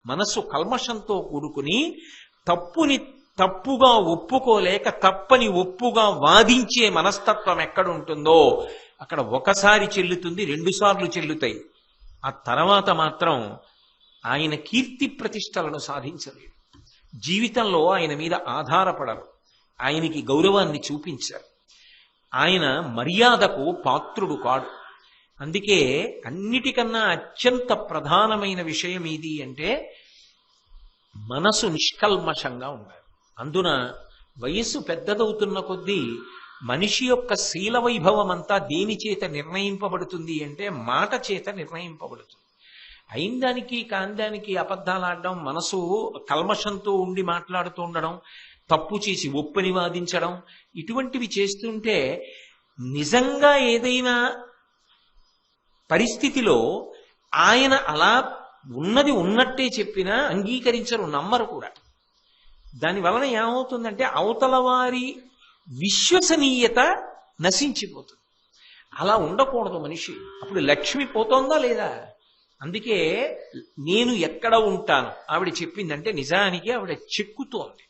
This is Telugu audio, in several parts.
మనస్సు కల్మషంతో కూడుకుని తప్పుని తప్పుగా ఒప్పుకోలేక తప్పని ఒప్పుగా వాదించే మనస్తత్వం ఎక్కడుంటుందో అక్కడ ఒకసారి చెల్లుతుంది, 2 సార్లు చెల్లుతాయి. ఆ తర్వాత మాత్రం ఆయన కీర్తి ప్రతిష్టలను సాధించలేడు. జీవితంలో ఆయన మీద ఆధారపడరు, ఆయనకి గౌరవాన్ని చూపించారు, ఆయన మర్యాదకు పాత్రుడు కాడు. అందుకే అన్నిటికన్నా అత్యంత ప్రధానమైన విషయం ఏది అంటే మనసు నిష్కల్మషంగా ఉండాలి. అందున వయస్సు పెద్దదవుతున్న కొద్దీ మనిషి యొక్క శీల వైభవం అంతా దేని చేత నిర్ణయింపబడుతుంది అంటే మాట చేత నిర్ణయింపబడుతుంది. అయిందానికి కాందానికి అబద్ధాలు ఆడడం, మనసు కల్మషంతో ఉండి మాట్లాడుతూ ఉండడం, తప్పు చేసి ఒప్పని వాదించడం, ఇటువంటివి చేస్తుంటే నిజంగా ఏదైనా పరిస్థితిలో ఆయన అలా ఉన్నది ఉన్నట్టే చెప్పినా అంగీకరించరు, నమ్మరు కూడా. దాని వలన ఏమవుతుందంటే అవతల వారి విశ్వసనీయత నశించిపోతుంది. అలా ఉండకూడదు మనిషి. అప్పుడు లక్ష్మి పోతోందా లేదా? అందుకే నేను ఎక్కడ ఉంటాను ఆవిడ చెప్పిందంటే నిజానికి ఆవిడ చెక్కుతోంది.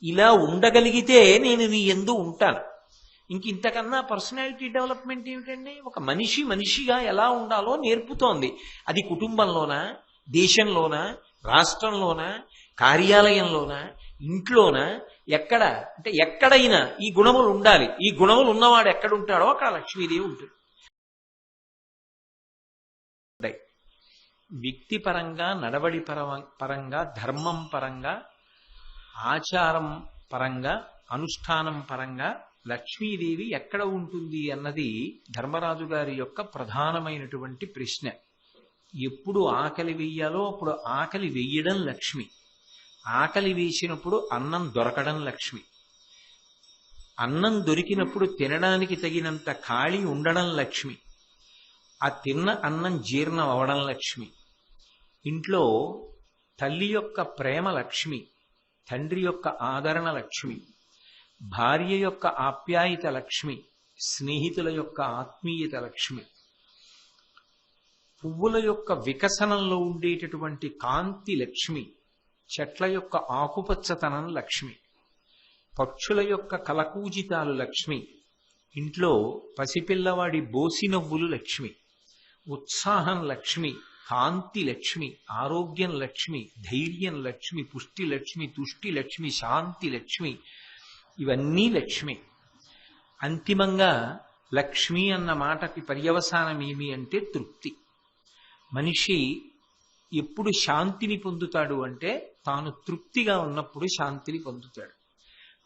ఇలా ఉండగలిగితే నేను నీ యందు ఉంటాను. ఇంతకన్నా పర్సనాలిటీ డెవలప్మెంట్ ఏమిటండి? ఒక మనిషి మనిషిగా ఎలా ఉండాలో నేర్పుతోంది. అది కుటుంబంలోనా, దేశంలోనా, రాష్ట్రంలోనా, కార్యాలయంలోనా, ఇంట్లోనా, ఎక్కడ అంటే ఎక్కడైనా ఈ గుణములు ఉండాలి. ఈ గుణములు ఉన్నవాడు ఎక్కడుంటాడో అక్కడ లక్ష్మీదేవి ఉంటుంది. వ్యక్తిపరంగా, నడవడి పరంగా, ధర్మం పరంగా, ఆచారం పరంగా, అనుష్ఠానం పరంగా లక్ష్మీదేవి ఎక్కడ ఉంటుంది అన్నది ధర్మరాజు గారి యొక్క ప్రధానమైనటువంటి ప్రశ్న. ఎప్పుడు ఆకలి వెయ్యాలో అప్పుడు ఆకలి వెయ్యడం లక్ష్మి. ఆకలి వేసినప్పుడు అన్నం దొరకడం లక్ష్మి. అన్నం దొరికినప్పుడు తినడానికి తగినంత ఖాళీ ఉండడం లక్ష్మి. ఆ తిన్న అన్నం జీర్ణం అవడం లక్ష్మి. ఇంట్లో తల్లి యొక్క ప్రేమ లక్ష్మి, తండ్రి యొక్క ఆదరణ లక్ష్మి, భార్య యొక్క ఆప్యాయత లక్ష్మి, స్నేహితుల యొక్క ఆత్మీయత లక్ష్మి, పువ్వుల యొక్క వికసనంలో ఉండేటటువంటి కాంతి లక్ష్మి, చెట్ల యొక్క ఆకుపచ్చతనం లక్ష్మి, పక్షుల యొక్క కలకూజితాలు లక్ష్మి, ఇంట్లో పసిపిల్లవాడి బోసినవ్వులు లక్ష్మి, ఉత్సాహం లక్ష్మి, కాంతి లక్ష్మి, ఆరోగ్యం లక్ష్మి, ధైర్యం లక్ష్మి, పుష్టి లక్ష్మి, తుష్టి లక్ష్మి, శాంతి లక్ష్మి, ఇవన్నీ లక్ష్మి. అంతిమంగా లక్ష్మి అన్న మాటకి పర్యవసానం ఏమి అంటే తృప్తి. మనిషి ఎప్పుడు శాంతిని పొందుతాడు అంటే తాను తృప్తిగా ఉన్నప్పుడు శాంతిని పొందుతాడు.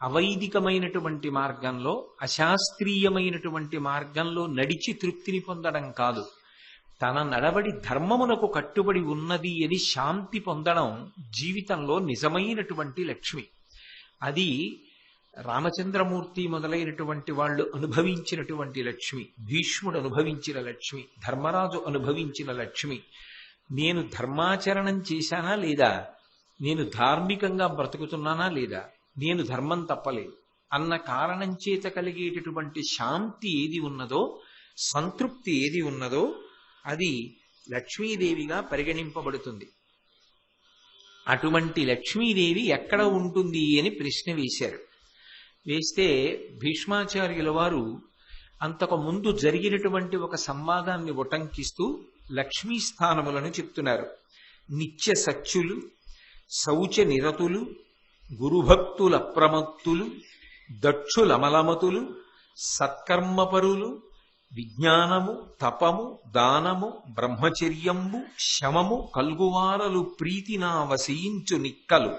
అవైదికమైనటువంటి మార్గంలో, అశాస్త్రీయమైనటువంటి మార్గంలో నడిచి తృప్తిని పొందడం కాదు, తన నడవడి ధర్మమునకు కట్టుబడి ఉన్నది అని శాంతి పొందడం జీవితంలో నిజమైనటువంటి లక్ష్మి. అది రామచంద్రమూర్తి మొదలైనటువంటి వాళ్ళు అనుభవించినటువంటి లక్ష్మి, భీష్ముడు అనుభవించిన లక్ష్మి, ధర్మరాజు అనుభవించిన లక్ష్మి. నేను ధర్మాచరణం చేశానా లేదా, నేను ధార్మికంగా బ్రతుకుతున్నానా లేదా, నేను ధర్మం తప్పలేదు అన్న కారణం చేత కలిగేటటువంటి శాంతి ఏది ఉన్నదో, సంతృప్తి ఏది ఉన్నదో అది లక్ష్మీదేవిగా పరిగణింపబడుతుంది. అటువంటి లక్ష్మీదేవి ఎక్కడ ఉంటుంది అని ప్రశ్న వేశారు. వేస్తే భీష్మాచార్యుల వారు అంతకు ముందు జరిగినటువంటి ఒక సంవాదాన్ని ఉటంకిస్తూ లక్ష్మీ స్థానములను చెప్తున్నారు. నిత్య సత్యులు, శౌచ నిరతులు, గురుభక్తుల ప్రమత్తులు, దక్షులమలమతులు, సత్కర్మపరులు, విజ్ఞానము, తపము, దానము, బ్రహ్మచర్యంబు, శమము కల్గువారలు ప్రీతినా వసించు నిక్కలు,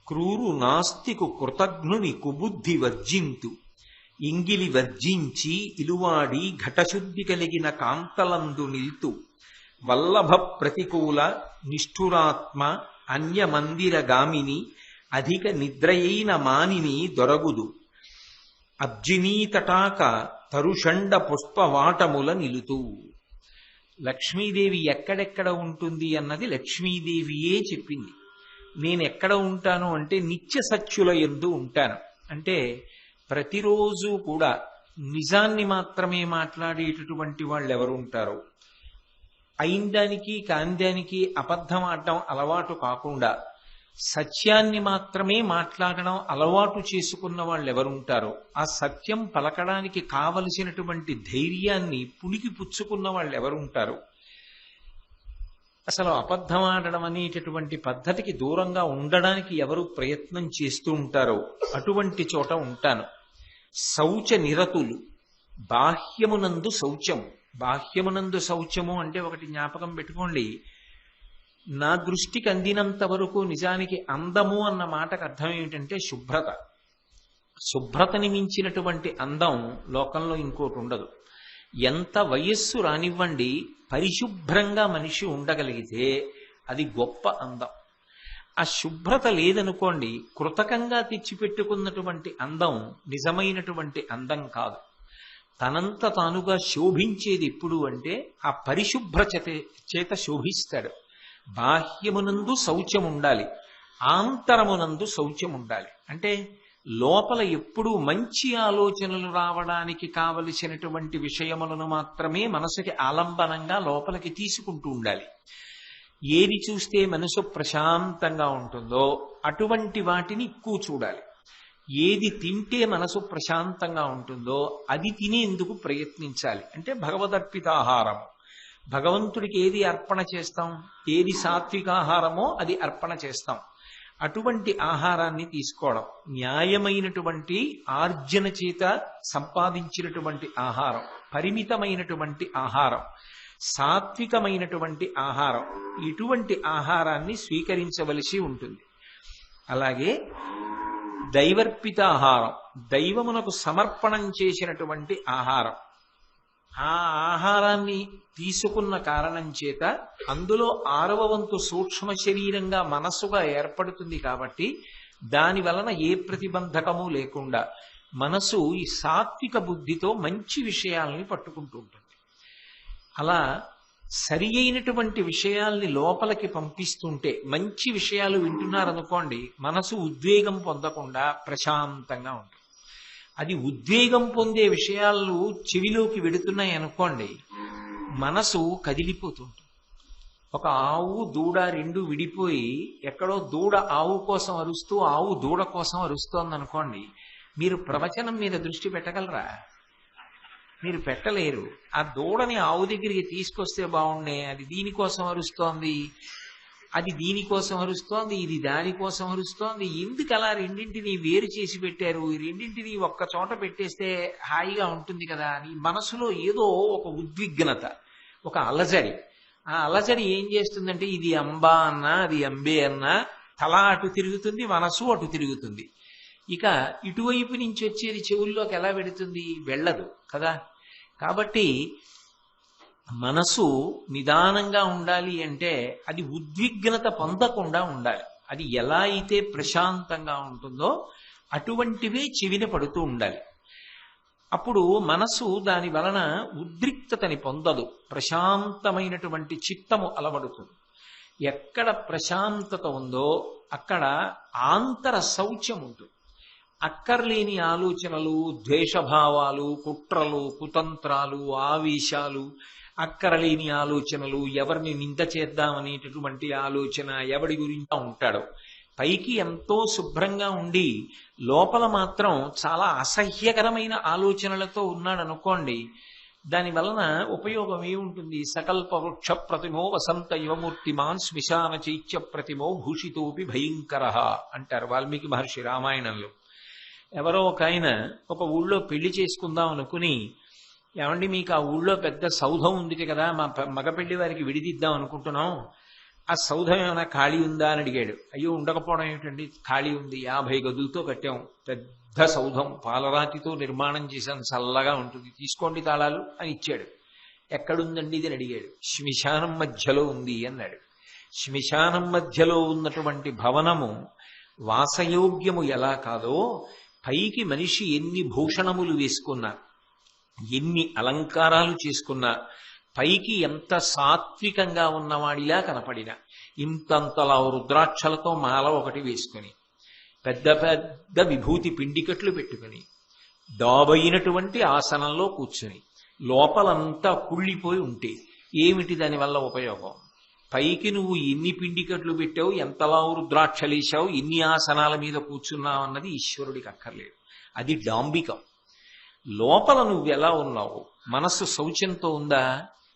క్రూరు నాస్తికు కృతజ్ఞుని కుబుద్ధి వర్జింతు, ఇంగిలి వర్జించి ఇలువాడి ఘటశుద్ధి కలిగిన కాంతలందు నిల్తు, వల్లభ ప్రతికూల నిష్ఠురాత్మ అన్యమందిర గామిని, అధిక నిద్రయైన మానిని దొరగుదు, అబ్జినీతటాక తరుషండ పుష్పవాటముల నిలుతూ. లక్ష్మీదేవి ఎక్కడెక్కడ ఉంటుంది అన్నది లక్ష్మీదేవియే చెప్పింది. నేను ఎక్కడ ఉంటాను అంటే నిత్య సత్యుల యందు ఉంటాను. అంటే ప్రతిరోజు కూడా నిజాన్ని మాత్రమే మాట్లాడేటటువంటి వాళ్ళు ఎవరు ఉంటారో, అయిందానికి కాందానికి అబద్ధం ఆడడం అలవాటు కాకుండా సత్యాన్ని మాత్రమే మాట్లాడడం అలవాటు చేసుకున్న వాళ్ళు ఎవరుంటారో, ఆ సత్యం పలకడానికి కావలసినటువంటి ధైర్యాన్ని పుణికి పుచ్చుకున్న వాళ్ళు ఎవరుంటారో, అసలు అబద్ధం ఆడడం అనేటటువంటి పద్ధతికి దూరంగా ఉండడానికి ఎవరు ప్రయత్నం చేస్తూ ఉంటారో అటువంటి చోట ఉంటాను. శౌచ నిరతులు, బాహ్యమునందు శౌచము. బాహ్యమునందు శౌచము అంటే ఒకటి జ్ఞాపకం పెట్టుకోండి, నా దృష్టికి అందినంత వరకు నిజానికి అందము అన్న మాటకు అర్థం ఏమిటంటే శుభ్రత. శుభ్రతని మించినటువంటి అందం లోకంలో ఇంకోటి ఉండదు. ఎంత వయస్సు రానివ్వండి, పరిశుభ్రంగా మనిషి ఉండగలిగితే అది గొప్ప అందం. ఆ శుభ్రత లేదనుకోండి, కృతకంగా తెచ్చిపెట్టుకున్నటువంటి అందం నిజమైనటువంటి అందం కాదు. తనంత తానుగా శోభించేది ఎప్పుడు అంటే ఆ పరిశుభ్ర చేత శోభిస్తాడు. బాహ్యమునందు శౌచం ఉండాలి, ఆంతరమునందు శౌచం ఉండాలి. అంటే లోపల ఎప్పుడూ మంచి ఆలోచనలు రావడానికి కావలసినటువంటి విషయములను మాత్రమే మనసుకి ఆలంబనంగా లోపలికి తీసుకుంటూ ఉండాలి. ఏది చూస్తే మనసు ప్రశాంతంగా ఉంటుందో అటువంటి వాటిని ఎక్కువ చూడాలి. ఏది తింటే మనసు ప్రశాంతంగా ఉంటుందో అది తినేందుకు ప్రయత్నించాలి. అంటే భగవదర్పితాహారం, భగవంతుడికి ఏది అర్పణ చేస్తాం, ఏది సాత్వికాహారమో అది అర్పణ చేస్తాం. అటువంటి ఆహారాన్ని తీసుకోవడం, న్యాయమైనటువంటి ఆర్జన చేత సంపాదించినటువంటి ఆహారం, పరిమితమైనటువంటి ఆహారం, సాత్వికమైనటువంటి ఆహారం, ఇటువంటి ఆహారాన్ని స్వీకరించవలసి ఉంటుంది. అలాగే దైవర్పిత ఆహారం, దైవమునకు సమర్పణం చేసినటువంటి ఆహారం, ఆ ఆహారాన్ని తీసుకున్న కారణం చేత అందులో 6వ వంతు సూక్ష్మ శరీరంగా మనస్సుగా ఏర్పడుతుంది. కాబట్టి దాని వలన ఏ ప్రతిబంధకము లేకుండా మనసు ఈ సాత్విక బుద్ధితో మంచి విషయాల్ని పట్టుకుంటూ ఉంటుంది. అలా సరి అయినటువంటి విషయాల్ని లోపలికి పంపిస్తుంటే, మంచి విషయాలు వింటున్నారనుకోండి, మనసు ఉద్వేగం పొందకుండా ప్రశాంతంగా ఉంటుంది. అది ఉద్వేగం పొందే విషయాలు చెవిలోకి వెడుతున్నాయి అనుకోండి, మనసు కదిలిపోతుంటుంది. ఒక ఆవు దూడ రెండు విడిపోయి ఎక్కడో దూడ ఆవు కోసం అరుస్తూ ఆవు దూడ కోసం అరుస్తోంది అనుకోండి, మీరు ప్రవచనం మీద దృష్టి పెట్టగలరా? మీరు పెట్టలేరు. ఆ దూడని ఆవు దగ్గరికి తీసుకొస్తే బాగుండే, అది దీనికోసం అరుస్తోంది, అది దీనికోసం అరుస్తోంది, ఇది దానికోసం అరుస్తోంది. ఎందుకు అలా రెండింటినీ వేరు చేసి పెట్టారు? ఈ రెండింటినీ ఒక్క చోట పెట్టేస్తే హాయిగా ఉంటుంది కదా అని మనసులో ఏదో ఒక ఉద్విగ్నత, ఒక అలజడి. ఆ అలజడి ఏం చేస్తుందంటే, ఇది అంబా అన్నా అది అంబే అన్నా తల అటు తిరుగుతుంది, మనసు అటు తిరుగుతుంది. ఇక ఇటువైపు నుంచి వచ్చేది చెవుల్లోకి ఎలా వెడుతుంది? వెళ్ళదు కదా. కాబట్టి మనసు నిదానంగా ఉండాలి అంటే అది ఉద్విగ్నత పొందకుండా ఉండాలి. అది ఎలా అయితే ప్రశాంతంగా ఉంటుందో అటువంటివే చెవిన పడుతూ ఉండాలి. అప్పుడు మనసు దాని వలన ఉద్రిక్తతని పొందదు, ప్రశాంతమైనటువంటి చిత్తము అలవడుతుంది. ఎక్కడ ప్రశాంతత ఉందో అక్కడ ఆంతర శౌచ్యం ఉంటుంది. అక్కర్లేని ఆలోచనలు, ద్వేషభావాలు, కుట్రలు, కుతంత్రాలు, ఆవేశాలు, అక్కరలేని ఆలోచనలు, ఎవరిని నింద చేద్దామనేటటువంటి ఆలోచన, ఎవడి గురించి ఉంటాడో, పైకి ఎంతో శుభ్రంగా ఉండి లోపల మాత్రం చాలా అసహ్యకరమైన ఆలోచనలతో ఉన్నాడనుకోండి, దాని వలన ఉపయోగం ఏముంటుంది? సకల్ప వృక్ష ప్రతిమో వసంత యువమూర్తిమాన్ శ్మశాన చైత్య ప్రతిమో భూషితోపి భయంకర అంటారు వాల్మీకి మహర్షి రామాయణంలో. ఎవరో ఒక ఆయన ఒక ఊళ్ళో పెళ్లి చేసుకుందాం అనుకుని, ఏమండి మీకు ఆ ఊళ్ళో పెద్ద సౌధం ఉంది కదా, మా మగ పెళ్లి వారికి విడిదిద్దాం అనుకుంటున్నాం, ఆ సౌధం ఏమైనా ఖాళీ ఉందా అని అడిగాడు. అయ్యో ఉండకపోవడం ఏమిటండి, ఖాళీ ఉంది, 50 గదులతో కట్టాం, పెద్ద సౌధం, పాలరాతితో నిర్మాణం చేశాం, చల్లగా ఉంటుంది, తీసుకోండి తాళాలు అని ఇచ్చాడు. ఎక్కడుందండి ఇది అని అడిగాడు. శ్మశానం మధ్యలో ఉంది అన్నాడు. శ్మశానం మధ్యలో ఉన్నటువంటి భవనము వాసయోగ్యము ఎలా కాదో, పైకి మనిషి ఎన్ని భూషణములు వేసుకున్నా, ఎన్ని అలంకారాలు చేసుకున్నా, పైకి ఎంత సాత్వికంగా ఉన్నవాడిలా కనపడినా, ఇంతంతలా రుద్రాక్షలతో మాల ఒకటి వేసుకుని, పెద్ద పెద్ద విభూతి పిండికట్లు పెట్టుకుని, డాబైనటువంటి ఆసనంలో కూర్చుని, లోపలంతా కుళ్ళిపోయి ఉంటే, ఏమిటి దానివల్ల ఉపయోగం? పైకి నువ్వు ఎన్ని పిండికట్లు పెట్టావు, ఎంతలా రుద్రాక్షలేశావు, ఎన్ని ఆసనాల మీద కూర్చున్నావు అన్నది ఈశ్వరుడికి అక్కర్లేదు. అది డాంబికం. లోపల నువ్వు ఎలా ఉన్నావు? మనస్సు శౌచంతో ఉందా?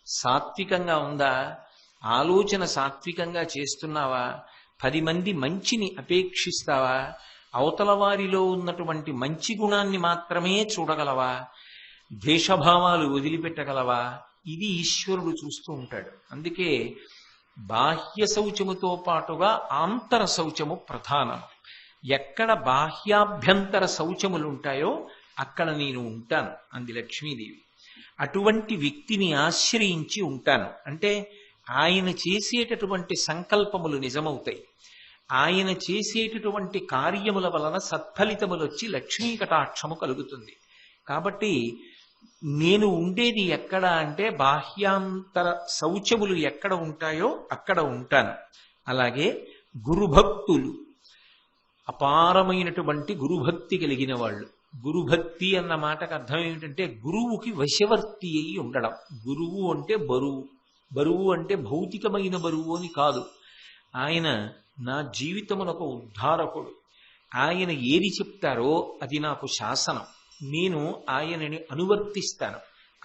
సాత్వికంగా ఉందా? ఆలోచన సాత్వికంగా చేస్తున్నావా? 10 మంది మంచిని అపేక్షిస్తావా? అవతల వారిలో ఉన్నటువంటి మంచి గుణాన్ని మాత్రమే చూడగలవా? ద్వేషభావాలు వదిలిపెట్టగలవా? ఇది ఈశ్వరుడు చూస్తూ ఉంటాడు. అందుకే బాహ్య శౌచముతో పాటుగా ఆంతర శౌచము ప్రధానం. ఎక్కడ బాహ్యాభ్యంతర శౌచములుంటాయో అక్కడ నేను ఉంటాను అంది లక్ష్మీదేవి. అటువంటి వ్యక్తిని ఆశ్రయించి ఉంటాను అంటే ఆయన చేసేటటువంటి సంకల్పములు నిజమవుతాయి. ఆయన చేసేటటువంటి కార్యముల వలన సత్ఫలితములు వచ్చి లక్ష్మీ కటాక్షము కలుగుతుంది. కాబట్టి నేను ఉండేది ఎక్కడ అంటే బాహ్యాంతర శౌచములు ఎక్కడ ఉంటాయో అక్కడ ఉంటాను. అలాగే గురుభక్తులు, అపారమైనటువంటి గురుభక్తి కలిగిన వాళ్ళు. గురుభక్తి అన్న మాటకు అర్థం ఏమిటంటే గురువుకి వశవర్తి అయి ఉండడం. గురువు అంటే బరువు, బరువు అంటే భౌతికమైన బరువు అని కాదు. ఆయన నా జీవితమునకు ఉద్ధారకుడు. ఆయన ఏది చెప్తారో అది నాకు శాసనం. నేను ఆయనని అనువర్తిస్తాను.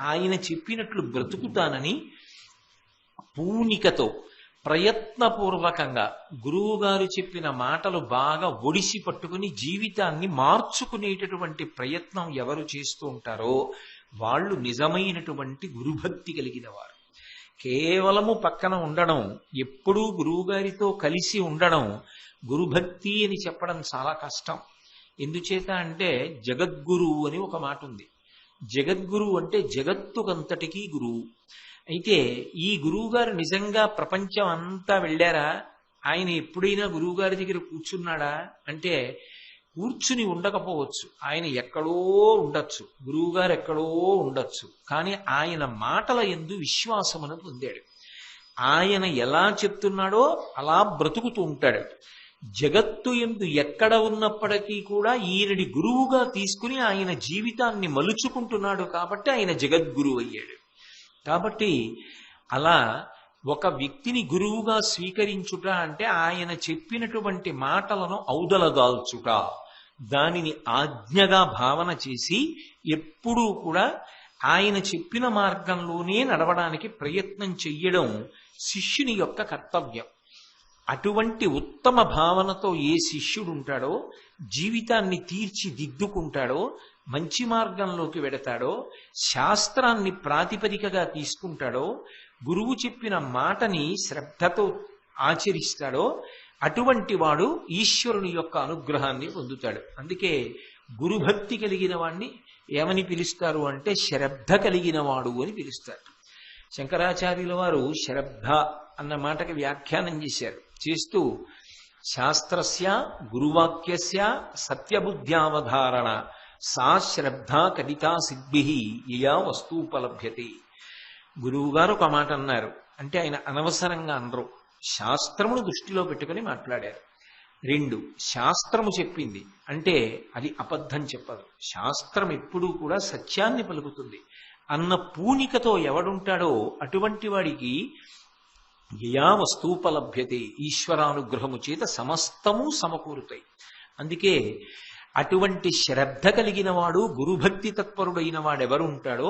ఆయన చెప్పినట్లు బ్రతుకుతానని పూనికతో ప్రయత్నపూర్వకంగా గురువుగారు చెప్పిన మాటలు బాగా ఒడిసి పట్టుకుని జీవితాన్ని మార్చుకునేటటువంటి ప్రయత్నం ఎవరు చేస్తూ ఉంటారో వాళ్ళు నిజమైనటువంటి గురుభక్తి కలిగిన వారు. కేవలము పక్కన ఉండడం, ఎప్పుడూ గురువుగారితో కలిసి ఉండడం గురుభక్తి అని చెప్పడం చాలా కష్టం. ఎందుచేత అంటే జగద్గురువు అని ఒక మాట ఉంది. జగద్గురువు అంటే జగత్తుకంతటికీ గురువు. అయితే ఈ గురువుగారు నిజంగా ప్రపంచం అంతా వెళ్ళారా? ఆయన ఎప్పుడైనా గురువుగారి దగ్గర కూర్చున్నాడా అంటే కూర్చుని ఉండకపోవచ్చు. ఆయన ఎక్కడో ఉండొచ్చు, గురువుగారు ఎక్కడో ఉండొచ్చు. కానీ ఆయన మాటల యందు విశ్వాసమును పొందాడు. ఆయన ఎలా చెప్తున్నాడో అలా బ్రతుకుతూ ఉంటాడు. జగత్తు యందు ఎక్కడ ఉన్నప్పటికీ కూడా ఈయనడి గురువుగా తీసుకుని ఆయన జీవితాన్ని మలుచుకుంటున్నాడు కాబట్టి ఆయన జగద్గురువు అయ్యాడు. కాబట్టి అలా ఒక వ్యక్తిని గురువుగా స్వీకరించుట అంటే ఆయన చెప్పినటువంటి మాటలను ఔదలదాల్చుట, దానిని ఆజ్ఞగా భావన చేసి ఎప్పుడూ కూడా ఆయన చెప్పిన మార్గంలోనే నడవడానికి ప్రయత్నం చెయ్యడం శిష్యుని యొక్క కర్తవ్యం. అటువంటి ఉత్తమ భావనతో ఏ శిష్యుడు ఉంటాడో, జీవితాన్ని తీర్చిదిద్దుకుంటాడో, మంచి మార్గంలోకి వెడతాడో, శాస్త్రాన్ని ప్రాతిపదికగా తీసుకుంటాడో, గురువు చెప్పిన మాటని శ్రద్ధతో ఆచరిస్తాడో అటువంటి వాడు ఈశ్వరుని యొక్క అనుగ్రహాన్ని పొందుతాడు. అందుకే గురుభక్తి కలిగిన వాడిని ఏమని పిలుస్తారు అంటే శ్రద్ధ కలిగిన వాడు అని పిలుస్తారు. శంకరాచార్యుల వారు శ్రద్ధ అన్న మాటకి వ్యాఖ్యానం చేశారు. చేస్తూ శాస్త్రస్య గురువాక్యస్య సత్యబుద్ధ్యావధారణ సా శ్రద్ధ కదితా సిద్భిః యయా వస్తూపలభ్యతే. గురువుగారు ఒక మాట అన్నారు అంటే ఆయన అనవసరంగా అనరు, శాస్త్రమును దృష్టిలో పెట్టుకుని మాట్లాడారు. 2, శాస్త్రము చెప్పింది అంటే అది అబద్ధం చెప్పదు. శాస్త్రం ఎప్పుడూ కూడా సత్యాన్ని పలుకుతుంది అన్న పూనికతో ఎవడుంటాడో అటువంటి వాడికి యయా వస్తూపలభ్యతే, ఈశ్వరానుగ్రహము చేత సమస్తము సమకూరుతాయి. అందుకే అటువంటి శ్రద్ధ కలిగిన వాడు, గురుభక్తి తత్పరుడైన వాడెవరు ఉంటాడో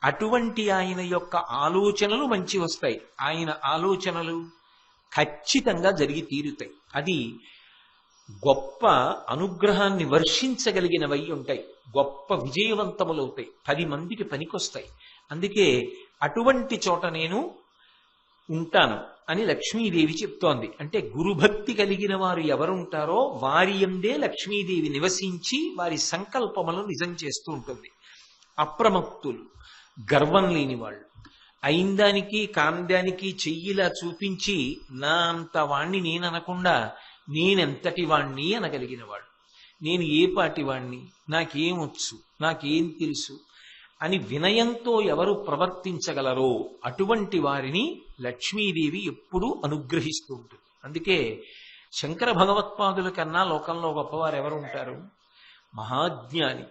అటువంటి ఆయన యొక్క ఆలోచనలు మంచి వస్తాయి. ఆయన ఆలోచనలు ఖచ్చితంగా జరిగి తీరుతాయి. అది గొప్ప అనుగ్రహాన్ని వర్షించగలిగినవై ఉంటాయి, గొప్ప విజయవంతములవుతాయి, 10 మందికి పనికొస్తాయి. అందుకే అటువంటి చోట నేను ఉంటాను అని లక్ష్మీదేవి చెప్తోంది. అంటే గురుభక్తి కలిగిన వారు ఎవరుంటారో వారి యందే లక్ష్మీదేవి నివసించి వారి సంకల్పములను నిజం చేస్తూ ఉంటుంది. అప్రమత్తులు, గర్వం లేని వాళ్ళు, అయిందానికి కాందానికి చెయ్యిలా చూపించి నా అంత వాణ్ణి నేననకుండా నేనెంతటి వాణ్ణి అనగలిగిన వాడు. నేను ఏ పాటి వాణ్ణి, నాకేమొచ్చు, నాకేం తెలుసు అని వినయంతో ఎవరు ప్రవర్తించగలరో అటువంటి వారిని లక్ష్మీదేవి ఎప్పుడూ అనుగ్రహిస్తూ ఉంటుంది. అందుకే శంకర భగవత్పాదుల కన్నా లోకంలో గొప్పవారు ఎవరు ఉంటారు? మహాజ్ఞాని,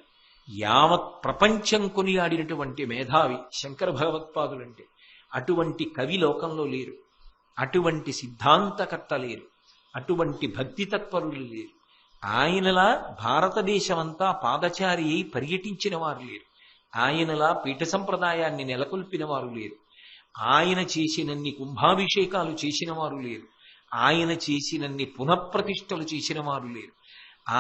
యావత్ ప్రపంచం కొనియాడినటువంటి మేధావి శంకర భగవత్పాదులంటే. అటువంటి కవి లోకంలో లేరు, అటువంటి సిద్ధాంతకర్త లేరు, అటువంటి భక్తి తత్పరులు లేరు. ఆయనలా భారతదేశమంతా పాదచారి అయి పర్యటించిన వారు లేరు, ఆయనలా పీఠ సంప్రదాయాన్ని నెలకొల్పిన వారు లేరు, ఆయన చేసినన్ని కుంభాభిషేకాలు చేసిన వారు లేరు, ఆయన చేసినన్ని పునఃప్రతిష్టలు చేసిన వారు లేరు,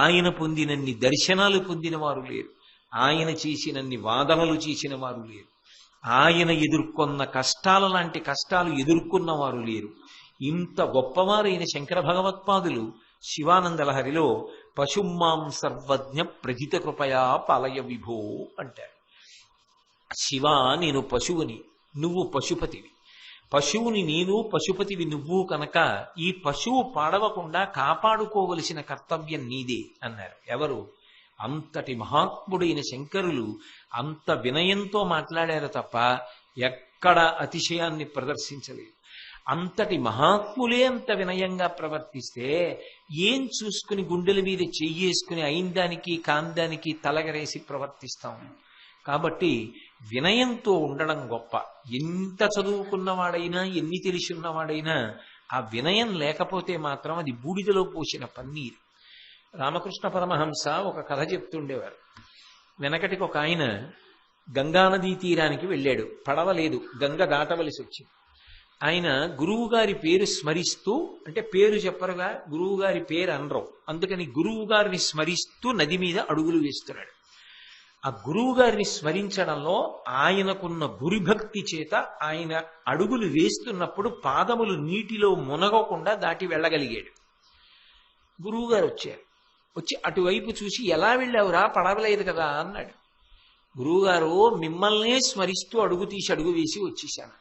ఆయన పొందినన్ని దర్శనాలు పొందిన వారు లేరు, ఆయన చేసినన్ని వాదనలు చేసిన వారు లేరు, ఆయన ఎదుర్కొన్న కష్టాల లాంటి కష్టాలు ఎదుర్కొన్న వారు లేరు. ఇంత గొప్పవారైన శంకర భగవత్పాదులు శివానందలహరిలో పశుమాం సర్వజ్ఞ ప్రజిత కృపయా పాలయ విభో అంటారు. శివ, నేను పశువుని, నువ్వు పశుపతివి. పశువుని నేను, పశుపతివి నువ్వు కనుక ఈ పశువు పాడవకుండా కాపాడుకోవలసిన కర్తవ్యం నీదే అన్నారు. ఎవరు? అంతటి మహాత్ముడైన శంకరులు అంత వినయంతో మాట్లాడారు తప్ప ఎక్కడ అతిశయాన్ని ప్రదర్శించలేదు. అంతటి మహాత్ములే అంత వినయంగా ప్రవర్తిస్తే ఏం చూసుకుని గుండెల మీద చెయ్యేసుకుని అయిందానికి కాందానికి తలగరేసి ప్రవర్తిస్తాం. కాబట్టి వినయంతో ఉండడం గొప్ప. ఎంత చదువుకున్నవాడైనా, ఎన్ని తెలిసి ఉన్నవాడైనా ఆ వినయం లేకపోతే మాత్రం అది బూడిదలో పోసిన పన్నీరు. రామకృష్ణ పరమహంస ఒక కథ చెప్తుండేవారు. వెనకటికి ఒక ఆయన గంగానదీ తీరానికి వెళ్ళాడు. పడవలేదు, గంగ దాటవలసి వచ్చింది. ఆయన గురువుగారి పేరు స్మరిస్తూ, అంటే పేరు చెప్పరుగా, గురువుగారి పేరు అనరు, అందుకని గురువు గారిని స్మరిస్తూ నది మీద అడుగులు వేస్తున్నాడు. ఆ గురువు గారిని స్మరించడంలో ఆయనకున్న గురుభక్తి చేత ఆయన అడుగులు వేస్తున్నప్పుడు పాదములు నీటిలో మునగకుండా దాటి వెళ్ళగలిగాడు. గురువుగారు వచ్చారు. వచ్చి అటువైపు చూసి, ఎలా వెళ్ళావురా, పడవలేదు కదా అన్నాడు. గురువుగారు, మిమ్మల్నే స్మరిస్తూ అడుగు తీసి అడుగు వేసి వచ్చేసాను.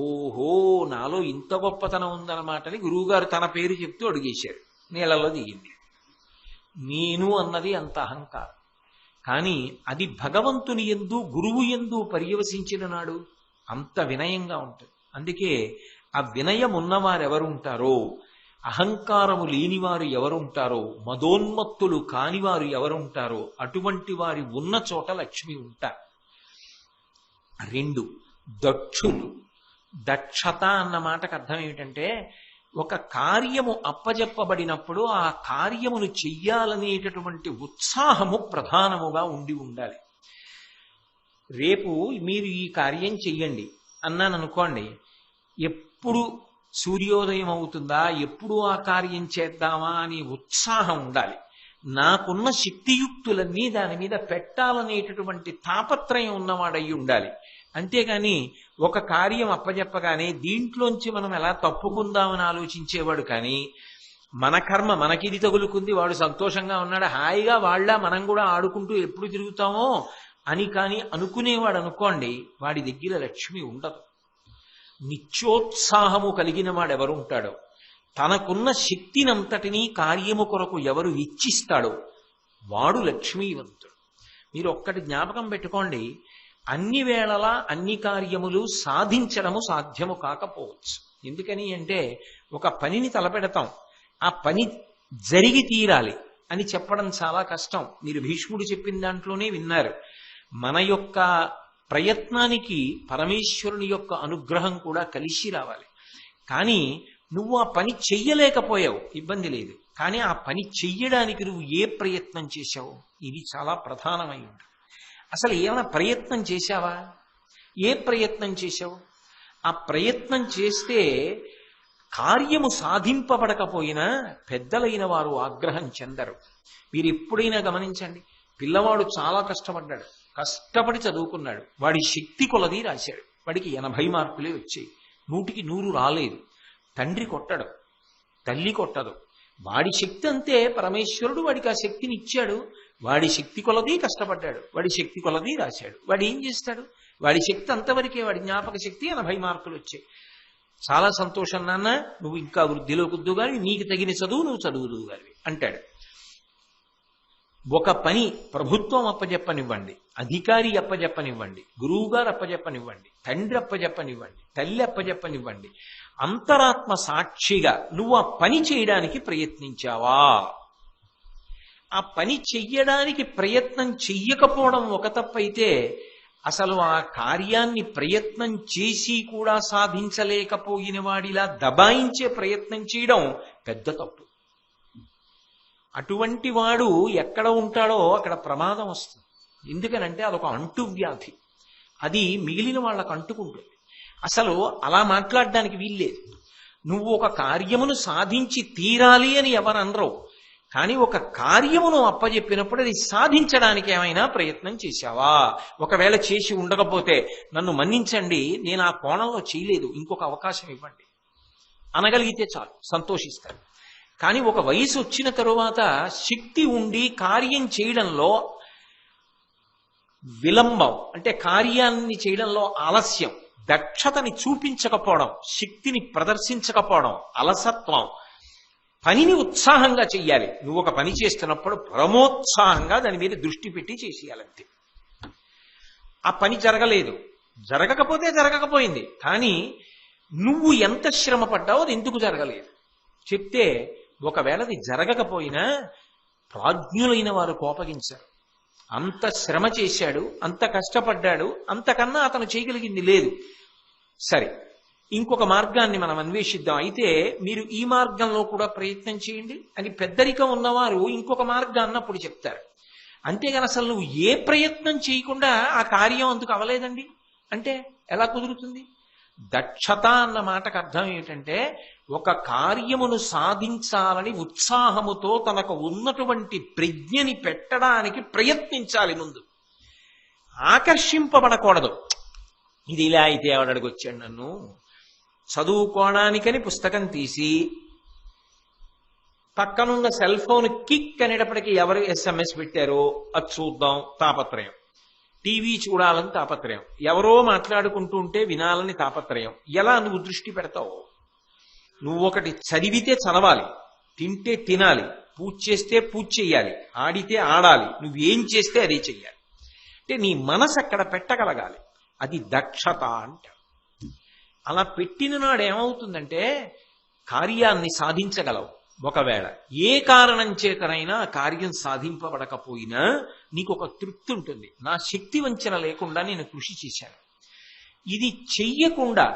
ఓహో, నాలో ఇంత గొప్పతనం ఉందన్నమాటని గురువుగారు తన పేరు చెప్తూ అడుగేశారు. నీళ్ళలో దిగింది. నేను అన్నది అంత అహంకారం. కానీ అది భగవంతుని యందు, గురువు యందు పర్యవసించిన నాడు అంత వినయంగా ఉంటుంది. అందుకే ఆ వినయం ఉన్నవారెవరు ఉంటారో, అహంకారము లేనివారు ఎవరుంటారో, మదోన్మత్తులు కానివారు ఎవరుంటారో అటువంటి వారి ఉన్న చోట లక్ష్మి ఉంటారు. 2, దక్షులు. దక్షత అన్న మాటకు అర్థం ఏమిటంటే, ఒక కార్యము అప్పజెప్పబడినప్పుడు ఆ కార్యమును చెయ్యాలనేటటువంటి ఉత్సాహము ప్రధానముగా ఉండాలి. రేపు మీరు ఈ కార్యం చెయ్యండి అన్నాను అనుకోండి, ఎప్పుడు సూర్యోదయం అవుతుందా, ఎప్పుడు ఆ కార్యం చేద్దామా అని ఉత్సాహం ఉండాలి. నాకున్న శక్తియుక్తులన్నీ దాని మీద పెట్టాలనేటటువంటి తాపత్రయం ఉన్నవాడయి ఉండాలి. అంతేగాని ఒక కార్యం అప్పజెప్పగానే దీంట్లోంచి మనం ఎలా తప్పుకుందామని ఆలోచించేవాడు కానీ, మన కర్మ మనకిది తగులుకుంది, వాడు సంతోషంగా ఉన్నాడు, హాయిగా వాళ్ళ మనం కూడా ఆడుకుంటూ ఎప్పుడు తిరుగుతామో అని కానీ అనుకునేవాడు అనుకోండి, వాడి దగ్గర లక్ష్మి ఉండదు. నిత్యోత్సాహము కలిగిన వాడెవరు ఉంటాడో, తనకున్న శక్తినంతటినీ కార్యము కొరకు ఎవరు ఇచ్చిస్తాడో వాడు లక్ష్మీవంతుడు. మీరు ఒక్కటి జ్ఞాపకం పెట్టుకోండి, అన్ని వేళలా అన్ని కార్యములు సాధించడము సాధ్యము కాకపోవచ్చు. ఎందుకని అంటే, ఒక పనిని తలపెడతాం, ఆ పని జరిగి తీరాలి అని చెప్పడం చాలా కష్టం. మీరు భీష్ముడు చెప్పిన దాంట్లోనే విన్నారు. మన యొక్క ప్రయత్నానికి పరమేశ్వరుని యొక్క అనుగ్రహం కూడా కలిసి రావాలి. కానీ నువ్వు ఆ పని చెయ్యలేకపోయావు, ఇబ్బంది లేదు. కానీ ఆ పని చెయ్యడానికి నువ్వు ఏ ప్రయత్నం చేశావు, ఇది చాలా ప్రధానమై ఉంటుంది. అసలు ఏమైనా ప్రయత్నం చేశావా? ఏ ప్రయత్నం చేశావు? ఆ ప్రయత్నం చేస్తే కార్యము సాధింపబడకపోయినా పెద్దలైన వారు ఆగ్రహం చెందరు. మీరు ఎప్పుడైనా గమనించండి, పిల్లవాడు చాలా కష్టపడ్డాడు, కష్టపడి చదువుకున్నాడు, వాడి శక్తి కొలది రాశాడు, వాడికి 80 మార్కులే వచ్చాయి, 100కి 100 రాలేదు. తండ్రి కొట్టడు, తల్లి కొట్టదు, వాడి శక్తి అంతే. పరమేశ్వరుడు వాడికి ఆ శక్తిని ఇచ్చాడు, వాడి శక్తి కొలది కష్టపడ్డాడు, వాడి శక్తి కొలది రాశాడు. వాడు ఏం చేస్తాడు? వాడి శక్తి అంతవరకే, వాడి జ్ఞాపక శక్తి 80 మార్కులు వచ్చాయి. చాలా సంతోషం నాన్న, నువ్వు ఇంకా వృద్ధిలోకి వద్దు గాని, నీకు తగిన చదువు నువ్వు చదువుదువు గాని అంటాడు. ఒక పని ప్రభుత్వం అప్పజెప్పనివ్వండి, అధికారి అప్పజెప్పనివ్వండి, గురువుగారు అప్పజెప్పనివ్వండి, తండ్రి అప్పజెప్పనివ్వండి, తల్లి అప్పజెప్పనివ్వండి, అంతరాత్మ సాక్షిగా నువ్వు ఆ పని చేయడానికి ప్రయత్నించావా? ఆ పని చెయ్యడానికి ప్రయత్నం చెయ్యకపోవడం ఒక తప్పైతే, అసలు ఆ కార్యాన్ని ప్రయత్నం చేసి కూడా సాధించలేకపోయిన వాడిలా దబాయించే ప్రయత్నం చేయడం పెద్ద తప్పు. అటువంటి వాడు ఎక్కడ ఉంటాడో అక్కడ ప్రమాదం వస్తుంది. ఎందుకనంటే అదొక అంటువ్యాధి, అది మిగిలిన వాళ్ళకు అంటుకుంటుంది. అసలు అలా మాట్లాడడానికి వీల్లేదు. నువ్వు ఒక కార్యమును సాధించి తీరాలి అని ఎవరు అనరు, కానీ ఒక కార్యమును అప్పజెప్పినప్పుడు అది సాధించడానికి ఏమైనా ప్రయత్నం చేశావా? ఒకవేళ చేసి ఉండకపోతే నన్ను మన్నించండి, నేను ఆ కోణంలో చేయలేదు, ఇంకొక అవకాశం ఇవ్వండి అనగలిగితే చాలు, సంతోషిస్తాను. కానీ ఒక వయసు వచ్చిన తరువాత శక్తి ఉండి కార్యం చేయడంలో విలంబం, అంటే కార్యాన్ని చేయడంలో ఆలస్యం, దక్షతని చూపించకపోవడం, శక్తిని ప్రదర్శించకపోవడం, అలసత్వం, పనిని ఉత్సాహంగా చెయ్యాలి. నువ్వు ఒక పని చేస్తున్నప్పుడు పరమోత్సాహంగా దాని మీద దృష్టి పెట్టి చేసేయాలంతే. ఆ పని జరగలేదు, జరగకపోతే జరగకపోయింది, కానీ నువ్వు ఎంత శ్రమ పడ్డావో అది ఎందుకు జరగలేదు చెప్తే, ఒకవేళ అది జరగకపోయినా ప్రాజ్ఞులైన వారు కోపగించారు. అంత శ్రమ చేశాడు, అంత కష్టపడ్డాడు, అంతకన్నా అతను చేయగలిగింది లేదు. సరే, ఇంకొక మార్గాన్ని మనం అన్వేషిద్దాం, అయితే మీరు ఈ మార్గంలో కూడా ప్రయత్నం చేయండి అని పెద్దరికం ఉన్నవారు ఇంకొక మార్గాన్ని అప్పుడు చెప్తారు. అంతేగాని అసలు నువ్వు ఏ ప్రయత్నం చేయకుండా ఆ కార్యం అందుకు అవలేదండి అంటే ఎలా కుదురుతుంది? దక్షత అన్న మాటకు అర్థం ఏమిటంటే, ఒక కార్యమును సాధించాలని ఉత్సాహముతో తనకు ఉన్నటువంటి ప్రజ్ఞని పెట్టడానికి ప్రయత్నించాలి. ముందు ఆకర్షింపబడకూడదు. ఇది ఇలా అయితే ఎవడడికి వచ్చాడు, నన్ను చదువుకోవడానికని పుస్తకం తీసి పక్కనున్న సెల్ ఫోన్ కిక్ అనేటప్పటికీ ఎవరు SMS పెట్టారో అది చూద్దాం తాపత్రయం, టీవీ చూడాలని తాపత్రయం, ఎవరో మాట్లాడుకుంటూ ఉంటే వినాలని తాపత్రయం. ఎలా నువ్వు దృష్టి పెడతావు? నువ్వు ఒకటి చదివితే చదవాలి, తింటే తినాలి, పూజ చేస్తే పూజ చెయ్యాలి, ఆడితే ఆడాలి, నువ్వేం చేస్తే అదే చెయ్యాలి. అంటే నీ మనసు అక్కడ పెట్టగలగాలి, అది దక్షత అంట. అలా పెట్టిన నాడు ఏమవుతుందంటే కార్యాన్ని సాధించగలవు. ఒకవేళ ఏ కారణం చేతనైనా ఆ కార్యం సాధింపబడకపోయినా నీకు ఒక తృప్తి ఉంటుంది, నా శక్తి వంచన లేకుండా నేను కృషి చేశాను. ఇది చెయ్యకుండా,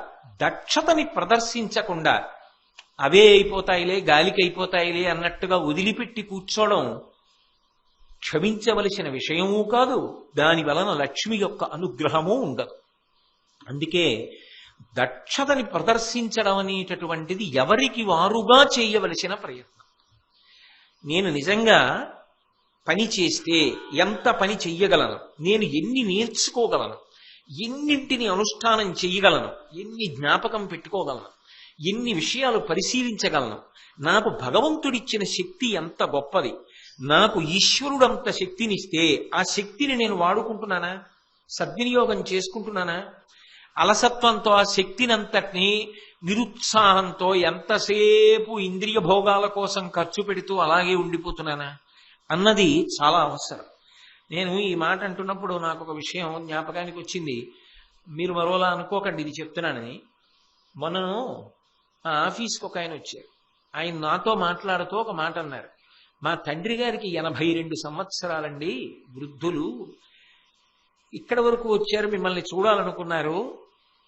దక్షతని ప్రదర్శించకుండా అవే అయిపోతాయిలే, గాలికి అయిపోతాయిలే అన్నట్టుగా వదిలిపెట్టి కూర్చోవడం క్షమించవలసిన విషయమూ కాదు, దాని వలన లక్ష్మి యొక్క అనుగ్రహమూ ఉండదు. అందుకే దక్షతని ప్రదర్శించడం అనేటటువంటిది ఎవరికి వారుగా చేయవలసిన ప్రయత్నం. నేను నిజంగా పని చేస్తే ఎంత పని చెయ్యగలను, నేను ఎన్ని నేర్చుకోగలను, ఎన్నింటిని అనుష్ఠానం చెయ్యగలను, ఎన్ని జ్ఞాపకం పెట్టుకోగలను, ఎన్ని విషయాలు పరిశీలించగలను, నాకు భగవంతుడిచ్చిన శక్తి ఎంత గొప్పది, నాకు ఈశ్వరుడంత శక్తినిస్తే ఆ శక్తిని నేను వాడుకుంటున్నానా, సద్వినియోగం చేసుకుంటున్నానా? అలసత్వంతో ఆ శక్తినంతటినీ నిరుత్సాహంతో ఎంతసేపు ఇంద్రియ భోగాల కోసం ఖర్చు పెడుతూ అలాగే ఉండిపోతున్నానా అన్నది చాలా అవసరం. నేను ఈ మాట అంటున్నప్పుడు నాకు ఒక విషయం జ్ఞాపకానికి వచ్చింది, మీరు మరోలా అనుకోకండి ఇది చెప్తున్నానని. మొన్నను ఆ ఆఫీస్కి ఒక ఆయన వచ్చారు, ఆయన నాతో మాట్లాడుతూ ఒక మాట అన్నారు. మా తండ్రి గారికి 82 సంవత్సరాలండి, వృద్ధులు, ఇక్కడ వరకు వచ్చారు, మిమ్మల్ని చూడాలనుకున్నారు,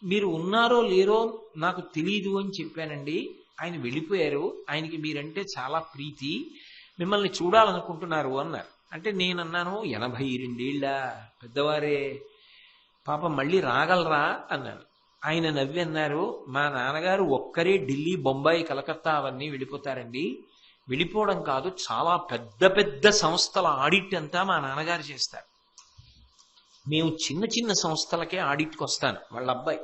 మీరు ఉన్నారో లేరో నాకు తెలీదు అని చెప్పానండి, ఆయన వెళ్ళిపోయారు, ఆయనకి మీరంటే చాలా ప్రీతి, మిమ్మల్ని చూడాలనుకుంటున్నారు అన్నారు. అంటే నేనన్నాను, 82 ఏళ్ళ పెద్దవారే, పాపం మళ్ళీ రాగలరా అన్నాను. ఆయన నవ్వి అన్నారు, మా నాన్నగారు ఒక్కరే ఢిల్లీ, బొంబాయి, కలకత్తా అవన్నీ వెళ్ళిపోతారండి, వెళ్ళిపోవడం కాదు, చాలా పెద్ద పెద్ద సంస్థల ఆడిట్ అంతా మా నాన్నగారు చేస్తారు, మేము చిన్న చిన్న సంస్థలకే ఆడిట్కి వస్తాను, వాళ్ళ అబ్బాయి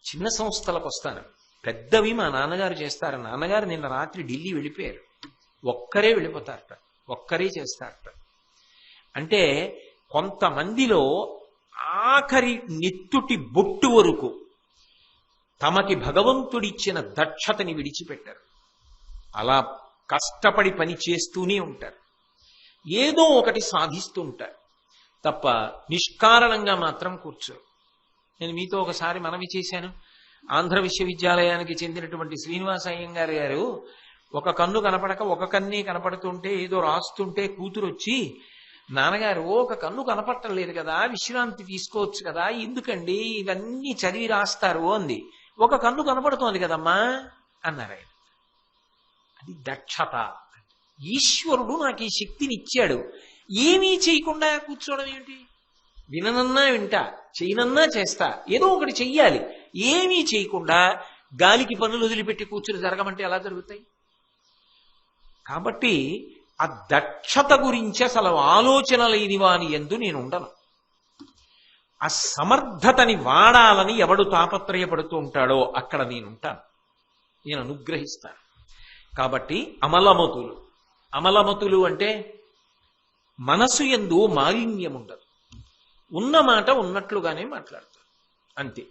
చిన్న సంస్థలకు వస్తాను, పెద్దవి మా నాన్నగారు చేస్తారు. నాన్నగారు నిన్న రాత్రి ఢిల్లీ వెళ్ళిపోయారు, ఒక్కరే వెళ్ళిపోతారట, ఒక్కరే చేస్తారట. అంటే కొంతమందిలో ఆఖరి నెత్తుటి బొట్టు వరకు తమకి భగవంతుడిచ్చిన దక్షతని విడిచిపెట్టారు, అలా కష్టపడి పని చేస్తూనే ఉంటారు, ఏదో ఒకటి సాధిస్తూ ఉంటారు తప్ప నిష్కారణంగా మాత్రం కూర్చోరు. నేను మీతో ఒకసారి మనవి చేశాను, ఆంధ్ర విశ్వవిద్యాలయానికి చెందినటువంటి శ్రీనివాస అయ్యంగార్ గారు ఒక కన్ను కనపడక ఒక కన్నే కనపడుతుంటే ఏదో రాస్తుంటే కూతురు వచ్చి నాన్నగారు ఒక కన్ను కనపట్టం లేదు కదా, విశ్రాంతి తీసుకోవచ్చు కదా, ఎందుకండి ఇవన్నీ చదివి రాస్తారు అంది. ఒక కన్ను కనపడుతోంది కదమ్మా అన్నారు ఆయన. అది దక్షత. ఈశ్వరుడు నాకు ఈ శక్తిని ఇచ్చాడు, ఏమీ చేయకుండా కూర్చోవడం ఏమిటి? విననన్నా వింటా, చేయనన్నా చేస్తా, ఏదో ఒకటి చెయ్యాలి. ఏమీ చేయకుండా గాలికి పనులు వదిలిపెట్టి కూర్చుని జరగమంటే ఎలా జరుగుతాయి? కాబట్టి ఆ దక్షత గురించి అసలు ఆలోచన లేని వాని యందు నేను ఉండను. ఆ సమర్థతని వాడాలని ఎవడు తాపత్రయపడుతూ ఉంటాడో అక్కడ నేనుంటాను, నేను అనుగ్రహిస్తాను. కాబట్టి అమలమతులు. అమలమతులు అంటే మనసు యందు మాలిన్యం ఉండదు, ఉన్న మాట ఉన్నట్లుగానే మాట్లాడతారు అంతే.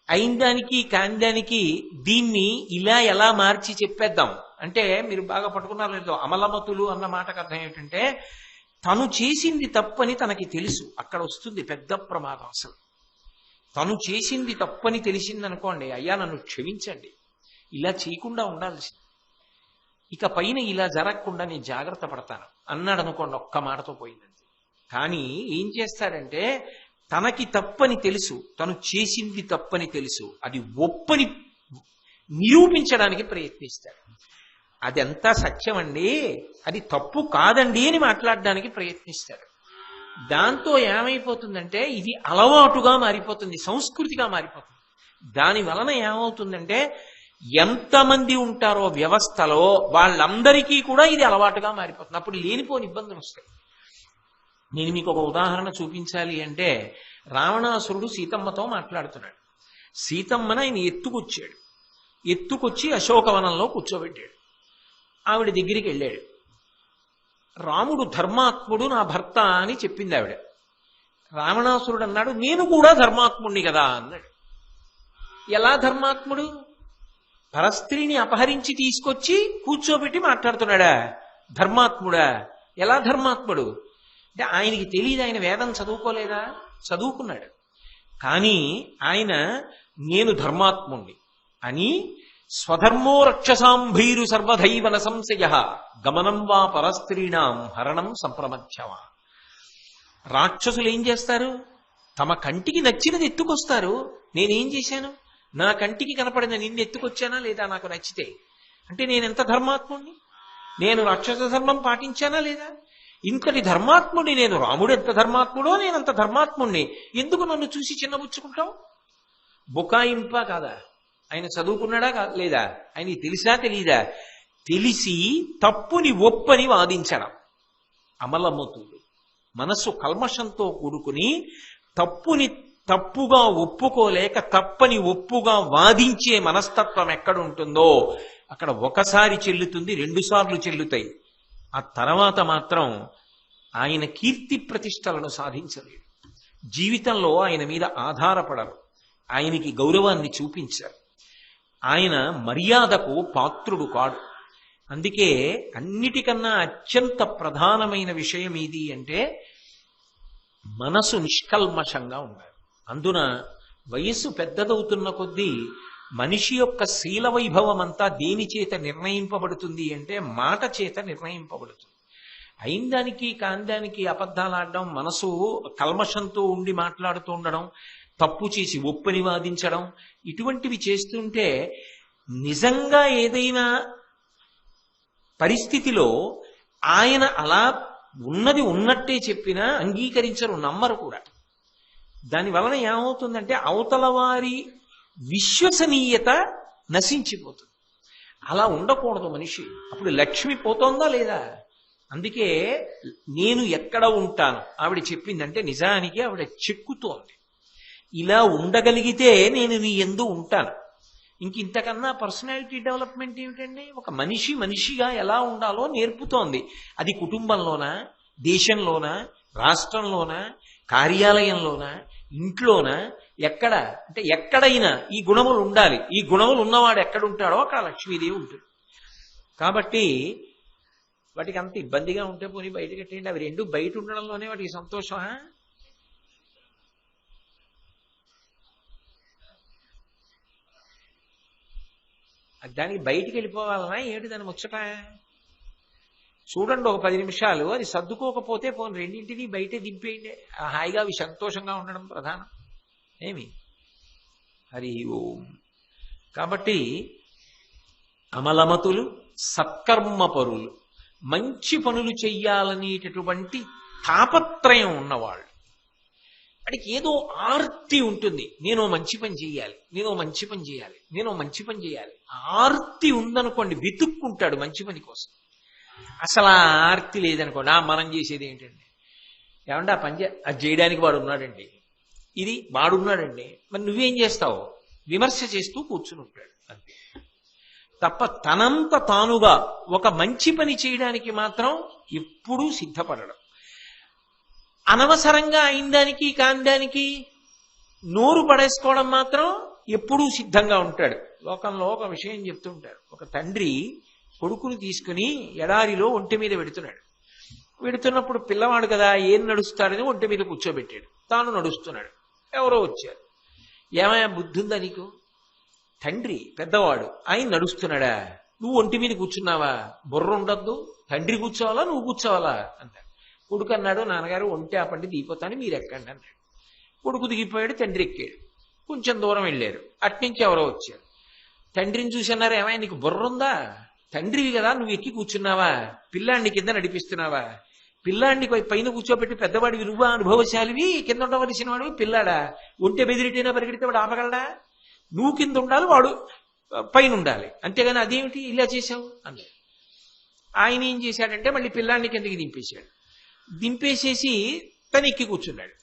అయిందానికి కాందానికి దీన్ని ఇలా ఎలా మార్చి చెప్పేద్దాం అంటే, మీరు బాగా పట్టుకున్నారు లేదో, అమలమతులు అన్న మాటకు అర్థం ఏమిటంటే తను చేసింది తప్పని తనకి తెలుసు. అక్కడ వస్తుంది పెద్ద ప్రమాదం. అసలు తను చేసింది తప్పని తెలిసిందనుకోండి, అయ్యా నన్ను క్షమించండి, ఇలా చేయకుండా ఉండాల్సింది, ఇక పైన ఇలా జరగకుండా నేను జాగ్రత్త పడతాను అన్నాడు అనుకోండి, ఒక్క మాటతో పోయిందంతే. కానీ ఏం చేస్తాడంటే తనకి తప్పని తెలుసు, తను చేసింది తప్పని తెలుసు, అది ఒప్పని నిరూపించడానికి ప్రయత్నిస్తాడు. అది అంతా సత్యం అండి, అది తప్పు కాదండి అని మాట్లాడడానికి ప్రయత్నిస్తాడు. దాంతో ఏమైపోతుందంటే ఇది అలవాటుగా మారిపోతుంది, సంస్కృతిగా మారిపోతుంది. దాని వలన ఏమవుతుందంటే ఎంతమంది ఉంటారో వ్యవస్థలో వాళ్ళందరికీ కూడా ఇది అలవాటుగా మారిపోతుంది. అప్పుడు లేనిపోని ఇబ్బందులు వస్తాయి. నేను మీకు ఒక ఉదాహరణ చూపించాలి అంటే, రావణాసురుడు సీతమ్మతో మాట్లాడుతున్నాడు. సీతమ్మను ఆయన ఎత్తుకొచ్చాడు, ఎత్తుకొచ్చి అశోకవనంలో కూర్చోబెట్టాడు. ఆవిడ దగ్గరికి వెళ్ళాడు. రాముడు ధర్మాత్ముడు, నా భర్త అని చెప్పింది ఆవిడ. రావణాసురుడు అన్నాడు, నేను కూడా ధర్మాత్ముడిని కదా అన్నాడు. ఎలా ధర్మాత్ముడు? పరస్త్రీని అపహరించి తీసుకొచ్చి కూర్చోబెట్టి మాట్లాడుతున్నాడా? ధర్మాత్ముడా? ఎలా ధర్మాత్ముడు అంటే ఆయనకి తెలియదు, ఆయన వేదం చదువుకోలేదా? చదువుకున్నాడు. కానీ ఆయన నేను ధర్మాత్ముణ్ణి అని స్వధర్మో రక్షసాంభీరు సర్వధైవన సంశయ గమనం వా పరస్త్రీణాం హరణం సంప్రమధ్యవా. రాక్షసులు ఏం చేస్తారు? తమ కంటికి నచ్చినది ఎత్తుకొస్తారు. నేనేం చేశాను? నా కంటికి కనపడిన నిన్ను ఎత్తుకొచ్చానా లేదా? నాకు నచ్చితే అంటే నేనెంత ధర్మాత్ముణ్ణి? నేను రాక్షస ధర్మం పాటించానా లేదా? ఇంతటి ధర్మాత్ముడిని నేను. రాముడు ఎంత ధర్మాత్ముడో నేనంత ధర్మాత్ముణ్ణి. ఎందుకు నన్ను చూసి చిన్నబుచ్చుకుంటావు? బుకాయింపా కాదా? ఆయన చదువుకున్నాడా లేదా? ఆయనకి తెలిసా తెలీదా? తెలిసి తప్పుని ఒప్పని వాదించడం అమలమతులు. మనస్సు కల్మషంతో కూడుకుని తప్పుని తప్పుగా ఒప్పుకోలేక తప్పని ఒప్పుగా వాదించే మనస్తత్వం ఎక్కడుంటుందో అక్కడ ఒకసారి చెల్లుతుంది, 2 సార్లు చెల్లుతాయి. ఆ తర్వాత మాత్రం ఆయన కీర్తి ప్రతిష్టలను సాధించలేడు. జీవితంలో ఆయన మీద ఆధారపడరు, ఆయనకి గౌరవాన్ని చూపించారు, ఆయన మర్యాదకు పాత్రుడు కాడు. అందుకే అన్నిటికన్నా అత్యంత ప్రధానమైన విషయం ఏది అంటే మనసు నిష్కల్మషంగా ఉండాలి. అందున వయస్సు పెద్దదవుతున్న కొద్దీ మనిషి యొక్క శీల వైభవం అంతా దేని చేత నిర్ణయింపబడుతుంది అంటే మాట చేత నిర్ణయింపబడుతుంది. అయిందానికి కాందానికి అబద్ధాలు ఆడడం, మనసు కల్మషంతో ఉండి మాట్లాడుతూ ఉండడం, తప్పు చేసి ఒప్పని వాదించడం, ఇటువంటివి చేస్తుంటే నిజంగా ఏదైనా పరిస్థితిలో ఆయన అలా ఉన్నది ఉన్నట్టే చెప్పినా అంగీకరించరు, నమ్మరు కూడా. దాని వలన ఏమవుతుందంటే అవతల వారి విశ్వసనీయత నశించిపోతుంది. అలా ఉండకూడదు మనిషి. అప్పుడు లక్ష్మి పోతోందా లేదా? అందుకే నేను ఎక్కడ ఉంటాను ఆవిడ చెప్పిందంటే నిజానికి ఆవిడ చెక్కుతోంది. ఇలా ఉండగలిగితే నేను నీ యందు ఉంటాను. ఇంతకన్నా పర్సనాలిటీ డెవలప్మెంట్ ఏమిటండి? ఒక మనిషి మనిషిగా ఎలా ఉండాలో నేర్పుతోంది. అది కుటుంబంలోనా, దేశంలోనా, రాష్ట్రంలోనా, కార్యాలయంలోనా, ఇంట్లోనా, ఎక్కడ అంటే ఎక్కడైనా ఈ గుణములు ఉండాలి. ఈ గుణములు ఉన్నవాడు ఎక్కడుంటాడో అక్కడ లక్ష్మీదేవి ఉంటుంది. కాబట్టి వాటికి అంత ఇబ్బందిగా ఉంటే పోనీ బయటకు పెట్టేయండి. అవి 2 బయట ఉండడంలోనే వాటికి సంతోషమా? దానికి బయటికి వెళ్ళిపోవాలనా ఏమిటి దాని ముచ్చట? చూడండి ఒక 10 నిమిషాలు, అది సర్దుకోకపోతే పోనీ రెండింటినీ బయటే దింపేయండి, హాయిగా అవి సంతోషంగా ఉండడం ప్రధానం. ఏమి హరి ఓం. కాబట్టి అమలమతులు, సత్కర్మపరులు, మంచి పనులు చెయ్యాలనేటటువంటి తాపత్రయం ఉన్నవాళ్ళు, వాడికి ఏదో ఆర్తి ఉంటుంది, నేను మంచి పని చేయాలి, నేను మంచి పని చేయాలి, నేను మంచి పని చేయాలి. ఆర్తి ఉందనుకోండి వెతుక్కుంటాడు మంచి పని కోసం. అసలు ఆ ఆర్తి లేదనుకోండి, మనం చేసేది ఏంటండి, ఏమంటే ఆ పని అది చేయడానికి వాడు ఉన్నాడండి, ఇది వాడున్నాడండి, మరి నువ్వేం చేస్తావు, విమర్శ చేస్తూ కూర్చుని ఉంటాడు అంతే. తప్ప తనంత తానుగా ఒక మంచి పని చేయడానికి మాత్రం ఎప్పుడూ సిద్ధపడడం. అనవసరంగా అయిందానికి కాందానికి నోరు పడేసుకోవడం మాత్రం ఎప్పుడూ సిద్ధంగా ఉంటాడు. లోకంలో ఒక విషయం చెప్తుంటారు, ఒక తండ్రి కొడుకుని తీసుకుని ఎడారిలో ఒంటి మీద వెడుతున్నప్పుడు పిల్లవాడు కదా ఏం నడుస్తాడని ఒంటి మీద కూర్చోబెట్టాడు, తాను నడుస్తున్నాడు. ఎవరో వచ్చారు, ఏమయ్యా బుద్ధి ఉందా నీకు, తండ్రి పెద్దవాడు, ఆయన నడుస్తున్నాడా, నువ్వు ఒంటి మీద కూర్చున్నావా, బుర్ర ఉండద్దు, తండ్రి కూర్చోవాలా నువ్వు కూర్చోవాలా అంటాడు. కొడుకు అన్నాడు, నాన్నగారు ఒంటి ఆపండి దిగిపోతాను, మీరు ఎక్కండి అన్నాడు. కొడుకు దిగిపోయాడు, తండ్రి ఎక్కాడు. కొంచెం దూరం వెళ్ళారు, అట్నుంచి ఎవరో వచ్చారు. తండ్రిని చూసి అన్నారు, ఏమయ్య నీకు బుర్ర ఉందా, తండ్రివి కదా నువ్వు ఎక్కి కూర్చున్నావా, పిల్లాడిని కింద నడిపిస్తున్నావా, పిల్లాడిని పైన కూర్చోబెట్టి పెద్దవాడివి నువ్వా, అనుభవశాలివి, కింద ఉండవలసిన వాడివి పిల్లాడా, ఒంటె బెదిరిటైనా పరిగెడితే వాడు ఆపగలడా, నువ్వు కింద ఉండాలి వాడు పైన ఉండాలి, అంతేగాని అదేమిటి ఇలా చేశావు అన్నాడు. ఆయన ఏం చేశాడంటే మళ్ళీ పిల్లాడిని కిందకి దింపేసేసి తను ఎక్కి కూర్చున్నాడు.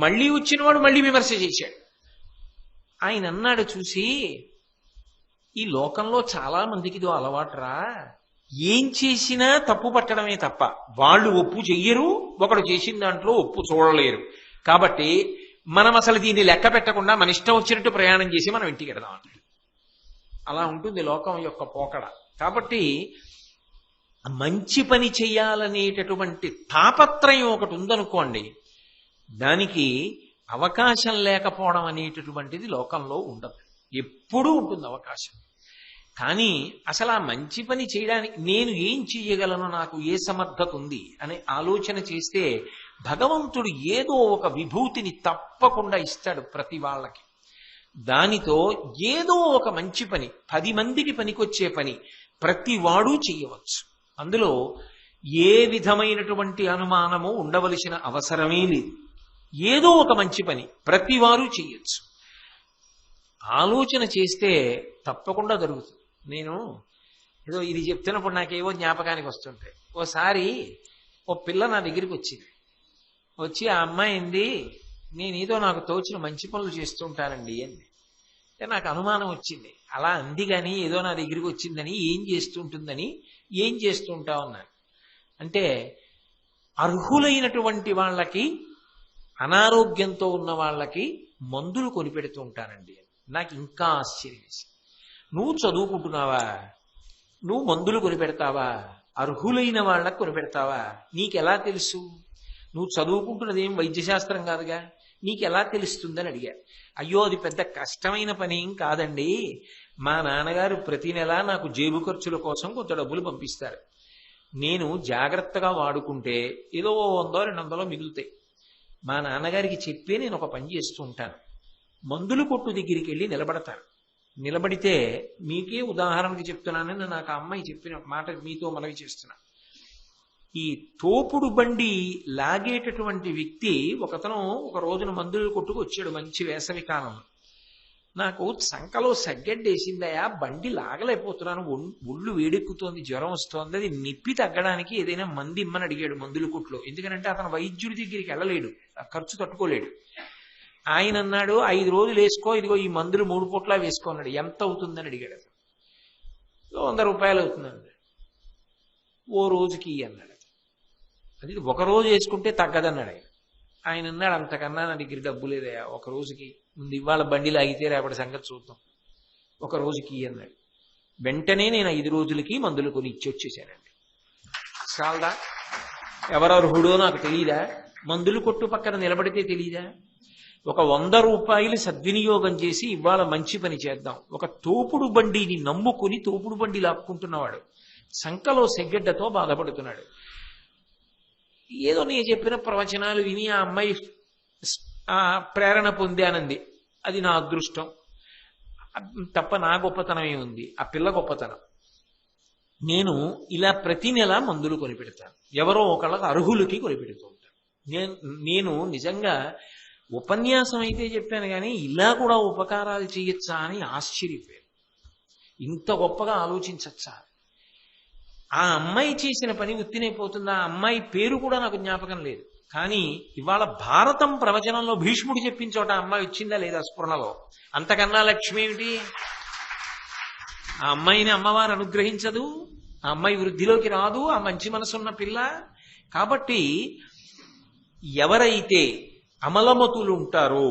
మళ్ళీ వచ్చినవాడు మళ్ళీ విమర్శ చేశాడు. ఆయన అన్నాడు చూసి, ఈ లోకంలో చాలా మందికి ఇదో అలవాటురా, ఏం చేసినా తప్పు పట్టడమే తప్ప వాళ్ళు ఒప్పు చెయ్యరు, ఒకడు చేసిన దాంట్లో ఒప్పు చూడలేరు. కాబట్టి మనం అసలు దీన్ని లెక్క పెట్టకుండా మన ఇష్టం వచ్చినట్టు ప్రయాణం చేసి మనం ఇంటికి వెడదాం అన్నాడు. అలా ఉంటుంది లోకం యొక్క పోకడ. కాబట్టి మంచి పని చెయ్యాలనేటటువంటి తాపత్రయం ఒకటి ఉందనుకోండి, దానికి అవకాశం లేకపోవడం అనేటటువంటిది లోకంలో ఉండదు, ఎప్పుడూ ఉంటుంది అవకాశం. కానీ అసలు ఆ మంచి పని చేయడానికి నేను ఏం చెయ్యగలను, నాకు ఏ సమర్థత ఉంది అనే ఆలోచన చేస్తే భగవంతుడు ఏదో ఒక విభూతిని తప్పకుండా ఇస్తాడు ప్రతి వాళ్ళకి. దానితో ఏదో ఒక మంచి పని, 10 మందికి పనికొచ్చే పని ప్రతి వాడు చెయ్యవచ్చు. అందులో ఏ విధమైనటువంటి అనుమానము ఉండవలసిన అవసరమే లేదు. ఏదో ఒక మంచి పని ప్రతి వారు చెయ్యొచ్చు. ఆలోచన చేస్తే తప్పకుండా జరుగుతుంది. నేను ఏదో ఇది చెప్తున్నప్పుడు నాకేవో జ్ఞాపకానికి వస్తుంటాయి. ఓసారి ఓ పిల్ల నా దగ్గరికి వచ్చి ఆ అమ్మాయి ఏంది, నేనేదో నాకు తోచిన మంచి పనులు చేస్తుంటానండి అంది. నాకు అనుమానం వచ్చింది, అలా అంది కానీ ఏదో నా దగ్గరికి వచ్చిందని, ఏం చేస్తుంటుందని, ఏం చేస్తుంటావు అన్నాను. అంటే అర్హులైనటువంటి వాళ్ళకి, అనారోగ్యంతో ఉన్న వాళ్ళకి మందులు కొనిపెడుతూ ఉంటానండి. నాకు ఇంకా ఆశ్చర్యం వేసింది. నువ్వు చదువుకుంటున్నావా, నువ్వు మందులు కొనిపెడతావా, అర్హులైన వాళ్ళకి కొనిపెడతావా, నీకెలా తెలుసు, నువ్వు చదువుకుంటున్నది ఏం వైద్యశాస్త్రం కాదుగా, నీకెలా తెలుస్తుందని అడిగా. అయ్యో అది పెద్ద కష్టమైన పని ఏం కాదండి, మా నాన్నగారు ప్రతి నెల నాకు జేబు ఖర్చుల కోసం కొంత డబ్బులు పంపిస్తారు, నేను జాగ్రత్తగా వాడుకుంటే ఏదో 100-200 మిగులుతాయి. మా నాన్నగారికి చెప్పి నేను ఒక పని చేస్తూ ఉంటాను, మందులు కొట్టు దగ్గరికి వెళ్ళి నిలబడతాను. నిలబడితే మీకే ఉదాహరణకి చెప్తున్నానని నాకు ఆ అమ్మాయి చెప్పిన మాట మీతో మనవి చేస్తున్నా. ఈ తోపుడు బండి లాగేటటువంటి వ్యక్తి ఒకతను ఒక రోజున మందులు కొట్టుకు వచ్చాడు మంచి వేసవి కాలంలో. నాకు సంకలో సగ్గడ్డేసిందయా, బండి లాగలేకపోతున్నాను, ఒళ్ళు వేడెక్కుతోంది, జ్వరం వస్తోంది, అది నిప్పి తగ్గడానికి ఏదైనా మంది ఇమ్మని అడిగాడు మందుల కొట్లో. ఎందుకంటే అతను వైద్యుడి దగ్గరికి వెళ్ళలేడు, ఖర్చు తట్టుకోలేడు. ఆయన అన్నాడు 5 రోజులు వేసుకో, ఇదిగో ఈ మందులు 3 పూట్లా వేసుకో అన్నాడు. ఎంత అవుతుందని అడిగాడు అతను. 100 రూపాయలు అవుతుందండి. ఓ రోజుకి అన్నాడు. అది ఒక రోజు వేసుకుంటే తగ్గదన్నాడు ఆయన. ఆయన అన్నాడు, అంతకన్నా నా దగ్గర డబ్బు లేదయా, ఒక రోజుకి ముందు ఇవాళ బండి లాగితే రేపటి సంగతి చూద్దాం, ఒక రోజుకి అన్నాడు. వెంటనే నేను 5 రోజులకి మందులు కొని ఇచ్చి వచ్చేసానండి. చాలదా? ఎవరర్హుడో నాకు తెలియదా? మందులు కొట్టు పక్కన నిలబడితే తెలియదా? ఒక 100 రూపాయలు సద్వినియోగం చేసి ఇవాళ మంచి పని చేద్దాం. ఒక తోపుడు బండిని నమ్ముకుని తోపుడు బండి లాక్కుంటున్నవాడు సంకలో సెగ్గడ్డతో బాధపడుతున్నాడు. ఏదో నేను చెప్పిన ప్రవచనాలు విని ఆ అమ్మాయి ప్రేరణ పొందానంది. అది నా అదృష్టం తప్ప నా గొప్పతనం ఏముంది, ఆ పిల్ల గొప్పతనం. నేను ఇలా ప్రతి నెల మందులు కొనిపెడతాను, ఎవరో ఒకళ్ళకి అర్హులకి కొనిపెడుతూ ఉంటాను. నేను నిజంగా ఉపన్యాసం అయితే చెప్పాను కానీ ఇలా కూడా ఉపకారాలు చేయొచ్చా అని ఆశ్చర్యపోయాను. ఇంత గొప్పగా ఆలోచించచ్చా? ఆ అమ్మాయి చేసిన పని ఉత్తినైపోతుంది. ఆ అమ్మాయి పేరు కూడా నాకు జ్ఞాపకం లేదు. కానీ ఇవాళ భారతం ప్రవచనంలో భీష్ముడు చెప్పిన చోట అమ్మాయి వచ్చిందా లేదా స్ఫురణలో? అంతకన్నా లక్ష్మి ఏమిటి? ఆ అమ్మాయిని అమ్మవారు అనుగ్రహించదు, ఆ అమ్మాయి వృద్ధిలోకి రాదు, ఆ మంచి మనసున్న పిల్ల. కాబట్టి ఎవరైతే అమలమతులు ఉంటారో,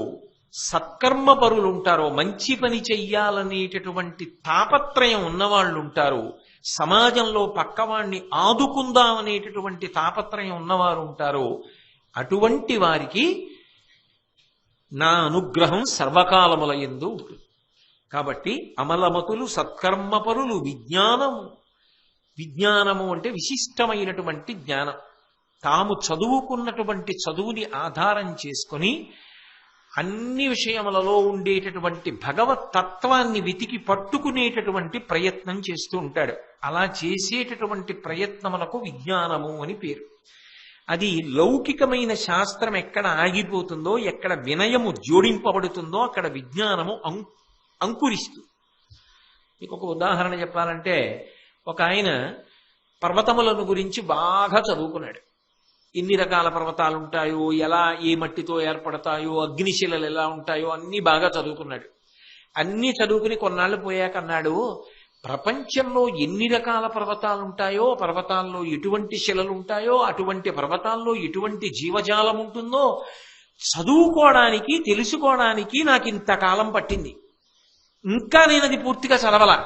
సత్కర్మ పరులు ఉంటారో, మంచి పని చెయ్యాలనేటటువంటి తాపత్రయం ఉన్నవాళ్ళు ఉంటారో, సమాజంలో పక్కవాణ్ణి ఆదుకుందామనేటటువంటి తాపత్రయం ఉన్నవారు ఉంటారో, అటువంటి వారికి నా అనుగ్రహం సర్వకాలముల యందు ఉంటుంది. కాబట్టి అమలమతులు, సత్కర్మపరులు, విజ్ఞానము అంటే విశిష్టమైనటువంటి జ్ఞానం. తాము చదువుకున్నటువంటి చదువుని ఆధారం చేసుకొని అన్ని విషయములలో ఉండేటటువంటి భగవత్ తత్వాన్ని వెతికి పట్టుకునేటటువంటి ప్రయత్నం చేస్తూ ఉంటాడు. అలా చేసేటటువంటి ప్రయత్నములకు విజ్ఞానము అని పేరు. అది లౌకికమైన శాస్త్రం ఎక్కడ ఆగిపోతుందో, ఎక్కడ వినయము జోడింపబడుతుందో అక్కడ విజ్ఞానము అంకురిస్తుంది. మీకు ఒక ఉదాహరణ చెప్పాలంటే, ఒక ఆయన పర్వతములను గురించి బాగా చదువుకున్నాడు. ఎన్ని రకాల పర్వతాలు ఉంటాయో, ఎలా ఏ మట్టితో ఏర్పడతాయో, అగ్నిశిలలు ఎలా ఉంటాయో అన్నీ బాగా చదువుకున్నాడు. అన్నీ చదువుకుని కొన్నాళ్ళు పోయాక అన్నాడు, ప్రపంచంలో ఎన్ని రకాల పర్వతాలు ఉంటాయో, పర్వతాల్లో ఎటువంటి శిలలు ఉంటాయో, అటువంటి పర్వతాల్లో ఎటువంటి జీవజాలం ఉంటుందో చదువుకోవడానికి, తెలుసుకోవడానికి నాకు ఇంతకాలం పట్టింది. ఇంకా నేను అది పూర్తిగా చదవలా.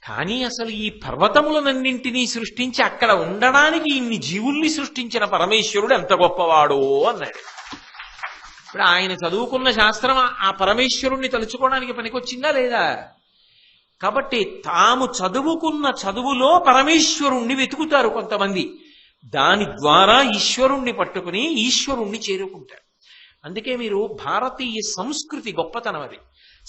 కానీ అసలు ఈ పర్వతములనన్నింటినీ సృష్టించి అక్కడ ఉండడానికి ఇన్ని జీవుల్ని సృష్టించిన పరమేశ్వరుడు ఎంత గొప్పవాడో అన్నాడు. ఇప్పుడు ఆయన చదువుకున్న శాస్త్రం ఆ పరమేశ్వరుణ్ణి తలుచుకోవడానికి పనికొచ్చిందా లేదా? కాబట్టి తాము చదువుకున్న చదువులో పరమేశ్వరుణ్ణి వెతుకుతారు కొంతమంది. దాని ద్వారా ఈశ్వరుణ్ణి పట్టుకుని ఈశ్వరుణ్ణి చేరుకుంటారు. అందుకే మీరు భారతీయ సంస్కృతి గొప్పతనం అది.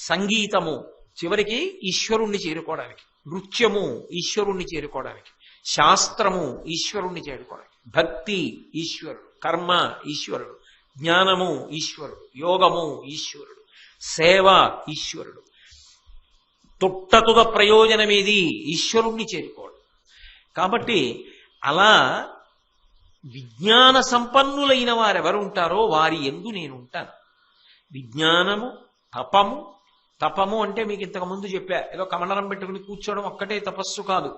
సంగీతము చివరికి ఈశ్వరుణ్ణి చేరుకోవడానికి, నృత్యము ఈశ్వరుణ్ణి చేరుకోవడానికి, శాస్త్రము ఈశ్వరుణ్ణి చేరుకోవడానికి, భక్తి ఈశ్వరుడు, కర్మ ఈశ్వరుడు, జ్ఞానము ఈశ్వరుడు, యోగము ఈశ్వరుడు, సేవ ఈశ్వరుడు. తొట్టతుద ప్రయోజనమేది ఈశ్వరుణ్ణి చేరుకోవడం. కాబట్టి అలా విజ్ఞాన సంపన్నులైన వారెవరుంటారో వారి యందు నేనుంటాను. విజ్ఞానము, తపము అంటే మీకు ఇంతకు ముందు చెప్పా, ఏదో కమండలం పెట్టుకుని కూర్చోవడం ఒక్కటే తపస్సు కాదు.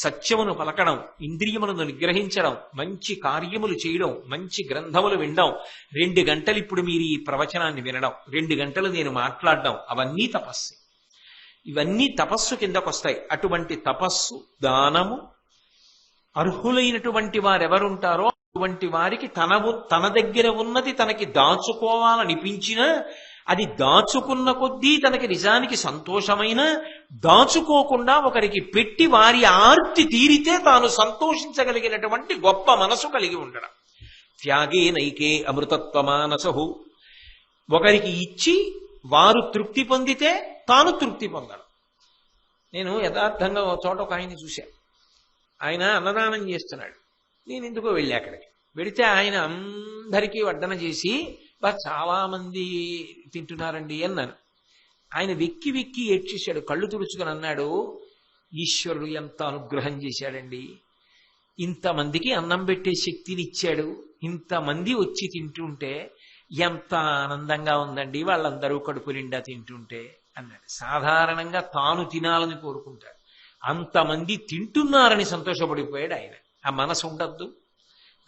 సత్యమును పలకడం, ఇంద్రియములను నిగ్రహించడం, మంచి కార్యములు చేయడం, మంచి గ్రంథములు వినడం. 2 గంటలు ఇప్పుడు మీరు ఈ ప్రవచనాన్ని వినడం, 2 గంటలు నేను మాట్లాడడం, అవన్నీ తపస్సు. ఇవన్నీ తపస్సు కిందకొస్తాయి. అటువంటి తపస్సు, దానము, అర్హులైనటువంటి వారెవరుంటారో అటువంటి వారికి తన దగ్గర ఉన్నది తనకి దాచుకోవాలనిపించినా, అది దాచుకున్న కొద్దీ తనకి నిజానికి సంతోషమైన, దాచుకోకుండా ఒకరికి పెట్టి వారి ఆర్తి తీరితే తాను సంతోషించగలిగినటువంటి గొప్ప మనసు కలిగి ఉండడం. త్యాగే నైకే అమృతత్వమానసహు. ఒకరికి ఇచ్చి వారు తృప్తి పొందితే తాను తృప్తి పొందడం. నేను యథార్థంగా ఒక చోట ఒక ఆయన్ని చూశాను. ఆయన అన్నదానం చేస్తున్నాడు. నేను ఎందుకో వెళ్ళి అక్కడికి వెళితే ఆయన అందరికీ వడ్డన చేసి, చాలా మంది తింటున్నారండి అన్నాను. ఆయన వెక్కి వెక్కి ఏడ్చేశాడు, కళ్ళు తుడుచుకొని అన్నాడు, ఈశ్వరుడు ఎంత అనుగ్రహం చేశాడండి, ఇంతమందికి అన్నం పెట్టే శక్తిని ఇచ్చాడు, ఇంతమంది వచ్చి తింటుంటే ఎంత ఆనందంగా ఉందండి, వాళ్ళందరూ కడుపు నిండా తింటుంటే అన్నాడు. సాధారణంగా తాను తినాలని కోరుకుంటాడు, అంతమంది తింటున్నారని సంతోషపడిపోయాడు ఆయన. ఆ మనసు ఉండద్దు.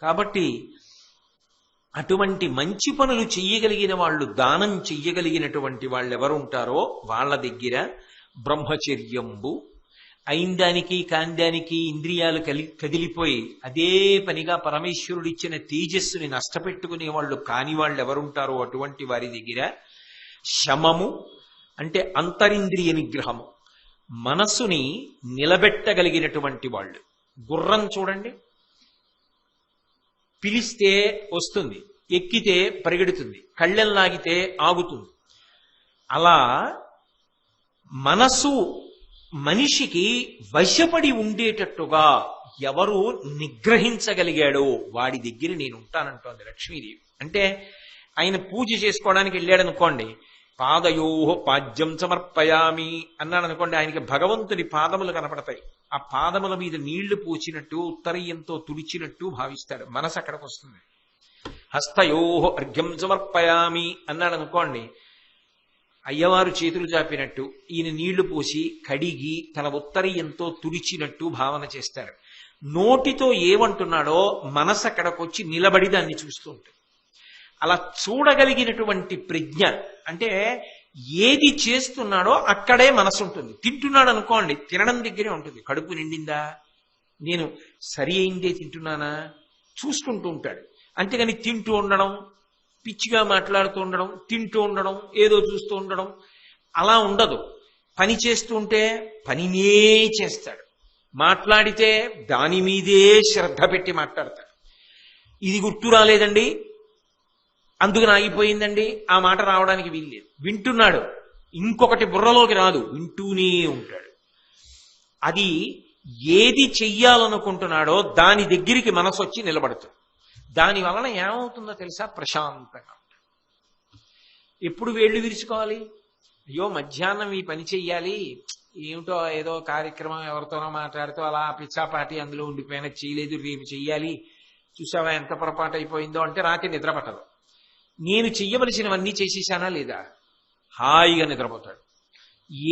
కాబట్టి అటువంటి మంచి పనులు చెయ్యగలిగిన వాళ్ళు, దానం చెయ్యగలిగినటువంటి వాళ్ళు ఎవరుంటారో వాళ్ళ దగ్గర బ్రహ్మచర్యంబు, అయిందానికి కాందానికి ఇంద్రియాలు కదిలిపోయి అదే పనిగా పరమేశ్వరుడిచ్చిన తేజస్సుని నష్టపెట్టుకునే వాళ్ళు కాని వాళ్ళు ఎవరుంటారో అటువంటి వారి దగ్గర శమము అంటే అంతరింద్రియ నిగ్రహము, మనస్సుని నిలబెట్టగలిగినటువంటి వాళ్ళు. గుర్రం చూడండి, పిలిస్తే వస్తుంది, ఎక్కితే పరిగెడుతుంది, కళ్ళెం లాగితే ఆగుతుంది. అలా మనసు మనిషికి వశపడి ఉండేటట్టుగా ఎవరు నిగ్రహించగలిగాడో వాడి దగ్గర నేను ఉంటానంటోంది లక్ష్మీదేవి. అంటే ఆయన పూజ చేసుకోవడానికి వెళ్ళాడు అనుకోండి, పాదయో పాద్యం సమర్పయామి అన్నాడు అనుకోండి, ఆయనకి భగవంతుడి పాదములు కనపడతాయి. ఆ పాదముల మీద నీళ్లు పూచినట్టు ఉత్తరీయంతో తుడిచినట్టు భావిస్తాడు. మనసు అక్కడికి వస్తుంది. హస్తయో అర్ఘ్యం సమర్పయామి అన్నాడు అనుకోండి, అయ్యవారు చేతులు చాపినట్టు ఈయన నీళ్లు పోసి కడిగి తన ఉత్తరీయంతో తుడిచినట్టు భావన చేస్తాడు. నోటితో ఏమంటున్నాడో మనసు అక్కడికి వచ్చి నిలబడి దాన్ని చూస్తూ ఉంటుంది. అలా చూడగలిగినటువంటి ప్రజ్ఞ, అంటే ఏది చేస్తున్నాడో అక్కడే మనసు ఉంటుంది. తింటున్నాడు అనుకోండి, తినడం దగ్గరే ఉంటుంది. కడుపు నిండిందా, నేను సరి అయిందే తింటున్నానా చూసుకుంటూ ఉంటాడు. అంతేగాని తింటూ ఉండడం, పిచ్చిగా మాట్లాడుతూ ఉండడం, తింటూ ఉండడం, ఏదో చూస్తూ ఉండడం అలా ఉండదు. పని చేస్తూ ఉంటే పనినే చేస్తాడు, మాట్లాడితే దాని మీదే శ్రద్ధ పెట్టి మాట్లాడతాడు. ఇది గుర్తు రాలేదండి, అందుకని ఆగిపోయిందండి, ఆ మాట రావడానికి వీల్లేదు. వింటున్నాడు, ఇంకొకటి బుర్రలోకి రాదు, వింటూనే ఉంటాడు. అది ఏది చెయ్యాలనుకుంటున్నాడో దాని దగ్గరికి మనసు వచ్చి నిలబడుతుంది. దాని వలన ఏమవుతుందో తెలుసా? ప్రశాంతంగా. ఎప్పుడు వేళ్ళు విరుచుకోవాలి, అయ్యో మధ్యాహ్నం ఈ పని చెయ్యాలి, ఏమిటో ఏదో కార్యక్రమం ఎవరితోనో మాట్లాడుతూ అలా పిచ్చాపాటి అందులో ఉండిపోయినా చేయలేదు, రేపు చెయ్యాలి, చూసావా ఎంత పొరపాటు అయిపోయిందో అంటే రాత్రి నిద్ర పట్టదు. నేను చెయ్యవలసినవన్నీ చేసేసానా లేదా, హాయిగా నిద్రపోతాడు.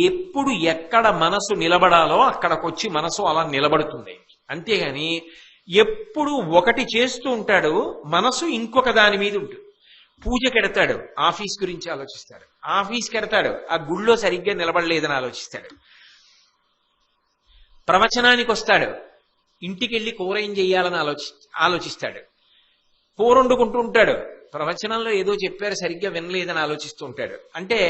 ఎప్పుడు ఎక్కడ మనసు నిలబడాలో అక్కడికొచ్చి మనసు అలా నిలబడుతుంది. అంతేగాని ఎప్పుడు ఒకటి చేస్తూ ఉంటాడు, మనసు ఇంకొక దాని మీద ఉంటుంది. పూజకెడతాడు, ఆఫీస్ గురించి ఆలోచిస్తాడు. ఆఫీస్కి ఎడతాడు, ఆ గుళ్ళో సరిగ్గా నిలబడలేదని ఆలోచిస్తాడు. ప్రవచనానికి వస్తాడు, ఇంటికెళ్ళి కూర ఏం చెయ్యాలని ఆలోచిస్తాడు. కూర వండుకుంటూ ఉంటాడు, ప్రవచనంలో ఏదో చెప్పారు సరిగ్గా వినలేదని ఆలోచిస్తూ ఉంటాడు. అంటే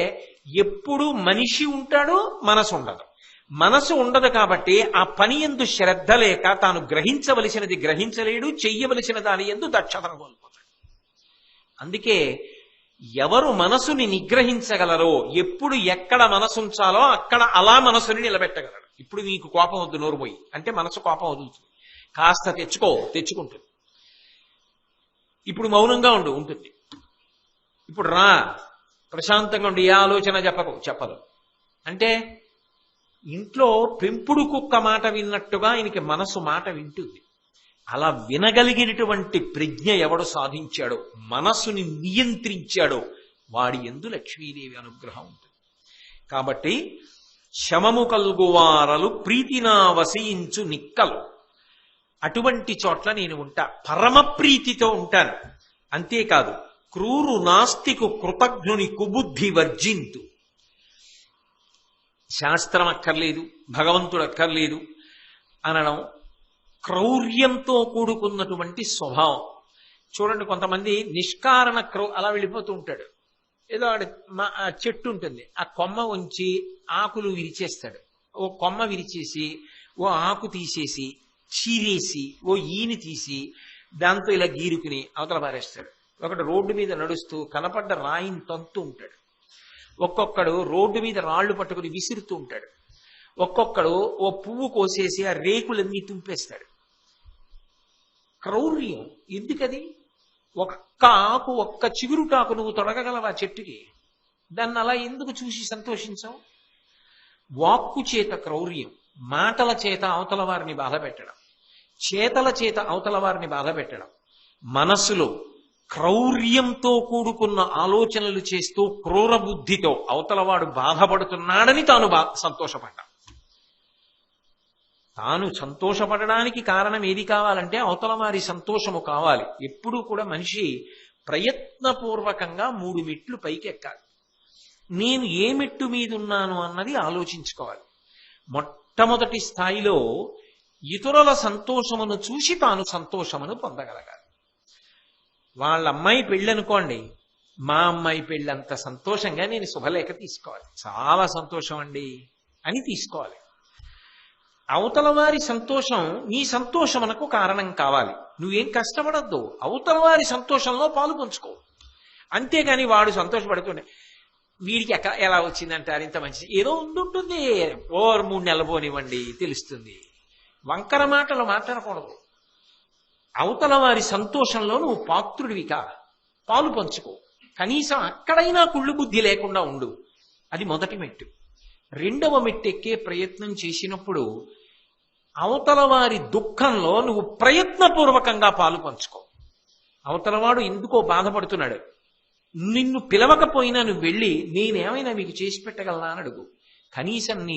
ఎప్పుడు మనిషి ఉంటాడు, మనసు ఉండదు. మనసు ఉండదు కాబట్టి ఆ పని యందు శ్రద్ధ లేక తాను గ్రహించవలసినది గ్రహించలేడు, చెయ్యవలసిన దాని యందు దక్షతను కోల్పోతాడు. అందుకే ఎవరు మనసుని నిగ్రహించగలరో, ఎప్పుడు ఎక్కడ మనసు ఉంచాలో అక్కడ అలా మనసుని నిలబెట్టగలరు. ఇప్పుడు నీకు కోపం వద్దు, నోరు పోయి అంటే మనసు కోపం వదులుతుంది. కాస్త తెచ్చుకుంటుంది. ఇప్పుడు మౌనంగా ఉంటుంది. ఇప్పుడు రా ప్రశాంతంగా ఉండి ఏ ఆలోచన చెప్పదు. అంటే ఇంట్లో పెంపుడు కుక్క మాట విన్నట్టుగా ఆయనకి మనసు మాట వింటుంది. అలా వినగలిగినటువంటి ప్రజ్ఞ ఎవడు సాధించాడో, మనస్సుని నియంత్రించాడో వాడి యందు లక్ష్మీదేవి అనుగ్రహం ఉంటుంది. కాబట్టి శమము కల్గువారలు ప్రీతినా వసించు నిక్కలు, అటువంటి చోట్ల నేను ఉంటా, పరమ ప్రీతితో ఉంటాను. అంతేకాదు క్రూరు నాస్తికు కృతజ్ఞుని కుబుద్ధి వర్జింతు. శాస్త్రం అక్కర్లేదు, భగవంతుడు అక్కర్లేదు అనడం క్రౌర్యంతో కూడుకున్నటువంటి స్వభావం. చూడండి, కొంతమంది నిష్కారణ అలా వెళ్ళిపోతూ ఉంటాడు. ఏదో చెట్టు ఉంటుంది, ఆ కొమ్మ ఉంచి ఆకులు విరిచేస్తాడు. ఓ కొమ్మ విరిచేసి ఓ ఆకు తీసేసి చీరేసి ఓ ఈని తీసి దాంతో ఇలా గీరుకుని అవతల పారేస్తాడు. ఒకడు రోడ్డు మీద నడుస్తూ కనపడ్డ రాయిని తంతూ ఉంటాడు. ఒక్కొక్కడు రోడ్డు మీద రాళ్లు పట్టుకుని విసురుతూ ఉంటాడు. ఒక్కొక్కడు ఓ పువ్వు కోసేసి ఆ రేకులన్నీ తుంపేస్తాడు. క్రౌర్యం ఎందుకది? ఒక్క ఆకు, ఒక్క చిగురుటాకు నువ్వు తొడగగలవా చెట్టుకి? దాన్ని అలా ఎందుకు చూసి సంతోషించావు? వాక్కు చేత క్రౌర్యం, మాటల చేత అవతల వారిని బాధపెట్టడం, చేతల చేత అవతల వారిని బాధపెట్టడం, మనస్సులో క్రౌర్యంతో కూడుకున్న ఆలోచనలు చేస్తూ క్రూర బుద్ధితో అవతలవాడు బాధపడుతున్నాడని తాను సంతోషపడ్డా. తాను సంతోషపడడానికి కారణం ఏది కావాలంటే అవతల వారి సంతోషము కావాలి. ఎప్పుడూ కూడా మనిషి ప్రయత్నపూర్వకంగా 3 మెట్లు పైకి ఎక్కాలి. నేను ఏ మెట్టు మీద ఉన్నాను అన్నది ఆలోచించుకోవాలి. మొట్టమొదటి స్థాయిలో ఇతరుల సంతోషమును చూసి తాను సంతోషమును పొందగలగాలి. వాళ్ళ అమ్మాయి పెళ్ళి అనుకోండి, మా అమ్మాయి పెళ్ళి అంత సంతోషంగా నేను శుభలేఖ తీసుకోవాలి. చాలా సంతోషం అండి అని తీసుకోవాలి. అవతల వారి సంతోషం నీ సంతోషమునకు కారణం కావాలి. నువ్వేం కష్టపడద్దు, అవతల వారి సంతోషంలో పాలు పంచుకో. అంతేగాని వాడు సంతోషపడుతుండే వీడికి ఎలా వచ్చిందంటారు ఇంత మంచిది, ఏదో ఉండుంటుంది, 3 నెలలు పోనివ్వండి తెలుస్తుంది. వంకర మాటలు మాట్లాడకూడదు. అవతల వారి సంతోషంలో నువ్వు పాత్రుడివి కా, పాలు పంచుకో. కనీసం అక్కడైనా కుళ్ళు బుద్ధి లేకుండా ఉండు. అది మొదటి మెట్టు. రెండవ మెట్టు ఎక్కే ప్రయత్నం చేసినప్పుడు అవతల వారి దుఃఖంలో నువ్వు ప్రయత్నపూర్వకంగా పాలు పంచుకో. అవతలవాడు ఎందుకో బాధపడుతున్నాడు, నిన్ను పిలవకపోయినా నువ్వు వెళ్ళి నేనేమైనా మీకు చేసి పెట్టగలనా అని అడుగు. కనీసం నీ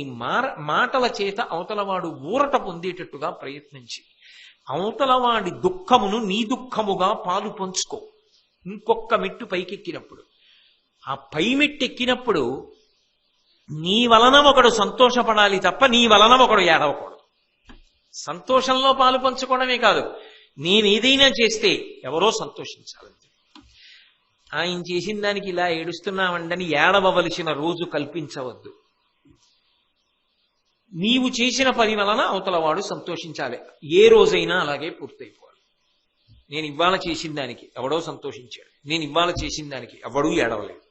మాటల చేత అవతలవాడు ఊరట పొందేటట్టుగా ప్రయత్నించి అవతలవాడి దుఃఖమును నీ దుఃఖముగా పాలు పంచుకో. ఇంకొక మెట్టు పైకెక్కినప్పుడు, ఆ పై మెట్టు ఎక్కినప్పుడు నీ వలన ఒకడు సంతోషపడాలి తప్ప నీ వలన ఒకడు ఏడవకూడదు. సంతోషంలో పాలు పంచుకోవడమే కాదు, నేనేదైనా చేస్తే ఎవరో సంతోషించాలి. ఆయన చేసిన దానికి ఇలా ఏడుస్తున్నామండని ఏడవవలసిన రోజు కల్పించవద్దు. నీవు చేసిన పని వలన అవతలవాడు సంతోషించాలి. ఏ రోజైనా అలాగే పూర్తయిపోవాలి. నేను ఇవాళ చేసిన దానికి ఎవడో సంతోషించాడు, నేను ఇవాళ చేసిన దానికి ఎవడూ ఏడవలేదు,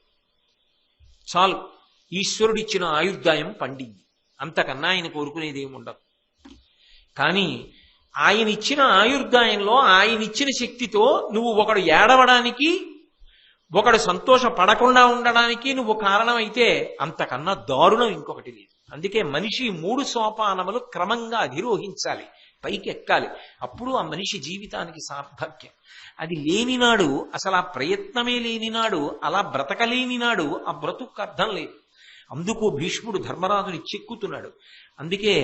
చాలు. ఈశ్వరుడిచ్చిన ఆయుర్దాయం పండింది, అంతకన్నా ఆయన కోరుకునేది ఏమి ఉండదు. కానీ ఆయన ఇచ్చిన ఆయుర్దాయంలో ఆయన ఇచ్చిన శక్తితో నువ్వు ఒకడు ఏడవడానికి, ఒకడు సంతోషపడకుండా ఉండడానికి నువ్వు కారణమైతే అంతకన్నా దారుణం ఇంకొకటి లేదు. అందుకే మనిషి 3 సోపానములు క్రమంగా అధిరోహించాలి, పైకి ఎక్కాలి. అప్పుడు ఆ మనిషి జీవితానికి సార్థక్యం. అది లేనినాడు, అసలు ఆ ప్రయత్నమే లేనినాడు, అలా బ్రతకలేనినాడు ఆ బ్రతుకు అర్థం లేదు. అందుకు భీష్ముడు ధర్మరాజుని చెక్కుతున్నాడు. అందుకే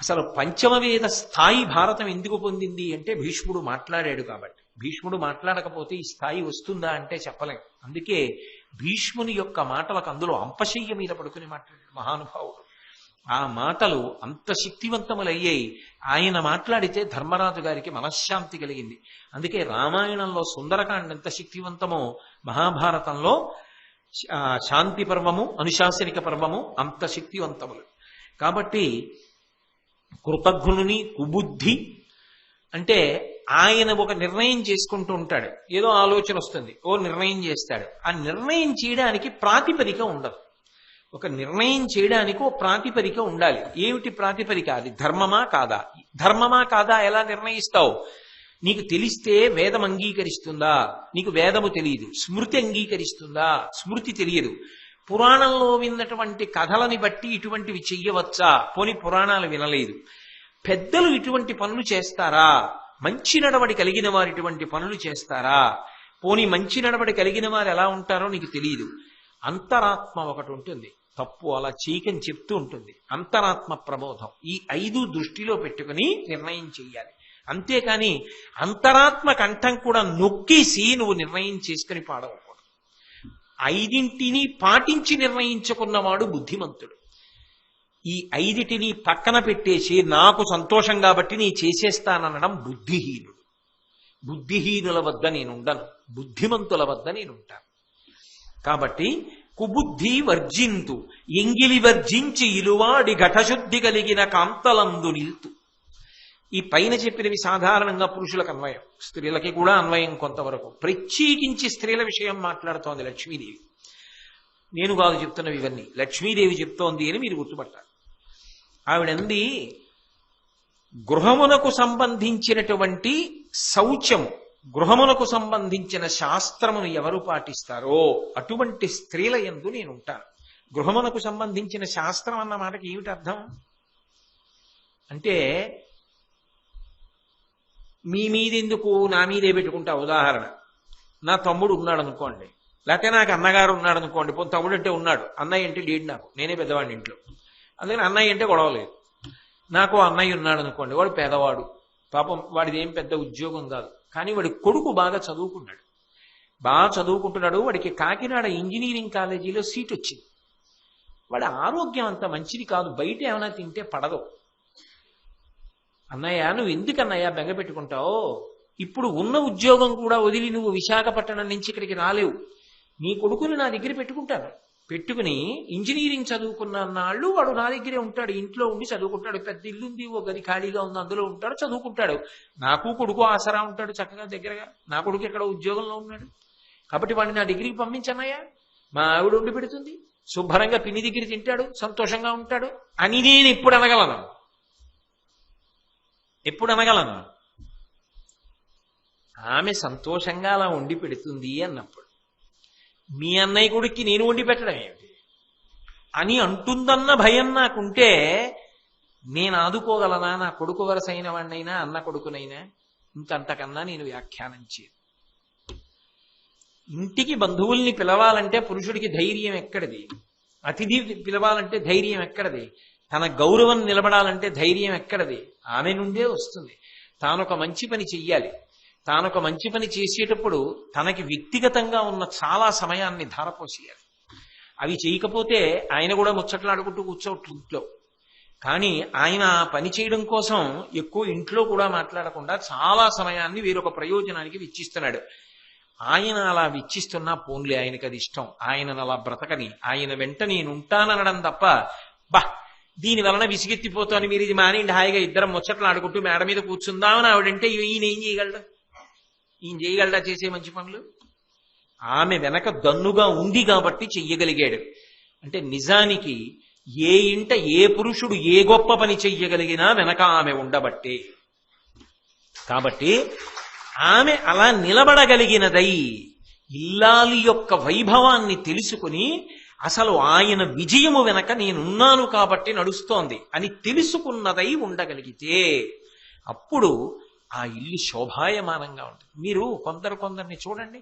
అసలు పంచమవేద స్థాయి భారతం ఎందుకు పొందింది అంటే భీష్ముడు మాట్లాడాడు కాబట్టి. భీష్ముడు మాట్లాడకపోతే ఈ స్థాయి వస్తుందా అంటే చెప్పలేం. అందుకే భీష్ముని యొక్క మాటలకు అందులో అంపశయ్య మీద పడుకుని మాట్లాడాడు మహానుభావుడు. ఆ మాటలు అంత శక్తివంతములయ్యాయి. ఆయన మాట్లాడితే ధర్మరాజు గారికి మనశ్శాంతి కలిగింది. అందుకే రామాయణంలో సుందరకాండ ఎంత శక్తివంతమో మహాభారతంలో శాంతి పర్వము, అనుశాసనిక పర్వము అంత శక్తివంతములు. కాబట్టి కృతఘ్నుని కుబుద్ధి అంటే ఆయన ఒక నిర్ణయం చేసుకుంటూ ఉంటాడు, ఏదో ఆలోచన వస్తుంది, ఓ నిర్ణయం చేస్తాడు. ఆ నిర్ణయం చేయడానికి ప్రాతిపదిక ఉండదు. ఒక నిర్ణయం చేయడానికి ఓ ప్రాతిపదిక ఉండాలి. ఏమిటి ప్రాతిపదిక? అది ధర్మమా కాదా? ధర్మమా కాదా ఎలా నిర్ణయిస్తావు? నీకు తెలిస్తే వేదం అంగీకరిస్తుందా? నీకు వేదము తెలియదు. స్మృతి అంగీకరిస్తుందా? స్మృతి తెలియదు. పురాణంలో విన్నటువంటి కథలని బట్టి ఇటువంటివి చెయ్యవచ్చా? పోని పురాణాలు వినలేదు. పెద్దలు ఇటువంటి పనులు చేస్తారా? మంచి నడవడి కలిగిన వారు ఇటువంటి పనులు చేస్తారా? పోని మంచి నడవడి కలిగిన వారు ఎలా ఉంటారో నీకు తెలియదు. అంతరాత్మ ఒకటి ఉంటుంది, తప్పు అలా చేయకని చెప్తూ ఉంటుంది. అంతరాత్మ ప్రబోధం. ఈ 5 దృష్టిలో పెట్టుకుని నిర్ణయం చెయ్యాలి. అంతేకాని అంతరాత్మ కంఠం కూడా నొక్కేసి నువ్వు నిర్ణయం చేసుకుని పాడవకూడదు. 5 పాటించి నిర్ణయించుకున్నవాడు బుద్ధిమంతుడు. ఈ 5 పక్కన పెట్టేసి నాకు సంతోషం కాబట్టి నీ చేసేస్తాననడం బుద్ధిహీనుడు. బుద్ధిహీనుల వద్ద నేనుండను, బుద్ధిమంతుల వద్ద నేనుంటాను. కాబట్టి కుబుద్ధి వర్జింతు ఎంగిలి వర్జించి ఇలువాడి ఘటశుద్ధి కలిగిన కాంతలందు నిల్తు. ఈ పైన చెప్పినవి సాధారణంగా పురుషులకు అన్వయం, స్త్రీలకి కూడా అన్వయం కొంతవరకు. ప్రత్యేకించి స్త్రీల విషయం మాట్లాడుతోంది లక్ష్మీదేవి. నేను కాదు చెప్తున్నవి ఇవన్నీ, లక్ష్మీదేవి చెప్తోంది అని మీరు గుర్తుపట్టాలి. ఆవిడంది గృహమునకు సంబంధించినటువంటి శౌచము, గృహమునకు సంబంధించిన శాస్త్రమును ఎవరు పాటిస్తారో అటువంటి స్త్రీల యందు నేను ఉంటాను. గృహమునకు సంబంధించిన శాస్త్రం అన్న మాటకి ఏమిటి అర్థం అంటే, మీ మీదెందుకు నా మీదే పెట్టుకుంటా. ఉదాహరణ, నా తమ్ముడు ఉన్నాడు అనుకోండి, లేకపోతే నాకు అన్నగారు ఉన్నాడు అనుకోండి. పోనీ తమ్ముడు అంటే ఉన్నాడు, అన్నయ్య అంటే లేడు, నాకు నేనే పెద్దవాడిని ఇంట్లో. అందుకని అన్నయ్య అంటే గొడవ లేదు. నాకు అన్నయ్య ఉన్నాడు అనుకోండి, వాడు పేదవాడు, పాపం వాడిది ఏం పెద్ద ఉద్యోగం కాదు, కానీ వాడి కొడుకు బాగా చదువుకుంటున్నాడు. వాడికి కాకినాడ ఇంజనీరింగ్ కాలేజీలో సీట్ వచ్చింది. వాడి ఆరోగ్యం అంత మంచిది కాదు, బయట ఏమైనా తింటే పడదు. అన్నయ్య నువ్వు ఎందుకన్నయ్య బెంగ పెట్టుకుంటావు? ఇప్పుడు ఉన్న ఉద్యోగం కూడా వదిలి నువ్వు విశాఖపట్నం నుంచి ఇక్కడికి రాలేవు. నీ కొడుకుని నా దగ్గర పెట్టుకుంటాను, పెట్టుకుని ఇంజనీరింగ్ చదువుకున్న నాళ్ళు వాడు నా దగ్గరే ఉంటాడు, ఇంట్లో ఉండి చదువుకుంటాడు. పెద్ద ఇల్లుంది, ఓ గది ఖాళీగా ఉంది, అందులో ఉంటాడు, చదువుకుంటాడు. నాకు కొడుకు ఆసరా ఉంటాడు చక్కగా దగ్గరగా. నా కొడుకు ఎక్కడ ఉద్యోగంలో ఉన్నాడు కాబట్టి వాడిని నా డిగ్రీకి పంపించన్నయ్యా, మా ఆవిడ ఉండి పెడుతుంది, శుభ్రంగా పిన్ని దగ్గర తింటాడు, సంతోషంగా ఉంటాడు అని నేను ఎప్పుడు అనగలను? ఎప్పుడు అనగలను? ఆమె సంతోషంగా అలా వండి పెడుతుంది అన్నప్పుడు మీ అన్నయ్య కొడుక్కి నేను వండి పెట్టడం ఏమిటి అని అంటుందన్న భయం నాకుంటే నేను ఆదుకోగలనా? నా కొడుకు వరసైన వాడినైనా అన్న కొడుకునైనా? ఇంకంతకన్నా నేను వ్యాఖ్యానం చేయను. ఇంటికి బంధువుల్ని పిలవాలంటే పురుషుడికి ధైర్యం ఎక్కడిది? అతిథి పిలవాలంటే ధైర్యం ఎక్కడిది? తన గౌరవం నిలబడాలంటే ధైర్యం ఎక్కడిది? ఆమె నుండే వస్తుంది. తానొక మంచి పని చెయ్యాలి. తానొక మంచి పని చేసేటప్పుడు తనకి వ్యక్తిగతంగా ఉన్న చాలా సమయాన్ని ధారపోసేయాలి. అవి చేయకపోతే ఆయన కూడా ముచ్చట్లాడుకుంటూ కూర్చోవచ్చు ఇంట్లో. కానీ ఆయన పని చేయడం కోసం ఎక్కువ ఇంట్లో కూడా మాట్లాడకుండా చాలా సమయాన్ని వేరొక ప్రయోజనానికి వెచ్చిస్తున్నాడు. ఆయన అలా వెచ్చిస్తున్నా పోన్లే, ఆయనకి అది ఇష్టం, ఆయనను అలా బ్రతకని, ఆయన వెంట నేను ఉంటాననడం తప్ప బా దీని వలన విసిగెత్తిపోతాను, మీరు ఇది మానేండి, హాయిగా ఇద్దరం ముచ్చట్లు ఆడుకుంటూ మేడ మీద కూర్చుందామని ఆవిడంటే ఈయన ఏం చేయగలడు? ఈయన చేయగలడా చేసే మంచి పనులు? ఆమె వెనక దన్నుగా ఉంది కాబట్టి చెయ్యగలిగాడు. అంటే నిజానికి ఏ ఇంట ఏ పురుషుడు ఏ గొప్ప పని చెయ్యగలిగినా వెనక ఆమె ఉండబట్టే. కాబట్టి ఆమె అలా నిలబడగలిగినదై ఇల్లాలి యొక్క వైభవాన్ని తెలుసుకుని అసలు ఆయన విజయము వెనక నేనున్నాను కాబట్టి నడుస్తోంది అని తెలుసుకున్నదై ఉండగలిగితే అప్పుడు ఆ ఇల్లు శోభాయమానంగా ఉంటుంది. మీరు కొందరిని చూడండి,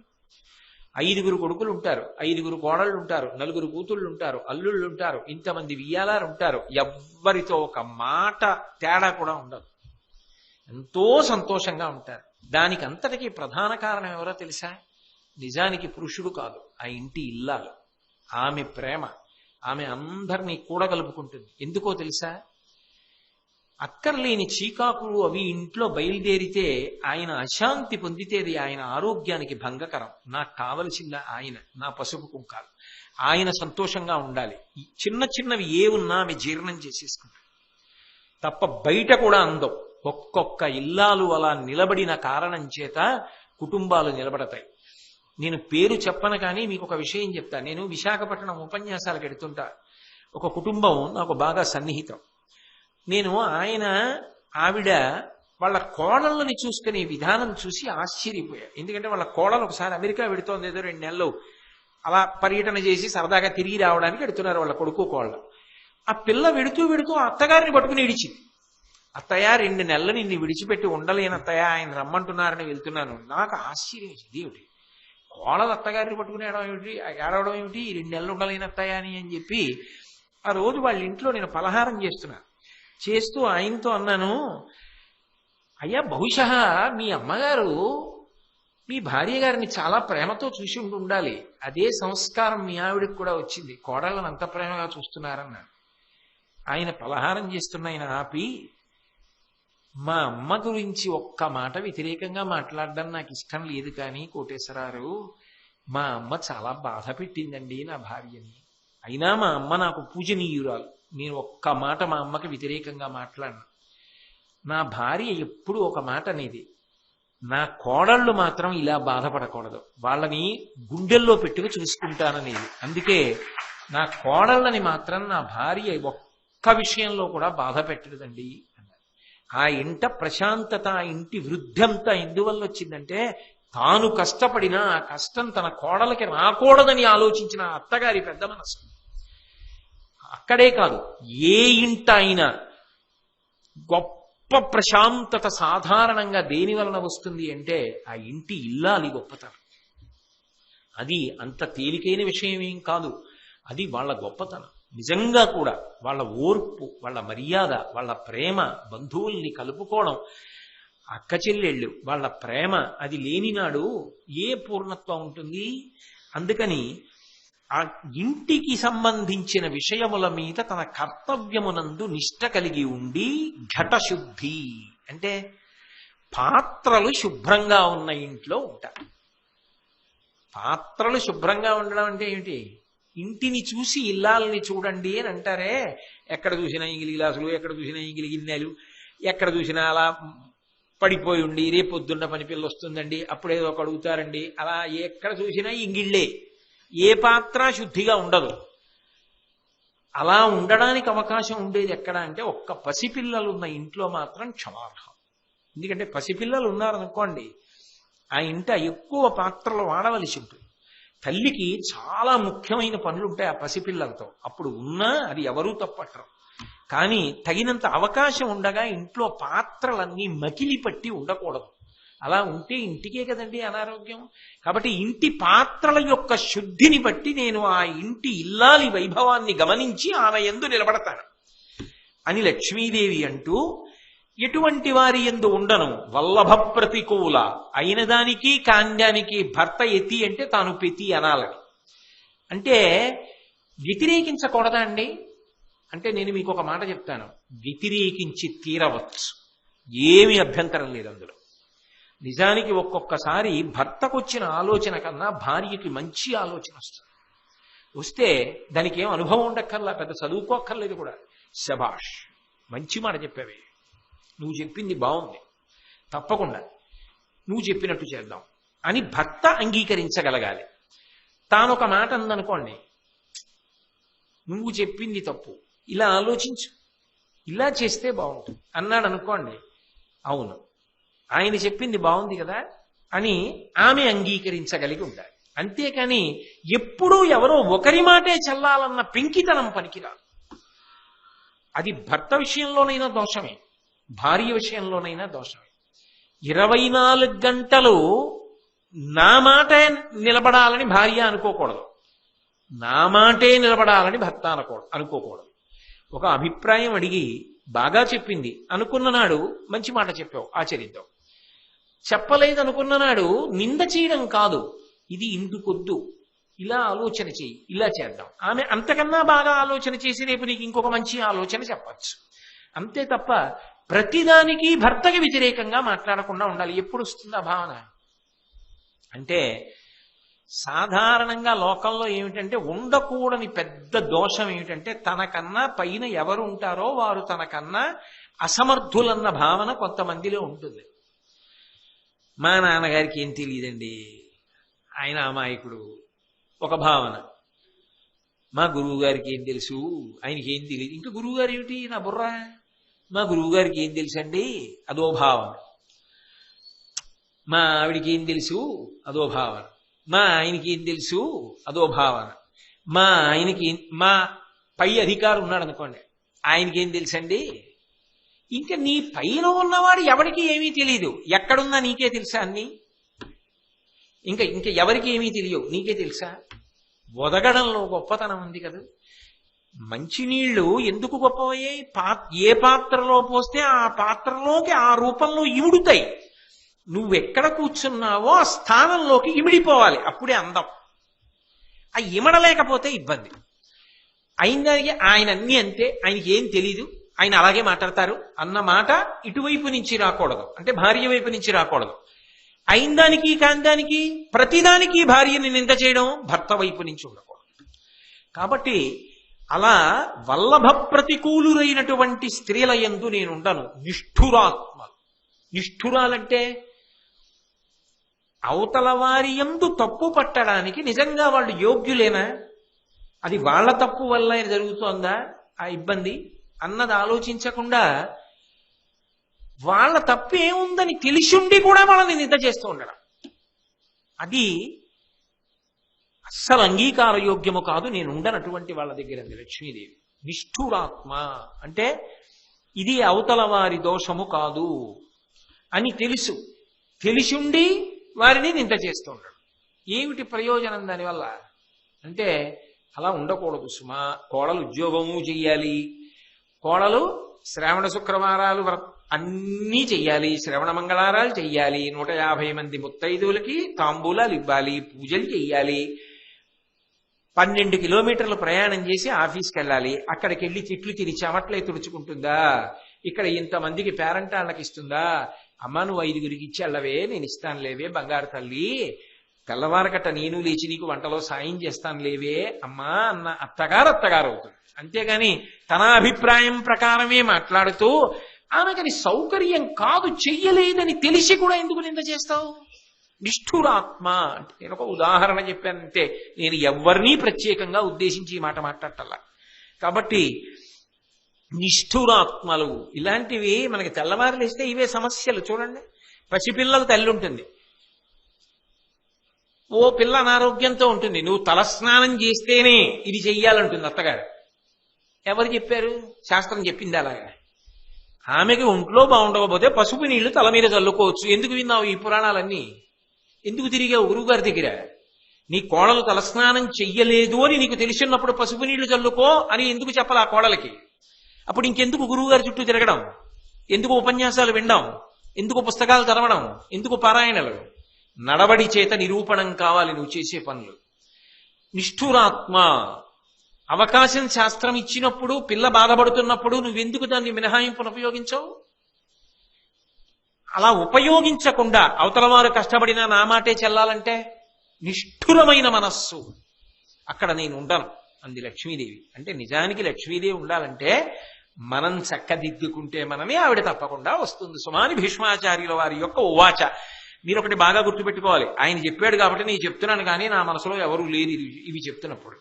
5 కొడుకులు ఉంటారు, 5 కోడళ్ళు ఉంటారు, 4 కూతుళ్ళు ఉంటారు, అల్లుళ్ళు ఉంటారు, ఇంతమంది వియ్యాలారు ఉంటారు, ఎవ్వరితో ఒక మాట తేడా కూడా ఉండదు, ఎంతో సంతోషంగా ఉంటారు. దానికి అంతటికీ ప్రధాన కారణం ఎవరో తెలుసా? నిజానికి పురుషుడు కాదు, ఆ ఇంటి ఇల్లాలు. ఆమె ప్రేమ ఆమె అందరినీ కూడగలుపుకుంటుంది. ఎందుకో తెలుసా? అక్కర్లేని చీకాకులు అవి ఇంట్లో బయలుదేరితే ఆయన అశాంతి పొందితేది ఆయన ఆరోగ్యానికి భంగకరం. నాకు కావలసిందా ఆయన, నా పసుపు కుంకాలు. ఆయన సంతోషంగా ఉండాలి. చిన్న చిన్నవి ఏ ఉన్నా ఆమె జీర్ణం చేసేసుకుంటాడు తప్ప బయట కూడా అందం. ఒక్కొక్క ఇల్లాలు అలా నిలబడిన కారణం చేత కుటుంబాలు నిలబడతాయి. నేను పేరు చెప్పను కానీ మీకు ఒక విషయం చెప్తా. నేను విశాఖపట్నం ఉపన్యాసాలకు ఎడుతుంటా. ఒక కుటుంబం నాకు బాగా సన్నిహితం. నేను ఆవిడ వాళ్ళ కోడళ్ళని చూసుకునే విధానం చూసి ఆశ్చర్యపోయా. ఎందుకంటే వాళ్ళ కోడలు ఒకసారి అమెరికా వెడుతోంది, ఏదో 2 నెలలు అలా పర్యటన చేసి సరదాగా తిరిగి రావడానికి వెడుతున్నారు వాళ్ళ కొడుకు కోళ్ళ. ఆ పిల్ల వెడుతూ అత్తగారిని పట్టుకుని ఇడిచింది. అత్తయ్య 2 నెలలు నిన్ను విడిచిపెట్టి ఉండలేను అత్తయ్య, ఆయన రమ్మంటున్నారని వెళ్తున్నాను. నాకు ఆశ్చర్యం వేసింది. ఏమిటి కోడలు అత్తగారిని పట్టుకుని ఏడవడం ఏమిటి, 2 నెలలు ఉండలేను అత్తయ్య అని చెప్పి ఆ రోజు వాళ్ళ ఇంట్లో నేను పలహారం చేస్తూ ఆయనతో అన్నాను, అయ్యా బహుశా మీ అమ్మగారు మీ భార్య గారిని చాలా ప్రేమతో చూసి ఉండాలి, అదే సంస్కారం మీ ఆవిడికి కూడా వచ్చింది, కోడళ్ళని అంత ప్రేమగా చూస్తున్నారన్నాడు. ఆయన పలహారం చేస్తున్న ఆయన ఆపి, మా అమ్మ గురించి ఒక్క మాట వ్యతిరేకంగా మాట్లాడడం నాకు ఇష్టం లేదు కానీ కోటేశ్వరారు, మా అమ్మ చాలా బాధ పెట్టిందండి నా భార్యని, అయినా మా అమ్మ నాకు పూజనీయురాలు, నేను ఒక్క మాట మా అమ్మకి వ్యతిరేకంగా మాట్లాడను. నా భార్య ఎప్పుడు ఒక మాట అనేది, నా కోడళ్ళు మాత్రం ఇలా బాధపడకూడదు, వాళ్ళని గుండెల్లో పెట్టుకు చూసుకుంటాననేది. అందుకే నా కోడళ్ళని మాత్రం నా భార్య ఒక్క విషయంలో కూడా బాధ పెట్టలేదండి అన్నారు. ఆ ఇంట ప్రశాంతత, ఆ ఇంటి వృద్ధంతా ఎందువల్ల వచ్చిందంటే తాను కష్టపడినా ఆ కష్టం తన కోడలకి రాకూడదని ఆలోచించిన అత్తగారి పెద్ద మనసు. అక్కడే కాదు, ఏ ఇంట అయినా గొప్ప ప్రశాంతత సాధారణంగా దేని వలన వస్తుంది అంటే ఆ ఇంటి ఇల్లాలి గొప్పతనం. అది అంత తేలికైన విషయం ఏం కాదు, అది వాళ్ళ గొప్పతనం. నిజంగా కూడా వాళ్ళ ఓర్పు, వాళ్ళ మర్యాద, వాళ్ళ ప్రేమ, బంధువుల్ని కలుపుకోవడం, అక్క చెల్లెళ్ళు వాళ్ళ ప్రేమ, అది లేనినాడు ఏ పూర్ణత్వం ఉంటుంది? అందుకని ఆ ఇంటికి సంబంధించిన విషయముల మీద తన కర్తవ్యమునందు నిష్ట కలిగి ఉండి ఘటశుద్ధి అంటే పాత్రలు శుభ్రంగా ఉన్న ఇంట్లో ఉంటారు. పాత్రలు శుభ్రంగా ఉండడం అంటే ఏమిటి? ఇంటిని చూసి ఇల్లాలని చూడండి అని అంటారే, ఎక్కడ చూసినా ఇంగిలి గ్లాసులు, ఎక్కడ చూసినా ఇంగిలి గిన్నెలు, ఎక్కడ చూసినా అలా పడిపోయి ఉండి రేపొద్దున్న పని పిల్ల వస్తుందండి అప్పుడేదో ఒక అడుగుతారండి, అలా ఎక్కడ చూసినా ఇంగిళ్ళే, ఏ పాత్ర శుద్ధిగా ఉండదు. అలా ఉండడానికి అవకాశం ఉండేది ఎక్కడ అంటే ఒక్క పసిపిల్లలు ఉన్న ఇంట్లో మాత్రం క్షమార్హం. ఎందుకంటే పసిపిల్లలు ఉన్నారనుకోండి, ఆ ఇంట ఎక్కువ పాత్రలు వాడవలసి ఉంటుంది. తల్లికి చాలా ముఖ్యమైన పనులు ఉంటాయి ఆ పసిపిల్లలతో. అప్పుడు ఉన్నా అది ఎవరూ తప్పట్టరు. కానీ తగినంత అవకాశం ఉండగా ఇంట్లో పాత్రలన్నీ మకిలి పట్టి ఉండకూడదు. అలా ఉంటే ఇంటికే కదండి అనారోగ్యం. కాబట్టి ఇంటి పాత్రల యొక్క శుద్ధిని బట్టి నేను ఆ ఇంటి ఇల్లాలి వైభవాన్ని గమనించి ఆమె యందు నిలబడతాను అని లక్ష్మీదేవి అంటూ, ఎటువంటి వారి యందు ఉండను వల్లభ ప్రతికూల, అయిన దానికి కాండానికి భర్త ఎతి అంటే తాను పెతి అనాలని. అంటే వ్యతిరేకించకూడదా అండి అంటే నేను మీకు ఒక మాట చెప్తాను, వ్యతిరేకించి తీరవచ్చు, ఏమీ అభ్యంతరం లేదు అందులో. నిజానికి ఒక్కొక్కసారి భర్తకు వచ్చిన ఆలోచన కన్నా భార్యకి మంచి ఆలోచన వస్తుంది. వస్తే దానికి ఏం అనుభవం ఉండక్కర్లా, పెద్ద చదువుకోక్కర్లేదు కూడా. శభాష్, మంచి మాట చెప్పావే, నువ్వు చెప్పింది బాగుంది, తప్పకుండా నువ్వు చెప్పినట్టు చేద్దాం అని భర్త అంగీకరించగలగాలి. తానొక మాట అందనుకోండి, నువ్వు చెప్పింది తప్పు, ఇలా ఆలోచించు, ఇలా చేస్తే బాగుంటుంది అన్నాడు అనుకోండి, అవును ఆయన చెప్పింది బాగుంది కదా అని ఆమె అంగీకరించగలిగి ఉండాలి. అంతేకాని ఎప్పుడూ ఎవరో ఒకరి మాటే చల్లాలన్న పెంకితనం పనికిరాదు. అది భర్త విషయంలోనైనా దోషమే, భార్య విషయంలోనైనా దోషమే. 24 గంటలు నా మాటే నిలబడాలని భార్య అనుకోకూడదు, నా మాటే నిలబడాలని భర్త అనుకోకూడదు. ఒక అభిప్రాయం అడిగి బాగా చెప్పింది అనుకున్న నాడు మంచి మాట చెప్పావు, ఆచరిద్దాం. చెప్పలేదు అనుకున్న నాడు నింద చేయడం కాదు, ఇది ఇందుకొద్దు, ఇలా ఆలోచన చెయ్యి, ఇలా చేద్దాం. ఆమె అంతకన్నా బాగా ఆలోచన చేసి రేపు నీకు ఇంకొక మంచి ఆలోచన చెప్పచ్చు. అంతే తప్ప ప్రతిదానికి భర్తకి వ్యతిరేకంగా మాట్లాడకుండా ఉండాలి. ఎప్పుడు వస్తుంది ఆ భావన అంటే, సాధారణంగా లోకంలో ఏమిటంటే ఉండకూడని పెద్ద దోషం ఏమిటంటే, తనకన్నా పైన ఎవరు ఉంటారో వారు తనకన్నా అసమర్థులన్న భావన కొంతమందిలో ఉంటుంది. మా నాన్నగారికి ఏం తెలియదండి, ఆయన అమాయకుడు, ఒక భావన. మా గురువు గారికి ఏం తెలుసు, ఆయనకి ఏం తెలియదు. ఇంకా గురువు గారు ఏమిటి నా బుర్ర, మా గురువు గారికి ఏం తెలుసండి, అదో భావన. మా ఆవిడికి ఏం తెలుసు, అదో భావన. మా ఆయనకి ఏం తెలుసు, అదో భావన. మా పై అధికారి ఉన్నాడు అనుకోండి, ఆయనకి ఏం తెలుసండి. ఇంకా నీ పైన ఉన్నవాడు ఎవరికి ఏమీ తెలియదు, ఎక్కడున్నా నీకే తెలుసా అన్ని, ఇంకా ఎవరికి ఏమీ తెలియవు, నీకే తెలుసా. ఒదగడంలో గొప్పతనం ఉంది కదా. మంచినీళ్లు ఎందుకు గొప్పవయ్యాయి, ఏ పాత్రలో పోస్తే ఆ పాత్రలోకి ఆ రూపంలో ఇముడుతాయి. నువ్వెక్కడ కూర్చున్నావో ఆ స్థానంలోకి ఇమిడిపోవాలి, అప్పుడే అందం. ఆ ఇమడలేకపోతే ఇబ్బంది. అయిందానికి ఆయన అన్ని అంతే, ఆయనకి ఏం తెలీదు, ఆయన అలాగే మాట్లాడతారు అన్న మాట ఇటువైపు నుంచి రాకూడదు, అంటే భార్య వైపు నుంచి రాకూడదు. అయిందానికి కాందానికి ప్రతిదానికి భార్యని నింద చేయడం భర్త వైపు నుంచి ఉండకూడదు. కాబట్టి అలా వల్లభ ప్రతికూలురైనటువంటి స్త్రీల యందు నేనుండను. నిష్ఠురాత్మ, నిష్ఠురాలంటే అవతల వారి యందు తప్పు పట్టడానికి నిజంగా వాళ్ళు యోగ్యులేనా, అది వాళ్ళ తప్పు వల్ల జరుగుతోందా ఆ ఇబ్బంది అన్నది ఆలోచించకుండా, వాళ్ళ తప్పు ఏముందని తెలిసిండి కూడా వాళ్ళని నింద చేస్తూ ఉండడం, అది అస్సలు అంగీకార యోగ్యము కాదు. నేను ఉండనటువంటి వాళ్ళ దగ్గర లక్ష్మీదేవి. నిష్ఠురాత్మ అంటే ఇది అవతల వారి దోషము కాదు అని తెలిసిండి వారిని నింద చేస్తూ ఉండడం. ఏమిటి ప్రయోజనం దానివల్ల అంటే, అలా ఉండకూడదు సుమా. కోడలు ఉద్యోగము చెయ్యాలి, కోడలు శ్రావణ శుక్రవారాలు అన్నీ చెయ్యాలి, శ్రవణ మంగళారాలు చెయ్యాలి, 150 మంది ముత్తైదువులకి తాంబూలాలు ఇవ్వాలి, పూజలు చెయ్యాలి, 12 కిలోమీటర్లు ప్రయాణం చేసి ఆఫీస్కి వెళ్ళాలి. అక్కడికి వెళ్ళి తిట్లు తిరిగి చెమట్లే తుడుచుకుంటుందా, ఇక్కడ ఇంతమందికి పేరంటాళ్ళకి ఇస్తుందా. అమ్మ నువ్వు 5గురికి ఇచ్చి వెళ్ళవే, నేను ఇస్తాను లేవే బంగారు తల్లి తెల్లవారకట్ట నేను లేచి నీకు వంటలో సాయం చేస్తాను లేవే అమ్మా అన్న అత్తగారు అవుతుంది. అంతేగాని తన అభిప్రాయం ప్రకారమే మాట్లాడుతూ ఆమెకని సౌకర్యం కాదు, చెయ్యలేదని తెలిసి కూడా ఎందుకు నింద చేస్తావు? నిష్ఠురాత్మ అంటే నేను ఒక ఉదాహరణ చెప్పానంటే, నేను ఎవరినీ ప్రత్యేకంగా ఉద్దేశించి ఈ మాట మాట్లాడటల్లా. కాబట్టి నిష్ఠురాత్మలు ఇలాంటివి మనకి తెల్లవారు లేస్తే ఇవే సమస్యలు. చూడండి, పసిపిల్లల తల్లి ఉంటుంది, ఓ పిల్ల అనారోగ్యంతో ఉంటుంది, నువ్వు తలస్నానం చేస్తేనే ఇది చెయ్యాలంటుంది అత్తగారు. ఎవరు చెప్పారు? శాస్త్రం చెప్పింది అలాగా. ఆమెకి ఒంట్లో బాగుండకపోతే పసుపు నీళ్లు తల మీద చల్లుకోవచ్చు. ఎందుకు విన్నావు ఈ పురాణాలన్నీ? ఎందుకు తిరిగావు గురువుగారి దగ్గర? నీ కోడలు తలస్నానం చెయ్యలేదు అని నీకు తెలిసినప్పుడు పసుపు నీళ్లు చల్లుకో అని ఎందుకు చెప్పాలి ఆ కోడలకి? అప్పుడు ఇంకెందుకు గురువుగారి చుట్టూ తిరగడం? ఎందుకు ఉపన్యాసాలు వినడం? ఎందుకు పుస్తకాలు చదవడం? ఎందుకు పారాయణలు? నడవడి చేత నిరూపణం కావాలి నువ్వు చేసే పనులు. నిష్ఠురాత్మ. అవకాశం శాస్త్రం ఇచ్చినప్పుడు, పిల్ల బాధపడుతున్నప్పుడు నువ్వెందుకు దాన్ని మినహాయింపును ఉపయోగించవు? అలా ఉపయోగించకుండా అవతల వారు కష్టపడినా నా మాటే చెల్లాలంటే నిష్ఠురమైన మనస్సు. అక్కడ నేను ఉండను అంది లక్ష్మీదేవి. అంటే నిజానికి లక్ష్మీదేవి ఉండాలంటే మనం చక్కదిద్దుకుంటే మనమే ఆవిడ తప్పకుండా వస్తుంది. సుమాని భీష్మాచార్యుల వారి యొక్క ఉవాచ. మీరు ఒకటి బాగా గుర్తుపెట్టుకోవాలి, ఆయన చెప్పాడు కాబట్టి నేను చెప్తున్నాను, కానీ నా మనసులో ఎవరూ లేరు ఇవి చెప్తున్నప్పుడు.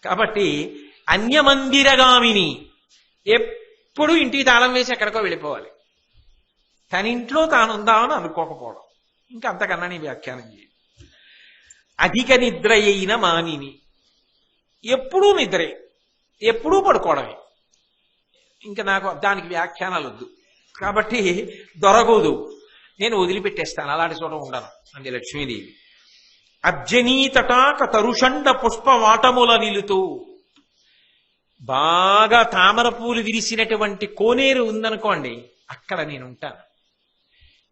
కాబట్టి అన్యమందిరగామిని, ఎప్పుడు ఇంటికి తాళం వేసి ఎక్కడికో వెళ్ళిపోవాలి, తన ఇంట్లో తానుందామని అనుకోకపోవడం. ఇంకా అంతకన్నా నీ వ్యాఖ్యానం చేయి. అధిక నిద్ర అయిన మానిని, ఎప్పుడూ నిద్రే, ఎప్పుడూ పడుకోవడమే. ఇంకా నాకు దానికి వ్యాఖ్యానాలు వద్దు. కాబట్టి దొరకదు, నేను వదిలిపెట్టేస్తాను, అలాంటి చోట ఉండను అంది లక్ష్మీదేవి. అర్జనీతటాక తరుషండ పుష్పవాటముల నిలుతూ, బాగా తామర పూలు విరిసినటువంటి కోనేరు ఉందనుకోండి, అక్కడ నేను ఉంటాను.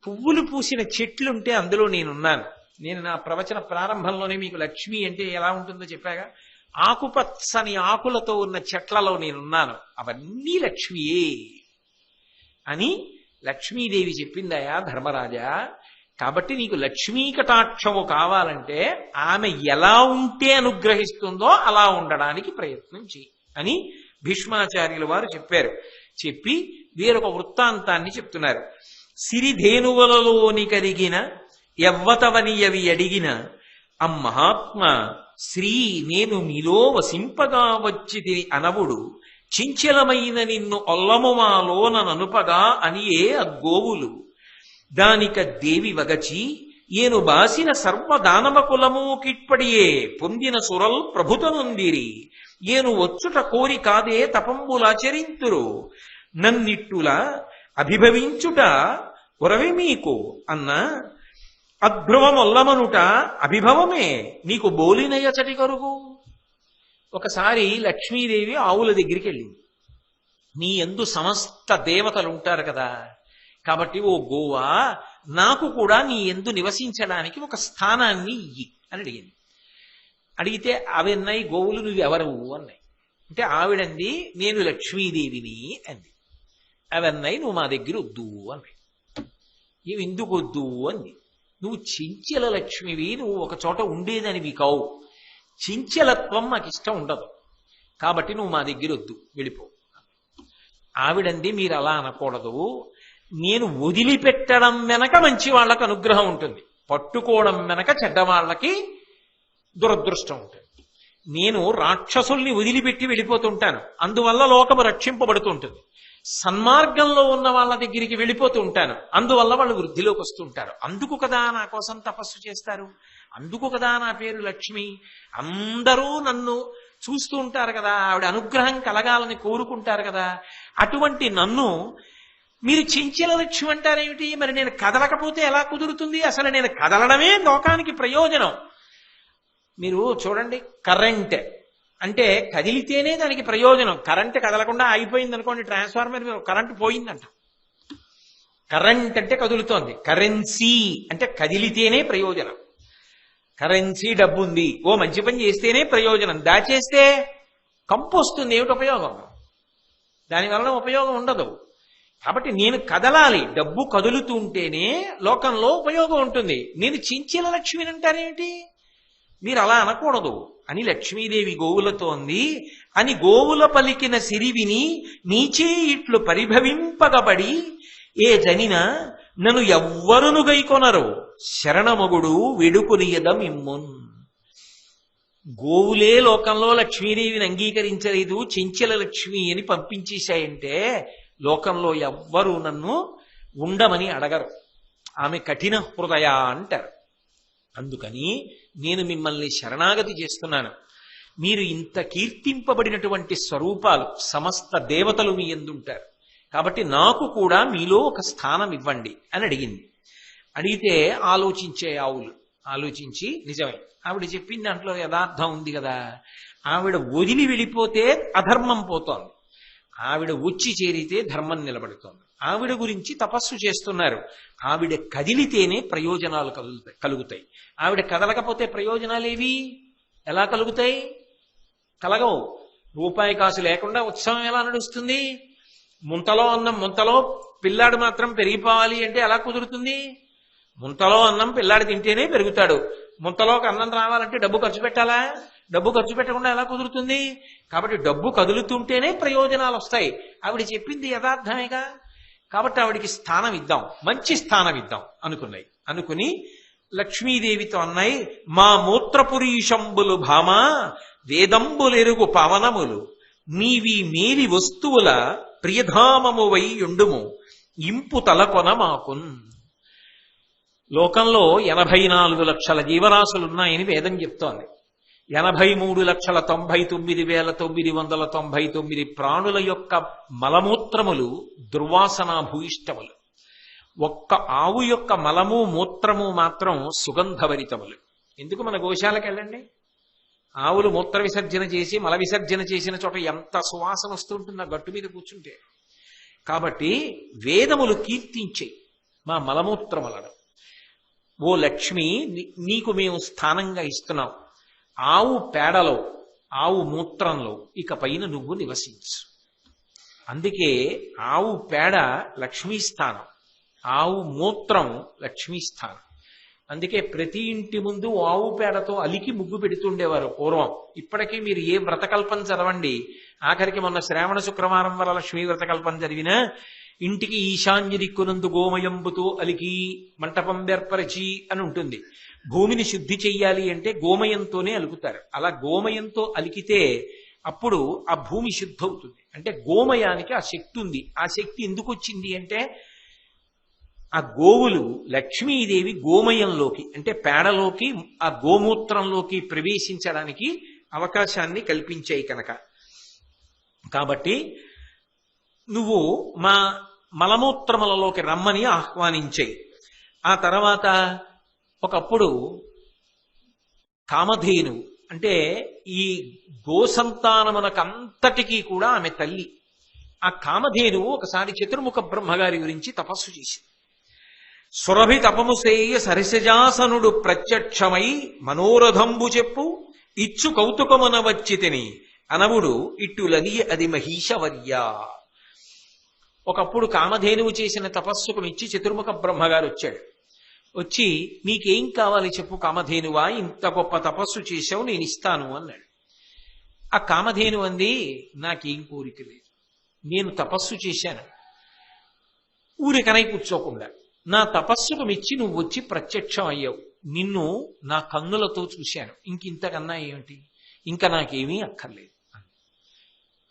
పువ్వులు పూసిన చెట్లుంటే అందులో నేనున్నాను. నేను నా ప్రవచన ప్రారంభంలోనే మీకు లక్ష్మి అంటే ఎలా ఉంటుందో చెప్పాగా. ఆకుపచ్చని ఆకులతో ఉన్న చెట్లలో నేనున్నాను, అవన్నీ లక్ష్మియే అని లక్ష్మీదేవి చెప్పిందయా ధర్మరాజా. కాబట్టి నీకు లక్ష్మీ కటాక్షము కావాలంటే ఆమె ఎలా ఉంటే అనుగ్రహిస్తుందో అలా ఉండడానికి ప్రయత్నం చెయ్యి అని భీష్మాచార్యుల వారు చెప్పారు. చెప్పి వేరొక వృత్తాంతాన్ని చెప్తున్నారు. సిరిధేనువలలోని కరిగిన ఎవ్వతవనియవి అడిగిన అమ్మహాత్మ శ్రీ నేను మీలో వసింపగా వచ్చిది అనవుడు, చించలమైన నిన్ను ఒల్లముమాలోన ననుపగా అనియే అగ్గోవులు, దానిక దేవి వగచి ఏను బాసిన సర్వదానవ కులము కిట్పడియే పొందిన సురల్ ప్రభుతనుందిరి, ఏను వచ్చుట కోరి కాదే తపంబులాచరింతురు, నన్నిట్టుల అభిభవించుట ఉరవి మీకు అన్న అద్భ్రువమొల్లమనుట అభిభవమే నీకు బోలినయచటి కరుగు. ఒకసారి లక్ష్మీదేవి ఆవుల దగ్గరికి వెళ్ళింది. నీ యందు సమస్త దేవతలు ఉంటారు కదా, కాబట్టి ఓ గోవా నాకు కూడా నీ యందు నివసించడానికి ఒక స్థానాన్ని ఇయ్యి అని అడిగింది. అడిగితే అవన్నాయి గోవులు నువ్వెవరు అన్నాయి. అంటే ఆవిడంది నేను లక్ష్మీదేవిని అంది. అవన్నాయి నువ్వు మా దగ్గర వద్దు అన్నాయి. ఇవి ఎందుకు వద్దు అంది. నువ్వు చించల లక్ష్మివి, నువ్వు ఒక చోట ఉండేదానివి కావు, చించలత్వం నాకు ఇష్టం ఉండదు, కాబట్టి నువ్వు మా దగ్గర వద్దు, వెళ్ళిపో. ఆవిడంది మీరు అలా అనకూడదు, నేను వదిలిపెట్టడం వెనక మంచి వాళ్ళకి అనుగ్రహం ఉంటుంది, పట్టుకోవడం వెనక చెడ్డవాళ్ళకి దురదృష్టం ఉంటుంది. నేను రాక్షసుల్ని వదిలిపెట్టి వెళ్ళిపోతుంటాను, అందువల్ల లోకము రక్షింపబడుతుంటుంది. సన్మార్గంలో ఉన్న వాళ్ళ దగ్గరికి వెళ్ళిపోతూ ఉంటాను, అందువల్ల వాళ్ళు వృద్ధిలోకి వస్తుంటారు. అందుకు కదా నా కోసం తపస్సు చేస్తారు, అందుకు కదా నా పేరు లక్ష్మి. అందరూ నన్ను చూస్తూ ఉంటారు కదా, ఆవిడ అనుగ్రహం కలగాలని కోరుకుంటారు కదా. అటువంటి నన్ను మీరు చించల లక్ష్మి అంటారేమిటి? మరి నేను కదలకపోతే ఎలా కుదురుతుంది? అసలు నేను కదలడమే లోకానికి ప్రయోజనం. మీరు చూడండి, కరెంట్ అంటే కదిలితేనే దానికి ప్రయోజనం. కరెంట్ కదలకుండా ఆగిపోయింది అనుకోండి, ట్రాన్స్ఫార్మర్ కరెంట్ పోయిందంట. కరెంట్ అంటే కదులుతోంది, కరెన్సీ అంటే కదిలితేనే ప్రయోజనం. కరెన్సీ డబ్బు ఉంది, ఓ మంచి పని చేస్తేనే ప్రయోజనం, దాచేస్తే కంపు వస్తుంది, ఏమిటి ఉపయోగం? దానివల్ల ఉపయోగం ఉండదు. కాబట్టి నేను కదలాలి, డబ్బు కదులుతుంటేనే లోకంలో ఉపయోగం ఉంటుంది. నేను చించిన లక్ష్మిని అంటారేమిటి? మీరు అలా అనకూడదు అని లక్ష్మీదేవి గోవులతో అంది. అని గోవుల పలికిన సిరివిని నీచే ఇట్లు పరిభవింపగబడి ఏ జనిన నన్ను ఎవ్వరును గైకొనరు శరణమగుడు వెడుకునియదమిమ్మున్. గోవులే లోకంలో లక్ష్మీదేవిని అంగీకరించలేదు, చెంచల లక్ష్మి అని పంపించేశాయంటే లోకంలో ఎవ్వరూ నన్ను ఉండమని అడగరు. ఆమె కఠిన హృదయ అంటారు. అందుకని నేను మిమ్మల్ని శరణాగతి చేస్తున్నాను. మీరు ఇంత కీర్తింపబడినటువంటి స్వరూపాలు, సమస్త దేవతలు మీ ఎందుంటారు, కాబట్టి నాకు కూడా మీలో ఒక స్థానం ఇవ్వండి అని అడిగింది. అడిగితే ఆలోచించే ఆవులు ఆలోచించి నిజమే ఆవిడ చెప్పిన దాంట్లో యథార్థం ఉంది కదా. ఆవిడ వదిలి వెళ్ళిపోతే అధర్మం పోతోంది, ఆవిడ వచ్చి చేరితే ధర్మం నిలబడుతోంది. ఆవిడ గురించి తపస్సు చేస్తున్నారు. ఆవిడ కదిలితేనే ప్రయోజనాలు కలుగుతాయి. ఆవిడ కదలకపోతే ప్రయోజనాలేవి ఎలా కలుగుతాయి? కలగవు. రూపాయి కాసు లేకుండా ఉత్సవం ఎలా నడుస్తుంది? ముంతలో అన్నం ముంతలో పిల్లాడు మాత్రం పెరిగిపోవాలి అంటే ఎలా కుదురుతుంది? ముంతలో అన్నం పిల్లాడు తింటేనే పెరుగుతాడు. ముంతలోకి అన్నం రావాలంటే డబ్బు ఖర్చు పెట్టాలా? డబ్బు ఖర్చు పెట్టకుండా ఎలా కుదురుతుంది? కాబట్టి డబ్బు కదులుతుంటేనే ప్రయోజనాలు వస్తాయి. ఆవిడ చెప్పింది యథార్థమేగా. కాబట్టి ఆవిడికి స్థానం ఇద్దాం, మంచి స్థానం ఇద్దాం అనుకుని లక్ష్మీదేవితో అన్నాయి, మా మూత్రపురీషంబులు భామ వేదంబులెరుగు పవనములు నీవి మేలి వస్తువుల ప్రియధామము వై యుండుము ఇంపు తలకొన మాకున్. లోకంలో 84 లక్షల జీవరాశులున్నాయని వేదం చెప్తోంది. 83,99,999 ప్రాణుల యొక్క మలమూత్రములు దుర్వాసనా భూయిష్టములు. ఒక్క ఆవు యొక్క మలము మూత్రము మాత్రం సుగంధభరితములు. ఎందుకు మన గోశాలకు వెళ్ళండి, ఆవులు మూత్ర విసర్జన చేసి మల విసర్జన చేసిన చోట ఎంత సువాసన వస్తుంటుంది ఆ గట్టు మీద కూర్చుంటే. కాబట్టి వేదములు కీర్తించే మా మలమూత్రములను. ఓ లక్ష్మి, నీకు మేము స్థానంగా ఇస్తున్నాం. ఆవు పేడలో, ఆవు మూత్రంలో ఇక పైన నువ్వు నివసించు. అందుకే ఆవు పేడ లక్ష్మీ స్థానం, ఆవు మూత్రం లక్ష్మీ స్థానం. అందుకే ప్రతి ఇంటి ముందు ఆవు పేడతో అలికి ముగ్గు పెడుతుండేవారు పూర్వం. ఇప్పటికీ మీరు ఏ వ్రతకల్పం చదవండి, ఆఖరికి మొన్న శ్రావణ శుక్రవారం వల్ల లక్ష్మీ వ్రతకల్పం చదివినా ఇంటికి ఈశాన్య దిక్కునందు గోమయంబుతో అలికి మంటపం ఏర్పరిచి అని ఉంటుంది. భూమిని శుద్ధి చెయ్యాలి అంటే గోమయంతోనే అలుకుతారు. అలా గోమయంతో అలికితే అప్పుడు ఆ భూమి శుద్ధి అవుతుంది. అంటే గోమయానికి ఆ శక్తి ఉంది. ఆ శక్తి ఎందుకు వచ్చింది అంటే ఆ గోవులు లక్ష్మీదేవి గోమయంలోకి అంటే పేడలోకి ఆ గోమూత్రంలోకి ప్రవేశించడానికి అవకాశాన్ని కల్పించాయి కనుక. కాబట్టి నువ్వు మా మలమూత్రములలోకి రమ్మని ఆహ్వానించాయి. ఆ తర్వాత ఒకప్పుడు కామధేను అంటే ఈ గోసంతానమునకంతటికీ కూడా ఆమె తల్లి. ఆ కామధేను ఒకసారి చతుర్ముఖ బ్రహ్మగారి గురించి తపస్సు చేసింది. సురభి తపము సేయ సరిసజాసనుడు ప్రత్యక్షమై మనోరథంబు చెప్పు ఇచ్చు కౌతుకమున వచ్చి తిని అనవుడు ఇట్టులని అది మహీషవర్య. ఒకప్పుడు కామధేనువు చేసిన తపస్సుకు మెచ్చి చతుర్ముఖ బ్రహ్మగారు వచ్చాడు. వచ్చి నీకేం కావాలి చెప్పు కామధేనువా, ఇంత గొప్ప తపస్సు చేశావు, నేను ఇస్తాను అన్నాడు. ఆ కామధేను అంది, నాకేం కోరిక లేదు, నేను తపస్సు చేశాను ఊరికనై కూర్చోకుండా. నా తపస్సుకు మెచ్చి నువ్వు వచ్చి ప్రత్యక్షం అయ్యావు, నిన్ను నా కన్నులతో చూశాను, ఇంకింతకన్నా ఏమిటి, ఇంకా నాకేమీ అక్కర్లేదు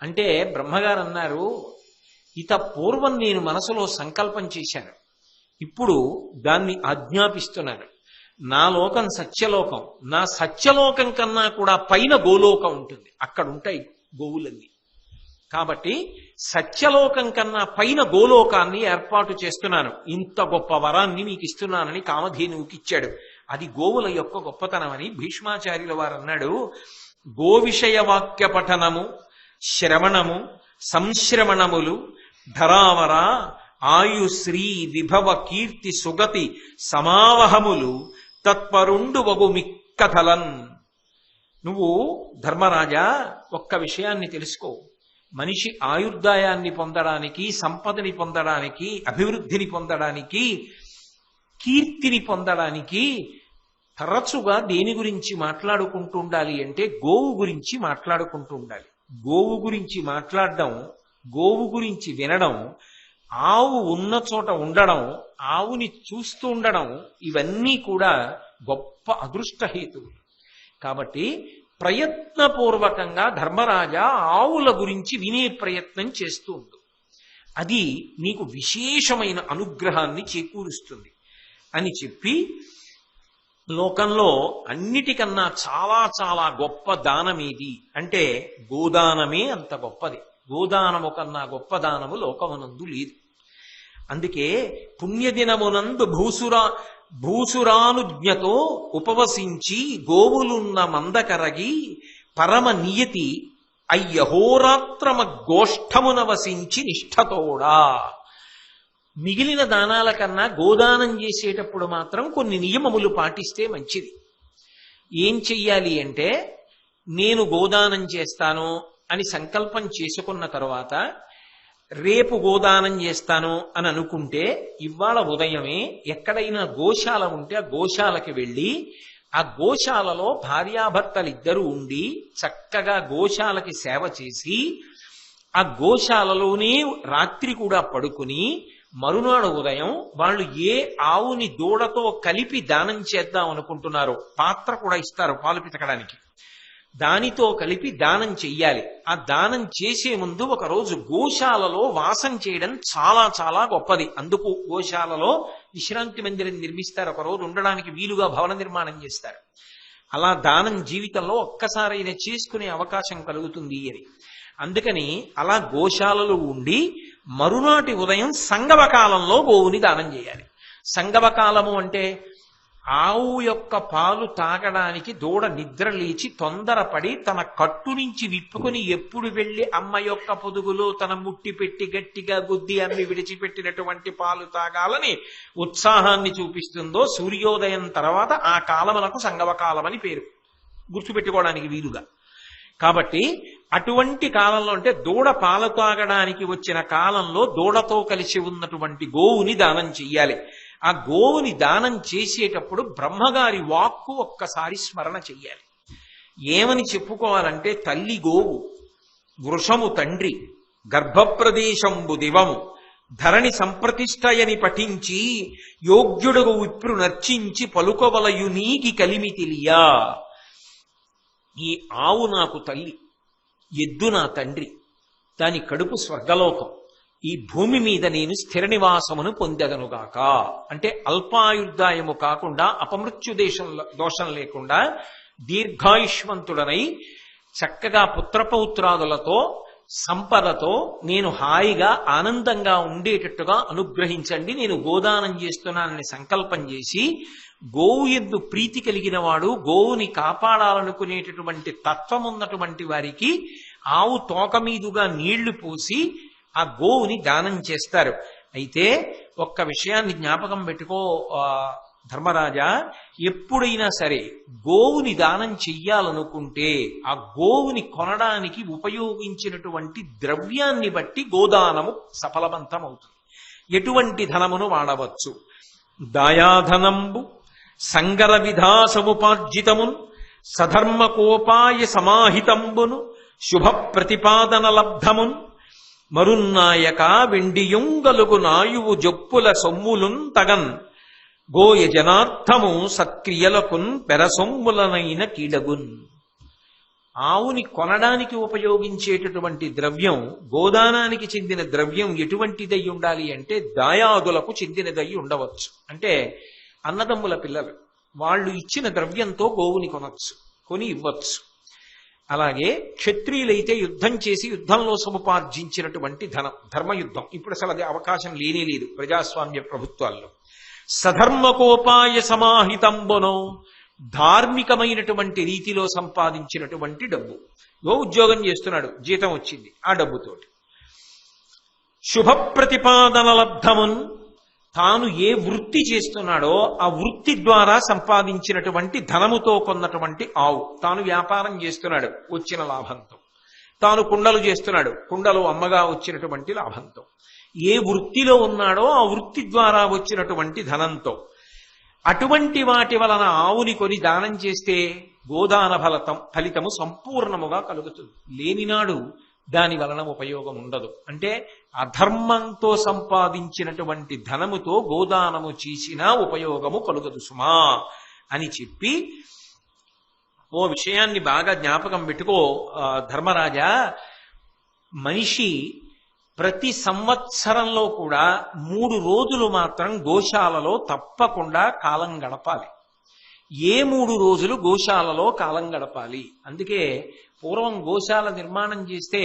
అంటే బ్రహ్మగారు అన్నారు, ఇత పూర్వం నేను మనసులో సంకల్పం చేశాను, ఇప్పుడు దాన్ని ఆజ్ఞాపిస్తున్నాను. నా లోకం సత్యలోకం, నా సత్యలోకం కన్నా కూడా పైన గోలోకం ఉంటుంది, అక్కడ ఉంటాయి గోవులన్నీ. కాబట్టి సత్యలోకం కన్నా పైన గోలోకాన్ని ఏర్పాటు చేస్తున్నాను, ఇంత గొప్ప వరాన్ని మీకు ఇస్తున్నానని కామధేనువుకి ఇచ్చాడు. అది గోవుల యొక్క గొప్పతనం అని భీష్మాచార్యుల వారు అన్నాడు. గో విషయ వాక్య పఠనము శ్రవణము సంశ్రవణములు ధరావర ఆయు శ్రీ విభవ కీర్తి సుగతి సమావహములు తత్పరుండు వగు మిక్కథలన్. నువ్వు ధర్మరాజా ఒక్క విషయాన్ని తెలుసుకో, మనిషి ఆయుర్దాయాన్ని పొందడానికి, సంపదని పొందడానికి, అభివృద్ధిని పొందడానికి, కీర్తిని పొందడానికి తరచుగా దేని గురించి మాట్లాడుకుంటూ ఉండాలి అంటే గోవు గురించి మాట్లాడుకుంటూ ఉండాలి. గోవు గురించి మాట్లాడడం, గోవు గురించి వినడం, ఆవు ఉన్న చోట ఉండడం, ఆవుని చూస్తూ ఉండడం, ఇవన్నీ కూడా గొప్ప అదృష్టహేతువులు. కాబట్టి ప్రయత్నపూర్వకంగా ధర్మరాజా ఆవుల గురించి వినే ప్రయత్నం చేస్తూ ఉండు. అది నీకు విశేషమైన అనుగ్రహాన్ని చేకూరుస్తుంది అని చెప్పి, లోకంలో అన్నిటికన్నా చాలా చాలా గొప్ప దానమేది అంటే గోదానమే అంత గొప్పది. గోదానము కన్నా గొప్ప దానము లోకమునందు లేదు. అందుకే పుణ్యదినమునందు భూసురానుజ్ఞతో ఉపవసించి గోవులున్న మందకరగి పరమ నియతి అయ్యహోరాత్రమ గోష్ఠమున వసించి నిష్ఠతోడా. మిగిలిన దానాల కన్నా గోదానం చేసేటప్పుడు మాత్రం కొన్ని నియమములు పాటిస్తే మంచిది. ఏం చెయ్యాలి అంటే, నేను గోదానం చేస్తాను అని సంకల్పం చేసుకున్న తర్వాత రేపు గోదానం చేస్తాను అని అనుకుంటే, ఇవాళ ఉదయమే ఎక్కడైనా గోశాల ఉంటే ఆ గోశాలకి వెళ్ళి ఆ గోశాలలో భార్యాభర్తలిద్దరూ ఉండి చక్కగా గోశాలకి సేవ చేసి ఆ గోశాలలోనే రాత్రి కూడా పడుకుని మరునాడు ఉదయం వాళ్ళు ఏ ఆవుని దూడతో కలిపి దానం చేద్దాం అనుకుంటున్నారో పాత్ర కూడా ఇస్తారు పాలు పితకడానికి, దానితో కలిపి దానం చెయ్యాలి. ఆ దానం చేసే ముందు ఒకరోజు గోశాలలో వాసం చేయడం చాలా చాలా గొప్పది. అందుకు గోశాలలో విశ్రాంతి మందిరం నిర్మిస్తారు, ఒకరోజు ఉండడానికి వీలుగా భవన నిర్మాణం చేస్తారు. అలా దానం జీవితంలో ఒక్కసారైనా చేసుకునే అవకాశం కలుగుతుంది అని. అందుకని అలా గోశాలలో ఉండి మరునాటి ఉదయం సంగమ కాలంలో గోవుని దానం చేయాలి. సంగమ కాలము అంటే ఆవు యొక్క పాలు తాగడానికి దూడ నిద్ర లేచి తొందరపడి తన కట్టు నుంచి విప్పుకొని ఎప్పుడు వెళ్ళి అమ్మ యొక్క పొదుగులో తన ముట్టి పెట్టి గట్టిగా గుద్ది అమ్మి విడిచిపెట్టినటువంటి పాలు తాగాలని ఉత్సాహాన్ని చూపిస్తుందో సూర్యోదయం తర్వాత ఆ కాలమునకు సంగమ కాలమని పేరు, గుర్తుపెట్టుకోవడానికి వీలుగా. కాబట్టి అటువంటి కాలంలో అంటే దూడ పాలు తాగడానికి వచ్చిన కాలంలో దూడతో కలిసి ఉన్నటువంటి గోవుని దానం చెయ్యాలి. ఆ గోవుని దానం చేసేటప్పుడు బ్రహ్మగారి వాక్కు ఒక్కసారి స్మరణ చెయ్యాలి. ఏమని చెప్పుకోవాలంటే, తల్లి గోవు, వృషము తండ్రి, గర్భప్రదేశంబు దివము, ధరణి సంప్రతిష్టయని పఠించి యోగ్యుడుగు విప్రు నర్చించి పలుకవలయు నీకి కలిమి తెలియా. ఈ ఆవు నాకు తల్లి, ఎద్దు నా తండ్రి, దాని కడుపు స్వర్గలోకం, ఈ భూమి మీద నేను స్థిర నివాసమును పొందెదనుగాక. అంటే అల్పాయుర్దాయము కాకుండా అపమృత్యు దోషం లేకుండా దీర్ఘాయుష్మంతుడనై చక్కగా పుత్రపౌత్రాదులతో సంపదతో నేను హాయిగా ఆనందంగా ఉండేటట్టుగా అనుగ్రహించండి, నేను గోదానం చేస్తున్నానని సంకల్పం చేసి, గోవు యందు ప్రీతి కలిగిన వాడు, గోవుని కాపాడాలనుకునేటటువంటి తత్వం ఉన్నటువంటి వారికి ఆవు తోక మీదుగా నీళ్లు పోసి ఆ గోవుని దానం చేస్తారు. అయితే ఒక్క విషయాన్ని జ్ఞాపకం పెట్టుకో ధర్మరాజా, ఎప్పుడైనా సరే గోవుని దానం చెయ్యాలనుకుంటే ఆ గోవుని కొనడానికి ఉపయోగించినటువంటి ద్రవ్యాన్ని బట్టి గోదానము సఫలవంతమవుతుంది. ఎటువంటి ధనమును వాడవచ్చు? దాయాధనంబు, సంగర విధాసముపార్జితమున్, సధర్మకోపాయ సమాహితంబును, శుభ ప్రతిపాదన లబ్ధమున్, మరున్నాయక వెండియుంగలుగు నాయువు జొప్పుల సొమ్ములున్ తగన్, గోయ జనార్థము సత్క్రియలకున్ పెరసొమ్ములనైన కీడగున్. ఆవుని కొనడానికి ఉపయోగించేటటువంటి ద్రవ్యం, గోదానానికి చెందిన ద్రవ్యం ఎటువంటిదై ఉండాలి అంటే దాయాదులకు చెందినదై ఉండవచ్చు. అంటే అన్నదమ్ముల పిల్లలు, వాళ్ళు ఇచ్చిన ద్రవ్యంతో గోవుని కొనవచ్చు, కొని ఇవ్వచ్చు. అలాగే క్షత్రియులైతే యుద్ధం చేసి యుద్ధంలో సముపార్జించినటువంటి ధనం, ధర్మయుద్ధం, ఇప్పుడు అసలు అది అవకాశం లేనే లేదు ప్రజాస్వామ్య ప్రభుత్వాల్లో. సధర్మకోపాయ సమాహితంబునో, ధార్మికమైనటువంటి రీతిలో సంపాదించినటువంటి డబ్బు, ఉద్యోగం చేస్తున్నాడు, జీతం వచ్చింది, ఆ డబ్బుతోటి. శుభ ప్రతిపాదన లబ్ధమున్, తాను ఏ వృత్తి చేస్తున్నాడో ఆ వృత్తి ద్వారా సంపాదించినటువంటి ధనముతో కొన్నటువంటి ఆవు, తాను వ్యాపారం చేస్తున్నాడు వచ్చిన లాభంతో, తాను కుండలు చేస్తున్నాడు, కుండలు అమ్మగా వచ్చినటువంటి లాభంతో. ఏ వృత్తిలో ఉన్నాడో ఆ వృత్తి ద్వారా వచ్చినటువంటి ధనంతో. అటువంటి వాటి వలన ఆవుని కొని దానం చేస్తే గోదాన ఫలితము సంపూర్ణముగా కలుగుతుంది. లేనినాడు దాని వలన ఉపయోగం ఉండదు. అంటే అధర్మంతో సంపాదించినటువంటి ధనముతో గోదానము చేసినా ఉపయోగము కలుగదు సుమా అని చెప్పి, ఓ విషయాన్ని బాగా జ్ఞాపకం పెట్టుకో ధర్మరాజా, మనిషి ప్రతి సంవత్సరంలో కూడా 3 రోజులు మాత్రం గోశాలలో తప్పకుండా కాలం గడపాలి. ఏ 3 రోజులు గోశాలలో కాలం గడపాలి? అందుకే పూర్వం గోశాల నిర్మాణం చేస్తే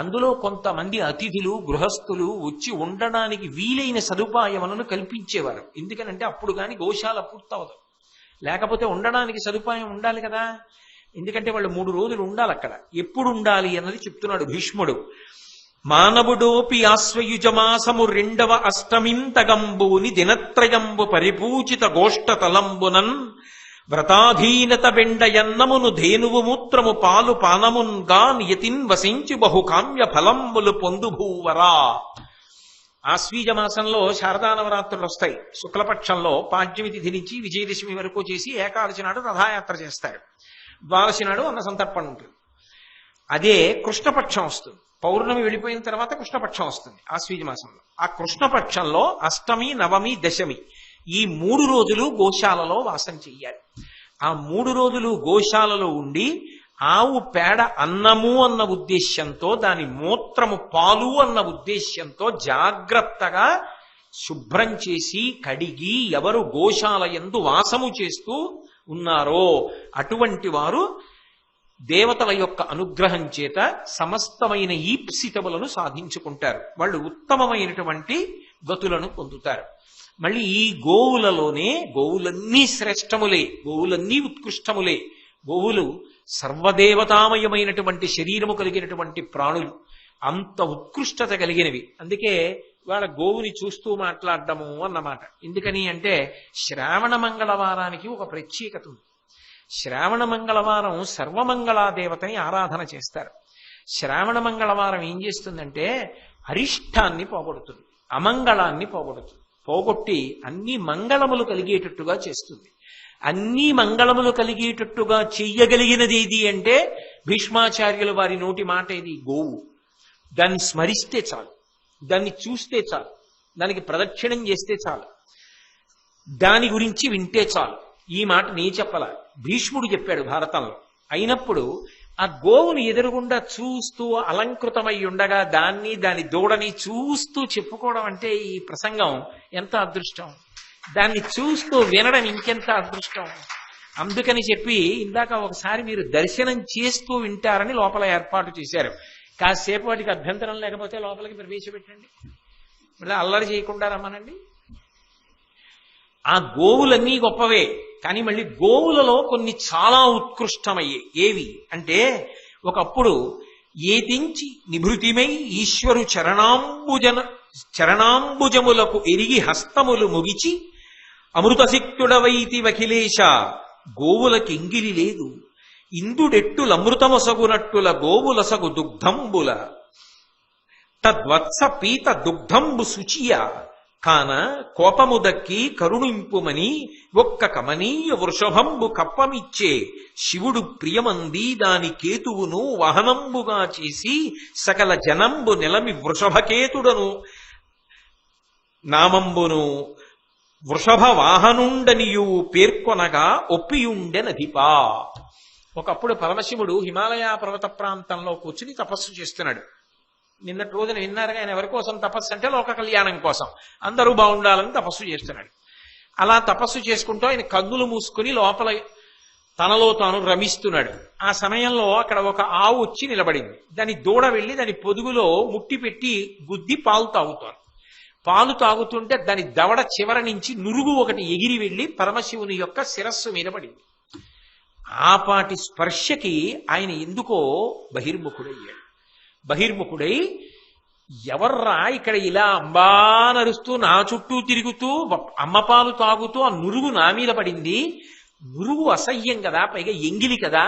అందులో కొంతమంది అతిథులు గృహస్థులు వచ్చి ఉండడానికి వీలైన సదుపాయములను కల్పించేవారు. ఎందుకనంటే అప్పుడు కానీ గోశాల పూర్తవదు. లేకపోతే ఉండడానికి సదుపాయం ఉండాలి కదా. ఎందుకంటే వాళ్ళు 3 రోజులు ఉండాలి అక్కడ. ఎప్పుడు ఉండాలి అన్నది చెప్తున్నాడు భీష్ముడు. మానవుడోపి ఆశ్వయుజమాసము 2వ అష్టమింతగంబుని దినత్రయంబు పరిపూచిత గోష్ఠ తలంబునన్ వ్రతాధీనత బెండయన్నమును ధేనువు మూత్రము పాలు పానమున్గా నియతిన్ వసించి బహుకామ్య ఫలంబులు పొందుభూవరా. ఆశ్వీజ మాసంలో శారదానవరాత్రులు వస్తాయి. శుక్లపక్షంలో పాడ్యమి తిథి నుంచి విజయదశమి వరకు చేసి ఏకాదశి నాడు రథయాత్ర చేస్తారు. ద్వాదశి నాడు అన్న సంతర్పణ ఉంటుంది. అదే కృష్ణపక్షం వస్తుంది. పౌర్ణమి వెళ్ళిపోయిన తర్వాత కృష్ణపక్షం వస్తుంది ఆశ్వీజ మాసంలో. ఆ కృష్ణపక్షంలో అష్టమి, నవమి, దశమి ఈ 3 రోజులు గోశాలలో వాసం చెయ్యాలి. ఆ 3 రోజులు గోశాలలో ఉండి ఆవు పేడ అన్నము అన్న ఉద్దేశ్యంతో, దాని మూత్రము పాలు అన్న ఉద్దేశ్యంతో జాగ్రత్తగా శుభ్రం చేసి కడిగి ఎవరు గోశాల యందు వాసము చేస్తూ ఉన్నారో అటువంటి వారు దేవతల యొక్క అనుగ్రహం చేత సమస్తమైన ఈప్సితములను సాధించుకుంటారు. వాళ్ళు ఉత్తమమైనటువంటి గతులను పొందుతారు. మళ్ళీ ఈ గోవులలోనే గోవులన్నీ శ్రేష్టములే, గోవులన్నీ ఉత్కృష్టములే. గోవులు సర్వదేవతామయమైనటువంటి శరీరము కలిగినటువంటి ప్రాణులు, అంత ఉత్కృష్టత కలిగినవి. అందుకే వాళ్ళ గోవుని చూస్తూ మాట్లాడడము అన్నమాట. ఎందుకని అంటే శ్రావణ మంగళవారానికి ఒక ప్రత్యేకత ఉంది. శ్రావణ మంగళవారం సర్వమంగళా దేవతని ఆరాధన చేస్తారు. శ్రావణ మంగళవారం ఏం చేస్తుందంటే అరిష్టాన్ని పోగొడుతుంది, అమంగళాన్ని పోగొట్టి అన్ని మంగళములు కలిగేటట్టుగా చేస్తుంది. అన్ని మంగళములు కలిగేటట్టుగా చెయ్యగలిగినది ఏది అంటే భీష్మాచార్యుల వారి నోటి మాట ఇది గోవు. దాన్ని స్మరిస్తే చాలు, దాన్ని చూస్తే చాలు, దానికి ప్రదక్షిణం చేస్తే చాలు, దాని గురించి వింటే చాలు. ఈ మాట నీ చెప్పలా, భీష్ముడు చెప్పాడు భారతంలో. అయినప్పుడు ఆ గోవుని ఎదురుగుండా చూస్తూ అలంకృతమై ఉండగా దాని దూడని చూస్తూ చెప్పుకోవడం అంటే ఈ ప్రసంగం ఎంత అదృష్టం. దాన్ని చూస్తూ వినడం ఇంకెంత అదృష్టం. అందుకని చెప్పి ఇందాక ఒకసారి మీరు దర్శనం చేస్తూ వింటారని లోపల ఏర్పాటు చేశారు. కాసేపు వాటికి అభ్యంతరం లేకపోతే లోపలికి ప్రవేశపెట్టండి, మళ్ళీ అల్లరి చేయకుండా రమ్మనండి. ఆ గోవులన్నీ గొప్పవే, కానీ మళ్ళీ గోవులలో కొన్ని చాలా ఉత్కృష్టమయ్యే. ఏవి అంటే ఒకప్పుడు ఏతించి నిభృతిమై ఈశ్వరు చరణాంబుజములకు ఎరిగి హస్తములు ముగిచి అమృతశక్తుడవైతి వఖిలేశ గోవులకెంగిలి లేదు ఇందుడెట్టులమృతమొసగునట్టుల గోవులసగు దుగ్ధంబుల తద్వత్స పీత దుగ్ధంబు శుచియ కాన కోపము దక్కి కరుణింపుమని ఒక్క కమనీయ వృషభంబు కప్పమిచ్చే శివుడు ప్రియమంది దాని కేతువును వాహనంబుగా చేసి సకల జనంబు నిలమి వృషభకేతుడను నామంబును వృషభ వాహనుండనియు పేర్కొనగా ఒప్పియుండెనధిపా. ఒకప్పుడు పరమశివుడు హిమాలయ పర్వత ప్రాంతంలో కూర్చుని తపస్సు చేస్తున్నాడు. నిన్నటి రోజున విన్నారుగా, ఆయన ఎవరి కోసం తపస్సు అంటే లోక కళ్యాణం కోసం, అందరూ బాగుండాలని తపస్సు చేస్తున్నాడు. అలా తపస్సు చేసుకుంటూ ఆయన కన్నులు మూసుకుని లోపల తనలో తాను రమిస్తున్నాడు. ఆ సమయంలో అక్కడ ఒక ఆవు వచ్చి నిలబడింది. దాని దూడ వెళ్ళి దాని పొదుగులో ముట్టి పెట్టి గుద్ది పాలు తాగుతోంది. పాలు తాగుతుంటే దాని దవడ చివర నుంచి నురుగు ఒకటి ఎగిరి వెళ్ళి పరమశివుని యొక్క శిరస్సు మీద పడింది. ఆపాటి స్పర్శకి ఆయన ఎందుకో బహిర్ముఖుడయ్యాడు. బహిర్ముఖుడై ఎవర్రా ఇక్కడ ఇలా అంబా నరుస్తూ నా చుట్టూ తిరుగుతూ అమ్మ పాలు తాగుతూ ఆ నురుగు నా మీద పడింది, నురుగు అసహ్యం కదా, పైగా ఎంగిలి కదా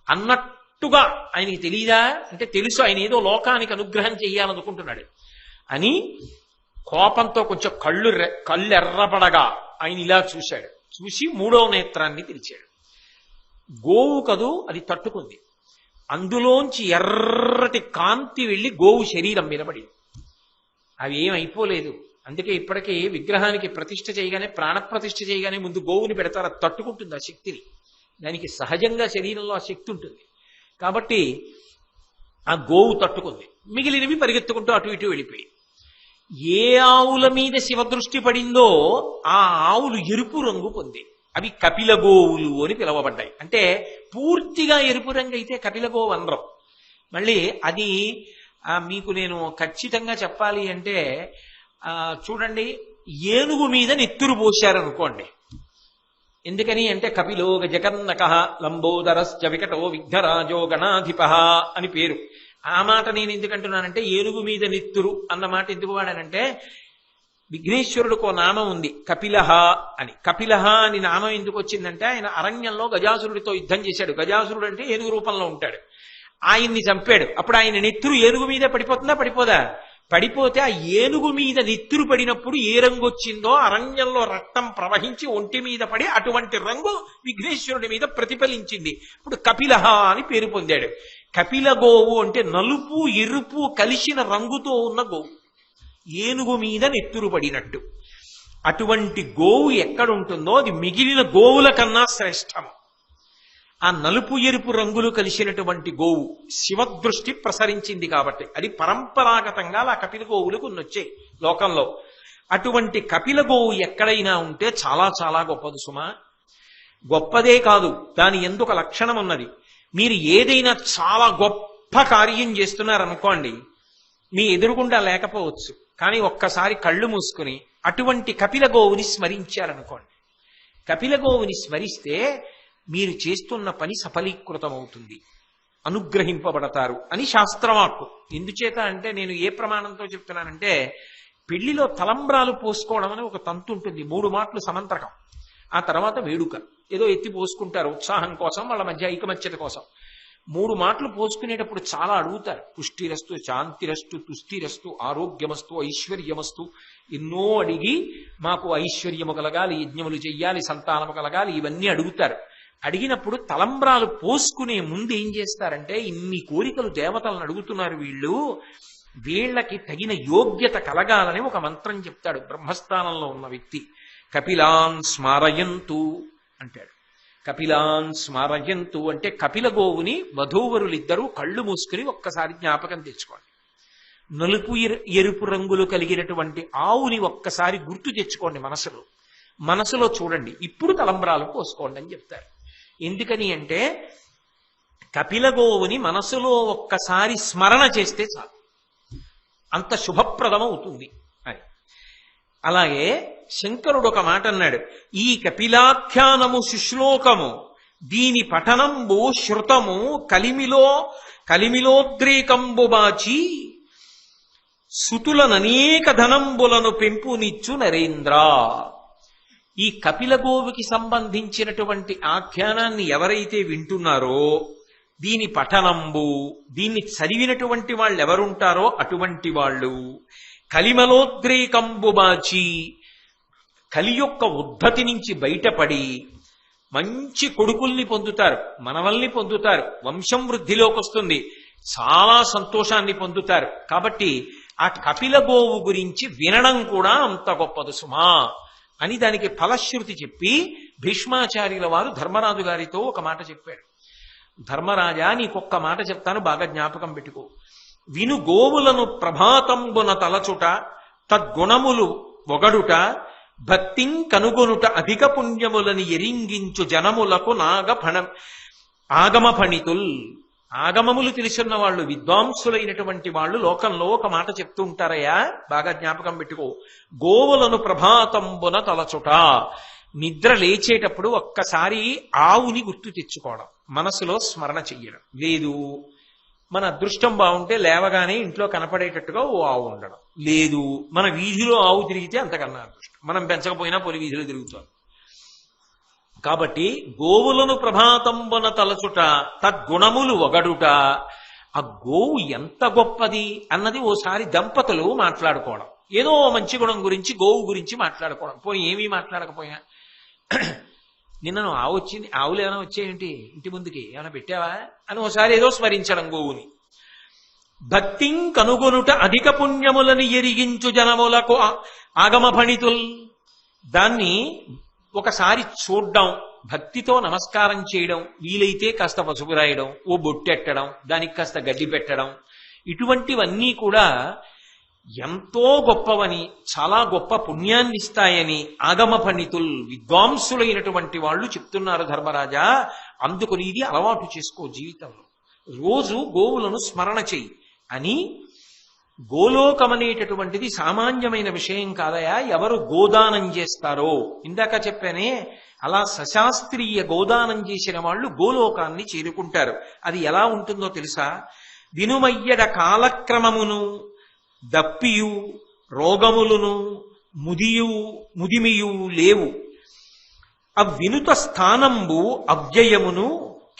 అన్నట్టు తట్టుగా ఆయనకి తెలియదా అంటే తెలుసు, ఆయన ఏదో లోకానికి అనుగ్రహం చెయ్యాలనుకుంటున్నాడు అని కోపంతో కొంచెం కళ్ళు ఎర్రపడగా ఆయన ఇలా చూశాడు. చూసి మూడవ నేత్రాన్ని తెరిచాడు. గోవు కదూ అది తట్టుకుంది. అందులోంచి ఎర్రటి కాంతి వెళ్ళి గోవు శరీరం మీద పడింది. అవి ఏమైపోలేదు. అందుకే ఇప్పటికీ విగ్రహానికి ప్రతిష్ఠ చేయగానే, ప్రాణప్రతిష్ఠ చేయగానే ముందు గోవుని పెడతారు. అది తట్టుకుంటుంది ఆ శక్తిని. దానికి సహజంగా శరీరంలో ఆ శక్తి ఉంటుంది. కాబట్టి ఆ గోవు తట్టుకుంది. మిగిలినవి పరిగెత్తుకుంటూ అటు ఇటు వెళ్ళిపోయి, ఏ ఆవుల మీద శివదృష్టి పడిందో ఆ ఆవులు ఎరుపు రంగు పొంది అవి కపిల గోవులు అని పిలువబడ్డాయి. అంటే పూర్తిగా ఎరుపు రంగు అయితే కపిల గోవు అనరు. మళ్ళీ అది మీకు నేను ఖచ్చితంగా చెప్పాలి అంటే చూడండి, ఏనుగు మీద నెత్తురు పోశారనుకోండి. ఎందుకని అంటే కపిలో గజకర్ణక లంబోదరశ్చ వికటో విఘ్నరాజో గణాధిప అని పేరు. ఆ మాట నేను ఎందుకంటున్నానంటే, ఏనుగు మీద నెత్తురు అన్న మాట ఎందుకు వాడానంటే, విఘ్నేశ్వరుడికి ఓ నామం ఉంది కపిలహ అని. కపిలహ అని నామం ఎందుకు వచ్చిందంటే, ఆయన అరణ్యంలో గజాసురుడితో యుద్ధం చేశాడు. గజాసురుడు అంటే ఏనుగు రూపంలో ఉంటాడు. ఆయన్ని చంపాడు. అప్పుడు ఆయన నెత్తురు ఏనుగు మీద పడిపోతుందా? పడిపోదా? పడిపోతే ఆ ఏనుగు మీద నెత్తురు పడినప్పుడు ఏ రంగు వచ్చిందో అరణ్యంలో రక్తం ప్రవహించి ఒంటి మీద పడి అటువంటి రంగు విఘ్నేశ్వరుడి మీద ప్రతిఫలించింది. ఇప్పుడు కపిలహ అని పేరు పొందాడు. కపిల గోవు అంటే నలుపు ఎరుపు కలిసిన రంగుతో ఉన్న గోవు, ఏనుగు మీద నెత్తురు పడినట్టు. అటువంటి గోవు ఎక్కడుంటుందో అది మిగిలిన గోవుల కన్నా శ్రేష్టం. ఆ నలుపు ఎరుపు రంగులు కలిసినటువంటి గోవు శివదృష్టి ప్రసరించింది కాబట్టి అది పరంపరాగతంగా ఆ కపిల గోవులకు వచ్చాయి లోకంలో. అటువంటి కపిల గోవు ఎక్కడైనా ఉంటే చాలా చాలా గొప్పది సుమా. గొప్పదే కాదు, దాని ఎందుకు లక్షణం ఉన్నది. మీరు ఏదైనా చాలా గొప్ప కార్యం చేస్తున్నారనుకోండి, మీ ఎదురుగుండా లేకపోవచ్చు, కానీ ఒక్కసారి కళ్ళు మూసుకుని అటువంటి కపిల గోవుని స్మరించారనుకోండి, కపిల గోవుని స్మరిస్తే మీరు చేస్తున్న పని సఫలీకృతమవుతుంది, అనుగ్రహింపబడతారు అని శాస్త్రవాక్కు. ఎందుచేత అంటే నేను ఏ ప్రమాణంతో చెప్తున్నానంటే, పెళ్లిలో తలంబ్రాలు పోసుకోవడం అని ఒక తంతు ఉంటుంది. 3 మాటలు సమంత్రకం, ఆ తర్వాత వేడుక. ఏదో ఎత్తి పోసుకుంటారు ఉత్సాహం కోసం, వాళ్ళ మధ్య ఐకమత్యత కోసం. 3 మాటలు పోసుకునేటప్పుడు చాలా అడుగుతారు. పుష్టిరస్తు, శాంతిరస్తు, తుష్టిరస్తు, ఆరోగ్యమస్తు, ఐశ్వర్యమస్తు, ఎన్నో అడిగి మాకు ఐశ్వర్యము కలగాలి, యజ్ఞములు చెయ్యాలి, సంతానము కలగాలి, ఇవన్నీ అడుగుతారు. అడిగినప్పుడు తలంబ్రాలు పోసుకునే ముందు ఏం చేస్తారంటే, ఇన్ని కోరికలు దేవతలను అడుగుతున్నారు వీళ్ళకి తగిన యోగ్యత కలగాలని ఒక మంత్రం చెప్తాడు బ్రహ్మస్థానంలో ఉన్న వ్యక్తి. కపిలాన్ స్మారయంతు అంటాడు. కపిలాన్ స్మారయంతు అంటే కపిల గోవుని వధూవరులిద్దరూ కళ్ళు మూసుకుని ఒక్కసారి జ్ఞాపకం తెచ్చుకోండి. నలుపు ఎరుపు రంగులు కలిగినటువంటి ఆవుని ఒక్కసారి గుర్తు తెచ్చుకోండి మనసులో చూడండి. ఇప్పుడు తలంబ్రాలు పోసుకోండి అని చెప్తారు. ఎందుకని అంటే కపిల గోవుని మనసులో ఒక్కసారి స్మరణ చేస్తే చాలు, అంత శుభప్రదం అవుతుంది అని. అలాగే శంకరుడు ఒక మాట అన్నాడు, ఈ కపిలాఖ్యానము శుశ్లోకము దీని పఠనంబు శృతము కలిమిలోద్రేకంబు బాచి సుతులననేక ధనంబులను పెంపునిచ్చు నరేంద్ర. ఈ కపిల గోవుకి సంబంధించినటువంటి ఆఖ్యానాన్ని ఎవరైతే వింటున్నారో, దీని పఠనంబు, దీన్ని చదివినటువంటి వాళ్ళు ఎవరుంటారో అటువంటి వాళ్ళు కలిమలోద్రేకంబు బాచి, కలి యొక్క ఉద్ధతి నుంచి బయటపడి మంచి కొడుకుల్ని పొందుతారు, మనవల్ని పొందుతారు, వంశం వృద్ధిలోకి వస్తుంది, చాలా సంతోషాన్ని పొందుతారు. కాబట్టి ఆ కపిల గోవు గురించి వినడం కూడా అంత గొప్పదు సుమా అని దానికి ఫలశ్రుతి చెప్పి భీష్మాచార్యుల వారు ధర్మరాజు గారితో ఒక మాట చెప్పాడు. ధర్మరాజా, నీకొక్క మాట చెప్తాను, బాగా జ్ఞాపకం పెట్టుకో. విను గోవులను ప్రభాతంబున తలచుట, తద్గుణములు ఒగడుట, భక్తిం కనుగొనుట అధిక పుణ్యములని ఎరింగించు జనములకు ఆగమ ఫణితుల్. ఆగమములు తెలుసున్న వాళ్ళు, విద్వాంసులైనటువంటి వాళ్ళు లోకంలో ఒక మాట చెప్తూ ఉంటారయ్యా, బాగా జ్ఞాపకం పెట్టుకో. గోవులను ప్రభాతంబున తలచుట, నిద్ర లేచేటప్పుడు ఒక్కసారి ఆవుని గుర్తు తెచ్చుకోవడం, మనసులో స్మరణ చెయ్యడం. లేదు, మన అదృష్టం బాగుంటే లేవగానే ఇంట్లో కనపడేటట్టుగా ఓ ఆవు ఉండడం. లేదు, మన వీధిలో ఆవు తిరిగితే అంతకన్నా అదృష్టం, మనం పెంచకపోయినా పొలి వీధిలో తిరుగుతాం. కాబట్టి గోవులను ప్రభాతంబున తలచుట తద్గుణములు ఒగడుట, ఆ గోవు ఎంత గొప్పది అన్నది ఓసారి దంపతులు మాట్లాడుకోవడం, ఏదో మంచి గుణం గురించి గోవు గురించి మాట్లాడుకోవడం. పోనీ ఏమీ మాట్లాడకపోయా, నిన్న నువ్వు ఆవు వచ్చింది, ఆవులు ఏమైనా వచ్చాయేంటి ఇంటి ముందుకి, ఏమైనా పెట్టావా అని ఓసారి ఏదో స్మరించడం గోవుని. భక్తిం కనుగొనుట అధిక పుణ్యములని ఎరిగించు జనములకు ఆగమ ఫణితుల్, దాన్ని ఒకసారి చూడ్డం, భక్తితో నమస్కారం చేయడం, వీలైతే కాస్త పసుపు రాయడం, ఓ బొట్టెట్టడం, దానికి కాస్త గడ్డి పెట్టడం, ఇటువంటివన్నీ కూడా ఎంతో గొప్పవని, చాలా గొప్ప పుణ్యాన్ని ఇస్తాయని ఆగమ పండితుల్, విద్వాంసులైనటువంటి వాళ్ళు చెప్తున్నారు ధర్మరాజా. అందుకని ఇది అలవాటు చేసుకో జీవితంలో, రోజు గోవులను స్మరణ చెయ్యి అని. గోలోకమనేటటువంటిది సామాన్యమైన విషయం కాదయా. ఎవరు గోదానం చేస్తారో, ఇందాక చెప్పానే, అలా సశాస్త్రీయ గోదానం చేసిన వాళ్ళు గోలోకాన్ని చేరుకుంటారు. అది ఎలా ఉంటుందో తెలుసా? వినుమయ్యడ కాలక్రమమును దప్పియు రోగములను ముదిమియు లేవు, అవినుత స్థానంబు అవ్యయమును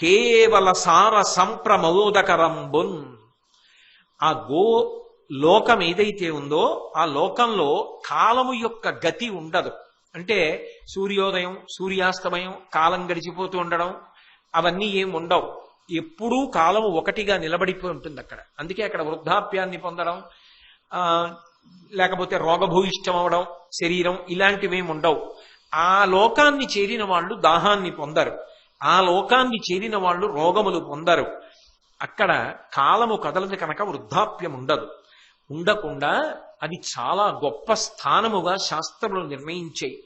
కేవల సార సంప్రమోదకరంబున్. ఆ గో లోకం ఏదైతే ఉందో ఆ లోకంలో కాలము యొక్క గతి ఉండదు. అంటే సూర్యోదయం సూర్యాస్తమయం కాలం గడిచిపోతూ ఉండడం అవన్నీ ఏం ఉండవు. ఎప్పుడూ కాలము ఒకటిగా నిలబడిపోయి ఉంటుంది అక్కడ. అందుకే అక్కడ వృద్ధాప్యాన్ని పొందడం, లేకపోతే రోగభూయిష్టం అవడం శరీరం, ఇలాంటివేం ఉండవు. ఆ లోకాన్ని చేరిన వాళ్ళు దాహాన్ని పొందరు, ఆ లోకాన్ని చేరిన వాళ్ళు రోగములు పొందరు. అక్కడ కాలము కదలదు కనుక వృద్ధాప్యం ఉండదు. ఉండకుండా అది చాలా గొప్ప స్థానముగా శాస్త్రములు నిర్ణయించాయి.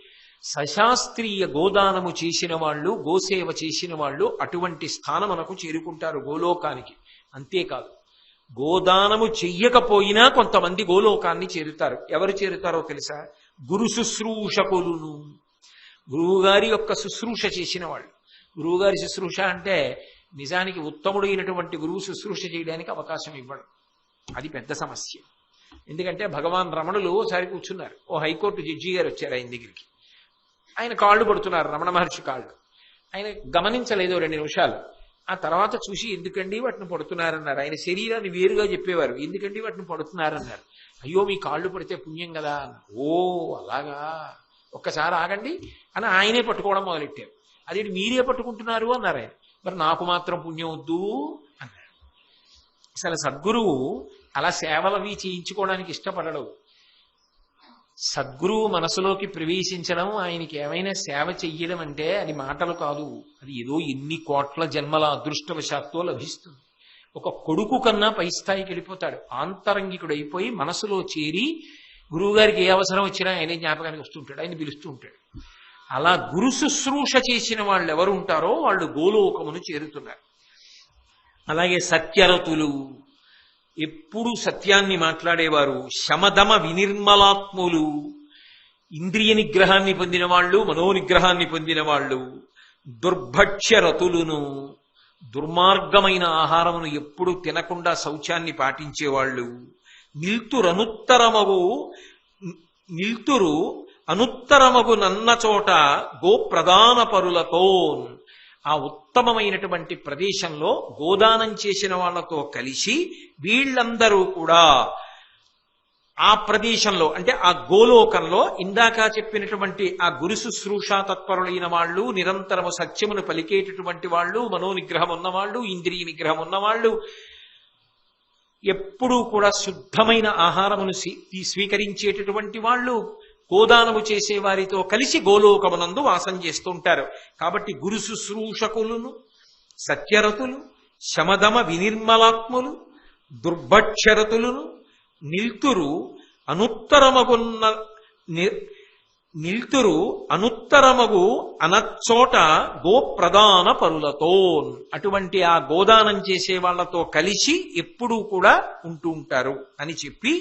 సశాస్త్రీయ గోదానము చేసిన వాళ్ళు, గోసేవ చేసిన వాళ్ళు అటువంటి స్థానమునకు చేరుకుంటారు గోలోకానికి. అంతేకాదు, గోదానము చెయ్యకపోయినా కొంతమంది గోలోకాన్ని చేరుతారు. ఎవరు చేరుతారో తెలుసా? గురు శుశ్రూషకులును. గురువుగారి యొక్క శుశ్రూష చేసిన వాళ్ళు. గురువుగారి శుశ్రూష అంటే నిజానికి ఉత్తముడైనటువంటి గురువు శుశ్రూష చేయడానికి అవకాశం ఇవ్వడం, అది పెద్ద సమస్య. ఎందుకంటే భగవాన్ రమణులు ఒకసారి కూర్చున్నారు, ఓ హైకోర్టు జడ్జి గారు వచ్చారు ఆయన దగ్గరికి. ఆయన కాళ్ళు పడుతున్నారు, రమణ మహర్షి కాళ్ళు. ఆయన గమనించలేదు 2 నిమిషాలు. ఆ తర్వాత చూసి ఎందుకండి వాటిని పడుతున్నారన్నారు. ఆయన శరీరాన్ని వేరుగా చెప్పేవారు, ఎందుకండి వాటిని పడుతున్నారన్నారు. అయ్యో మీ కాళ్ళు పడితే పుణ్యం కదా అన్నారు. ఓ అలాగా, ఒక్కసారి ఆగండి అని ఆయనే పట్టుకోవడం మొదలెట్టారు. అదేంటి మీరే పట్టుకుంటున్నారు అన్నారు ఆయన. మరి నాకు మాత్రం పుణ్యం వద్దు అన్నారు. అసలు సద్గురువు అలా సేవలవి చేయించుకోవడానికి ఇష్టపడడు. సద్గురువు మనసులోకి ప్రవేశించడం, ఆయనకి ఏమైనా సేవ చెయ్యడం అంటే అది మాటలు కాదు, అది ఏదో ఎన్ని కోట్ల జన్మల అదృష్టవశాత్తు లభిస్తుంది. ఒక కొడుకు కన్నా పై స్థాయికి వెళ్ళిపోతాడు, ఆంతరంగికుడు అయిపోయి మనసులో చేరి గురువుగారికి ఏ అవసరం వచ్చినా ఆయనే జ్ఞాపకానికి వస్తుంటాడు, ఆయన పిలుస్తూ ఉంటాడు. అలా గురు శుశ్రూష చేసిన వాళ్ళు ఎవరు ఉంటారో వాళ్ళు గోలోకమును చేరుతున్నారు. అలాగే సత్యరతులు, ఎప్పుడు సత్యాన్ని మాట్లాడేవారు. శమదమ వినిర్మలాత్ములు, ఇంద్రియ నిగ్రహాన్ని పొందిన వాళ్ళు, మనోనిగ్రహాన్ని పొందిన వాళ్ళు. దుర్భక్ష్యరతులును, దుర్మార్గమైన ఆహారమును ఎప్పుడు తినకుండా శౌచాన్ని పాటించేవాళ్ళు. నిల్తురు అనుత్తరమగు నన్న చోట గోప్రదాన పరులతో, ఆ ఉత్తమమైనటువంటి ప్రదేశంలో గోదానం చేసిన వాళ్లతో కలిసి వీళ్ళందరూ కూడా ఆ ప్రదేశంలో, అంటే ఆ గోలోకంలో ఇందాక చెప్పినటువంటి ఆ గురు శుశ్రూషా తత్పరులైన వాళ్ళు, నిరంతరము సత్యమును పలికేటటువంటి వాళ్ళు, మనోనిగ్రహం ఉన్నవాళ్ళు, ఇంద్రియ నిగ్రహం ఉన్నవాళ్ళు, ఎప్పుడూ కూడా శుద్ధమైన ఆహారమును స్వీకరించేటటువంటి వాళ్ళు గోదానము చేసే వారితో కలిసి గోలోకమునందు వాసం చేస్తుంటారు. కాబట్టి గురు శుశ్రూషకులను, సత్యరతులు, శమదమ వినిర్మలాత్ములు, దుర్భక్షరతులను, నిల్తురు అనుత్తరమగు అనచ్చోట గోప్రదాన పరులతో, అటువంటి ఆ గోదానం చేసే వాళ్లతో కలిసి ఎప్పుడూ కూడా ఉంటూ ఉంటారు అని చెప్పి,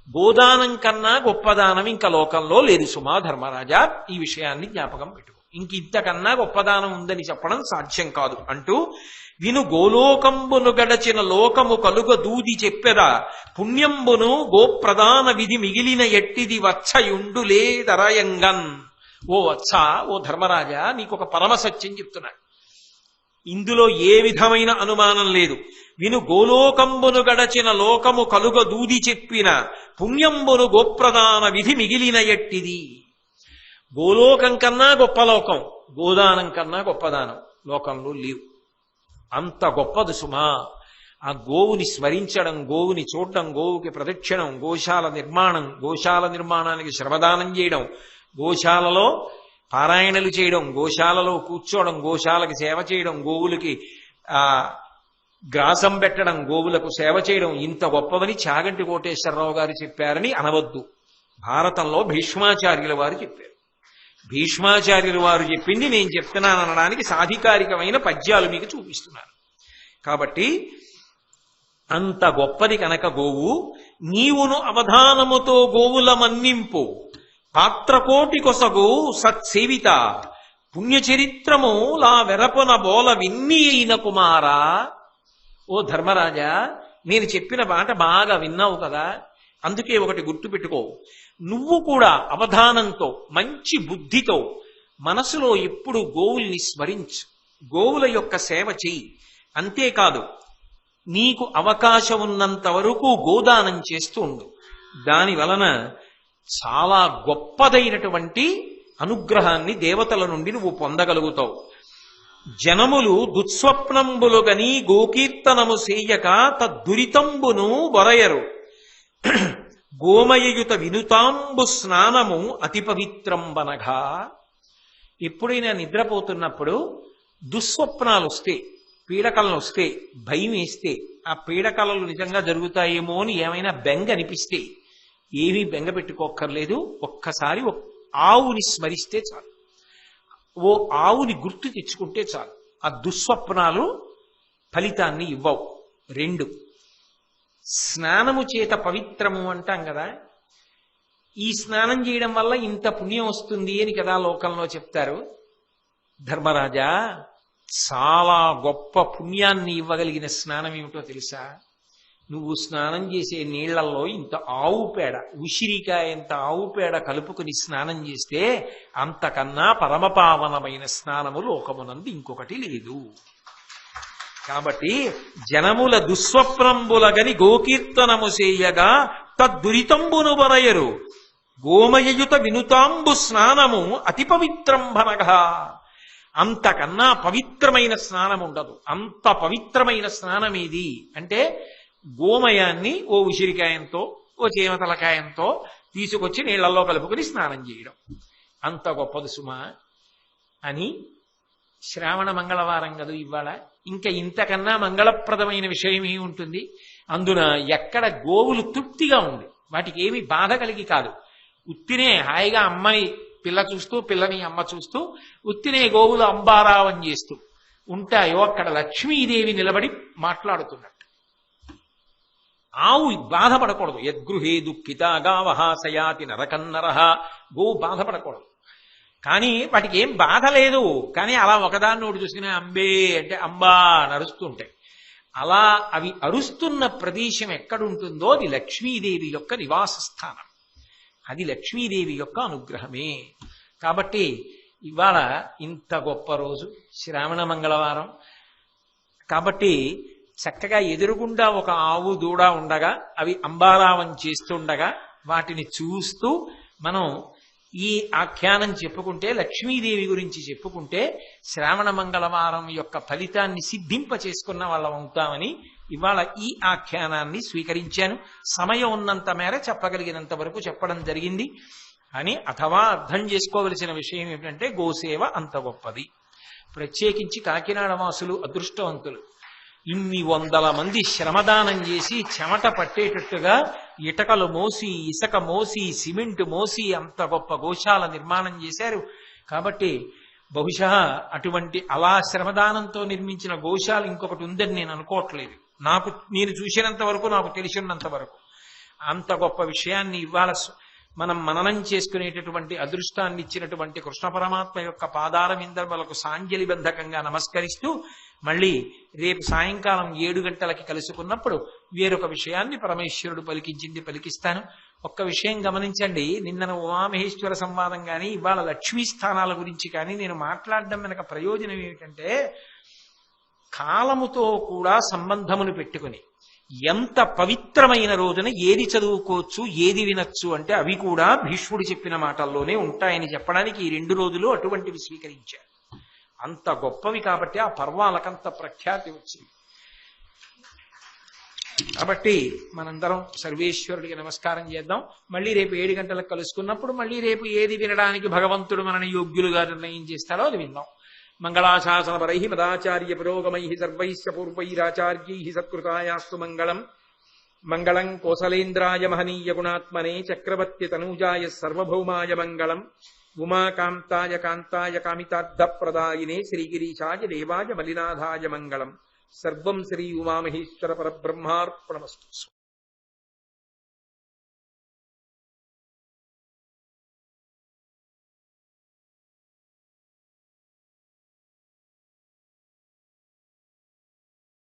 గోదానం కన్నా గొప్పదానం ఇంకా లోకంలో లేదు సుమా ధర్మరాజా, ఈ విషయాన్ని జ్ఞాపకం పెట్టుకో. ఇంతకన్నా గొప్పదానం ఉందని చెప్పడం సాధ్యం కాదు అంటూ, విను గోలోకంబును గడచిన లోకము కలుగ దూది చెప్పెదా, పుణ్యంబును గోప్రదాన విధి మిగిలిన ఎట్టిది వచ్చయుండులేదరయంగన్. ఓ వత్సా, ఓ ధర్మరాజా, నీకు ఒక పరమ సత్యం చెప్తున్నాను. ఇందులో ఏ విధమైన అనుమానం లేదు. విను, గోలోకంబును గడచిన లోకము కలుగ దూది చెప్పిన పుణ్యంబును గోప్రదాన విధి మిగిలిన ఎట్టిది. గోలోకం కన్నా గొప్ప లోకం, గోదానం కన్నా గొప్పదానం లోకంలో లేవు. అంత గొప్పది సుమా. ఆ గోవుని స్మరించడం, గోవుని చూడడం, గోవుకి ప్రదక్షిణం, గోశాల నిర్మాణం, గోశాల నిర్మాణానికి శ్రమదానం చేయడం, గోశాలలో పారాయణలు చేయడం, గోశాలలో కూర్చోవడం, గోశాలకి సేవ చేయడం, గోవులకి గ్రాసం పెట్టడం, గోవులకు సేవ చేయడం ఇంత గొప్పదని చాగంటి కోటేశ్వరరావు గారు చెప్పారని అనవద్దు. భారతంలో భీష్మాచార్యుల వారు చెప్పారు. భీష్మాచార్యుల వారు చెప్పింది నేను చెప్తున్నాను అనడానికి సాధికారికమైన పద్యాలు మీకు చూపిస్తున్నాను. కాబట్టి అంత గొప్పది కనుక గోవు, నీవును అవధానముతో గోవుల మన్నింపు, పాత్రకోటి కొసగు సత్సేవిత, పుణ్యచరిత్రము లా వెరపున బోల విన్ని అయిన కుమారా. ఓ ధర్మరాజా, నేను చెప్పిన మాట బాగా విన్నావు కదా, అందుకే ఒకటి గుర్తుపెట్టుకో. నువ్వు కూడా అవధానంతో, మంచి బుద్ధితో మనసులో ఎప్పుడు గోవుల్ని స్మరించు, గోవుల యొక్క సేవ చెయ్యి. అంతేకాదు, నీకు అవకాశం ఉన్నంత వరకు గోదానం చేస్తూ ఉండు. దాని వలన చాలా గొప్పదైనటువంటి అనుగ్రహాన్ని దేవతల నుండి నువ్వు పొందగలుగుతావు. జనములు దుస్వప్నంబులు గని గోకీర్తనము సేయక తద్దురితంబును వరయరు, గోమయయుత వినుతాంబు స్నానము అతి పవిత్రంబనగా. ఎప్పుడైనా నిద్రపోతున్నప్పుడు దుస్వప్నాలు వస్తే, పీడకలను వస్తే, భయం వేస్తే, ఆ పీడకలలు నిజంగా జరుగుతాయేమో అని ఏమైనా బెంగ అనిపిస్తే ఏమీ బెంగ పెట్టుకోక్కర్లేదు. ఒక్కసారి ఆవుని స్మరిస్తే చాలు, ఓ ఆవుని గుర్తు తెచ్చుకుంటే చాలు. ఆ దుస్వప్నాలు ఫలితాన్ని ఇవ్వవు. 2, స్నానము చేత పవిత్రము అంటాం కదా. ఈ స్నానం చేయడం వల్ల ఇంత పుణ్యం వస్తుంది అని కదా లోకంలో చెప్తారు. ధర్మరాజా, చాలా గొప్ప పుణ్యాన్ని ఇవ్వగలిగిన స్నానం ఏమిటో తెలుసా? నువ్వు స్నానం చేసే నీళ్లలో ఇంత ఆవు పేడ, ఉసిరికాయంత ఆవు పేడ కలుపుకుని స్నానం చేస్తే అంతకన్నా పరమపావనమైన స్నానము లోకమునందు ఇంకొకటి లేదు. కాబట్టి జనముల దుస్వప్నంబులగని గోకీర్తనము చేయగా తద్దురితంబును వరయరు, గోమయయుత వినుతాంబు స్నానము అతి పవిత్రంబనగా. అంతకన్నా పవిత్రమైన స్నానం ఉండదు. అంత పవిత్రమైన స్నానం ఏది అంటే, గోమయాన్ని ఓ ఉసిరికాయంతో, ఓ చీమతలకాయంతో తీసుకొచ్చి నీళ్లలో కలుపుకుని స్నానం చేయడం అంత గొప్పది సుమా. అని శ్రావణ మంగళవారం కదా ఇవాళ, ఇంకా ఇంతకన్నా మంగళప్రదమైన విషయం ఏమి ఉంటుంది? అందున ఎక్కడ గోవులు తృప్తిగా ఉంది, వాటికి ఏమి బాధ కలిగి కాదు, ఉత్తినే హాయిగా అమ్మాయి పిల్ల చూస్తూ, పిల్లని అమ్మ చూస్తూ, ఉత్తినే గోవులు అంబారావం చేస్తూ ఉంటాయో అక్కడ లక్ష్మీదేవి నిలబడి మాట్లాడుతున్నట్టు. ఆవు బాధపడకూడదు. యద్గృహే దుఃఖిత గావహ సయాతి నరకన్నరహ. గోవు బాధపడకూడదు. కానీ వాటికి ఏం బాధ లేదు. కానీ అలా ఒకదాన్ని ఒకటి చూసుకునే అంబే అంటే అంబా నరుస్తుంటాయి. అలా అవి అరుస్తున్న ప్రదేశం ఎక్కడుంటుందో అది లక్ష్మీదేవి యొక్క నివాస స్థానం. అది లక్ష్మీదేవి యొక్క అనుగ్రహమే. కాబట్టి ఇవాళ ఇంత గొప్ప రోజు, శ్రావణ మంగళవారం. కాబట్టి చక్కగా ఎదురుగుండా ఒక ఆవు దూడ ఉండగా, అవి అంబారావం చేస్తుండగా వాటిని చూస్తూ మనం ఈ ఆఖ్యానం చెప్పుకుంటే, లక్ష్మీదేవి గురించి చెప్పుకుంటే శ్రావణ మంగళవారం యొక్క ఫలితాన్ని సిద్ధింప చేసుకున్న వాళ్ళం అవుతామని ఇవాళ ఈ ఆఖ్యానాన్ని స్వీకరించాను. సమయం ఉన్నంత మేర చెప్పగలిగినంత వరకు చెప్పడం జరిగింది. అని అథవా అర్థం చేసుకోవలసిన విషయం ఏమిటంటే, గోసేవ అంత గొప్పది. ప్రత్యేకించి కాకినాడ వాసులు అదృష్టవంతులు. ఇన్ని వందల మంది శ్రమదానం చేసి చెమట పట్టేటట్టుగా ఇటకలు మోసి, ఇసుక మోసి, సిమెంట్ మోసి అంత గొప్ప గోశాల నిర్మాణం చేశారు. కాబట్టి బహుశా అటువంటి అలా శ్రమదానంతో నిర్మించిన గోశాల ఇంకొకటి ఉందని నేను అనుకోవట్లేదు. నేను చూసినంత వరకు, నాకు తెలిసినంత వరకు అంత గొప్ప విషయాన్ని ఇవాళ మనం మననం చేసుకునేటటువంటి అదృష్టాన్ని ఇచ్చినటువంటి కృష్ణ పరమాత్మ యొక్క పాదాల విందర్భలకు సాంజలిబంధకంగా నమస్కరిస్తూ, మళ్ళీ రేపు సాయంకాలం 7 గంటలకి కలుసుకున్నప్పుడు వేరొక విషయాన్ని పరమేశ్వరుడు పలికించింది పలికిస్తాను. ఒక్క విషయం గమనించండి, నిన్న ఉమామహేశ్వర సంవాదం కానీ ఇవాళ లక్ష్మీ స్థానాల గురించి కానీ నేను మాట్లాడడం వెనక ప్రయోజనం ఏమిటంటే, కాలముతో కూడా సంబంధమును పెట్టుకుని ఎంత పవిత్రమైన రోజున ఏది చదువుకోవచ్చు ఏది వినొచ్చు అంటే అవి కూడా భీష్ముడు చెప్పిన మాటల్లోనే ఉంటాయని చెప్పడానికి ఈ 2 రోజులు అటువంటివి స్వీకరించారు. అంత గొప్పవి కాబట్టి ఆ పర్వాలకంత ప్రఖ్యాతి వచ్చింది. కాబట్టి మనందరం సర్వేశ్వరుడికి నమస్కారం చేద్దాం. మళ్ళీ రేపు 7 గంటలకు కలుసుకున్నప్పుడు మళ్ళీ రేపు ఏది వినడానికి భగవంతుడు మనని యోగ్యులుగా నిర్ణయం చేస్తాడో అది విందాం. మంగళాశాసనపరై మదాచార్య పురోగమై సర్వైశ్చ పూర్వైరాచార్యై సత్కృతాయాస్తు మంగళం. మంగళం కోసలేంద్రాయ మహనీయ గుణాత్మనే చక్రవర్తి తనూజాయ సర్వభౌమాయ మంగళం. ఉమాకాంతాయ కాంతాయ కామితార్థప్రదాయినే శ్రీగిరీశాయ దేవాయ మలినాథాయ మంగళం. సర్వం శ్రీ ఉమామహేశ్వర పరబ్రహ్మార్పణమస్తు.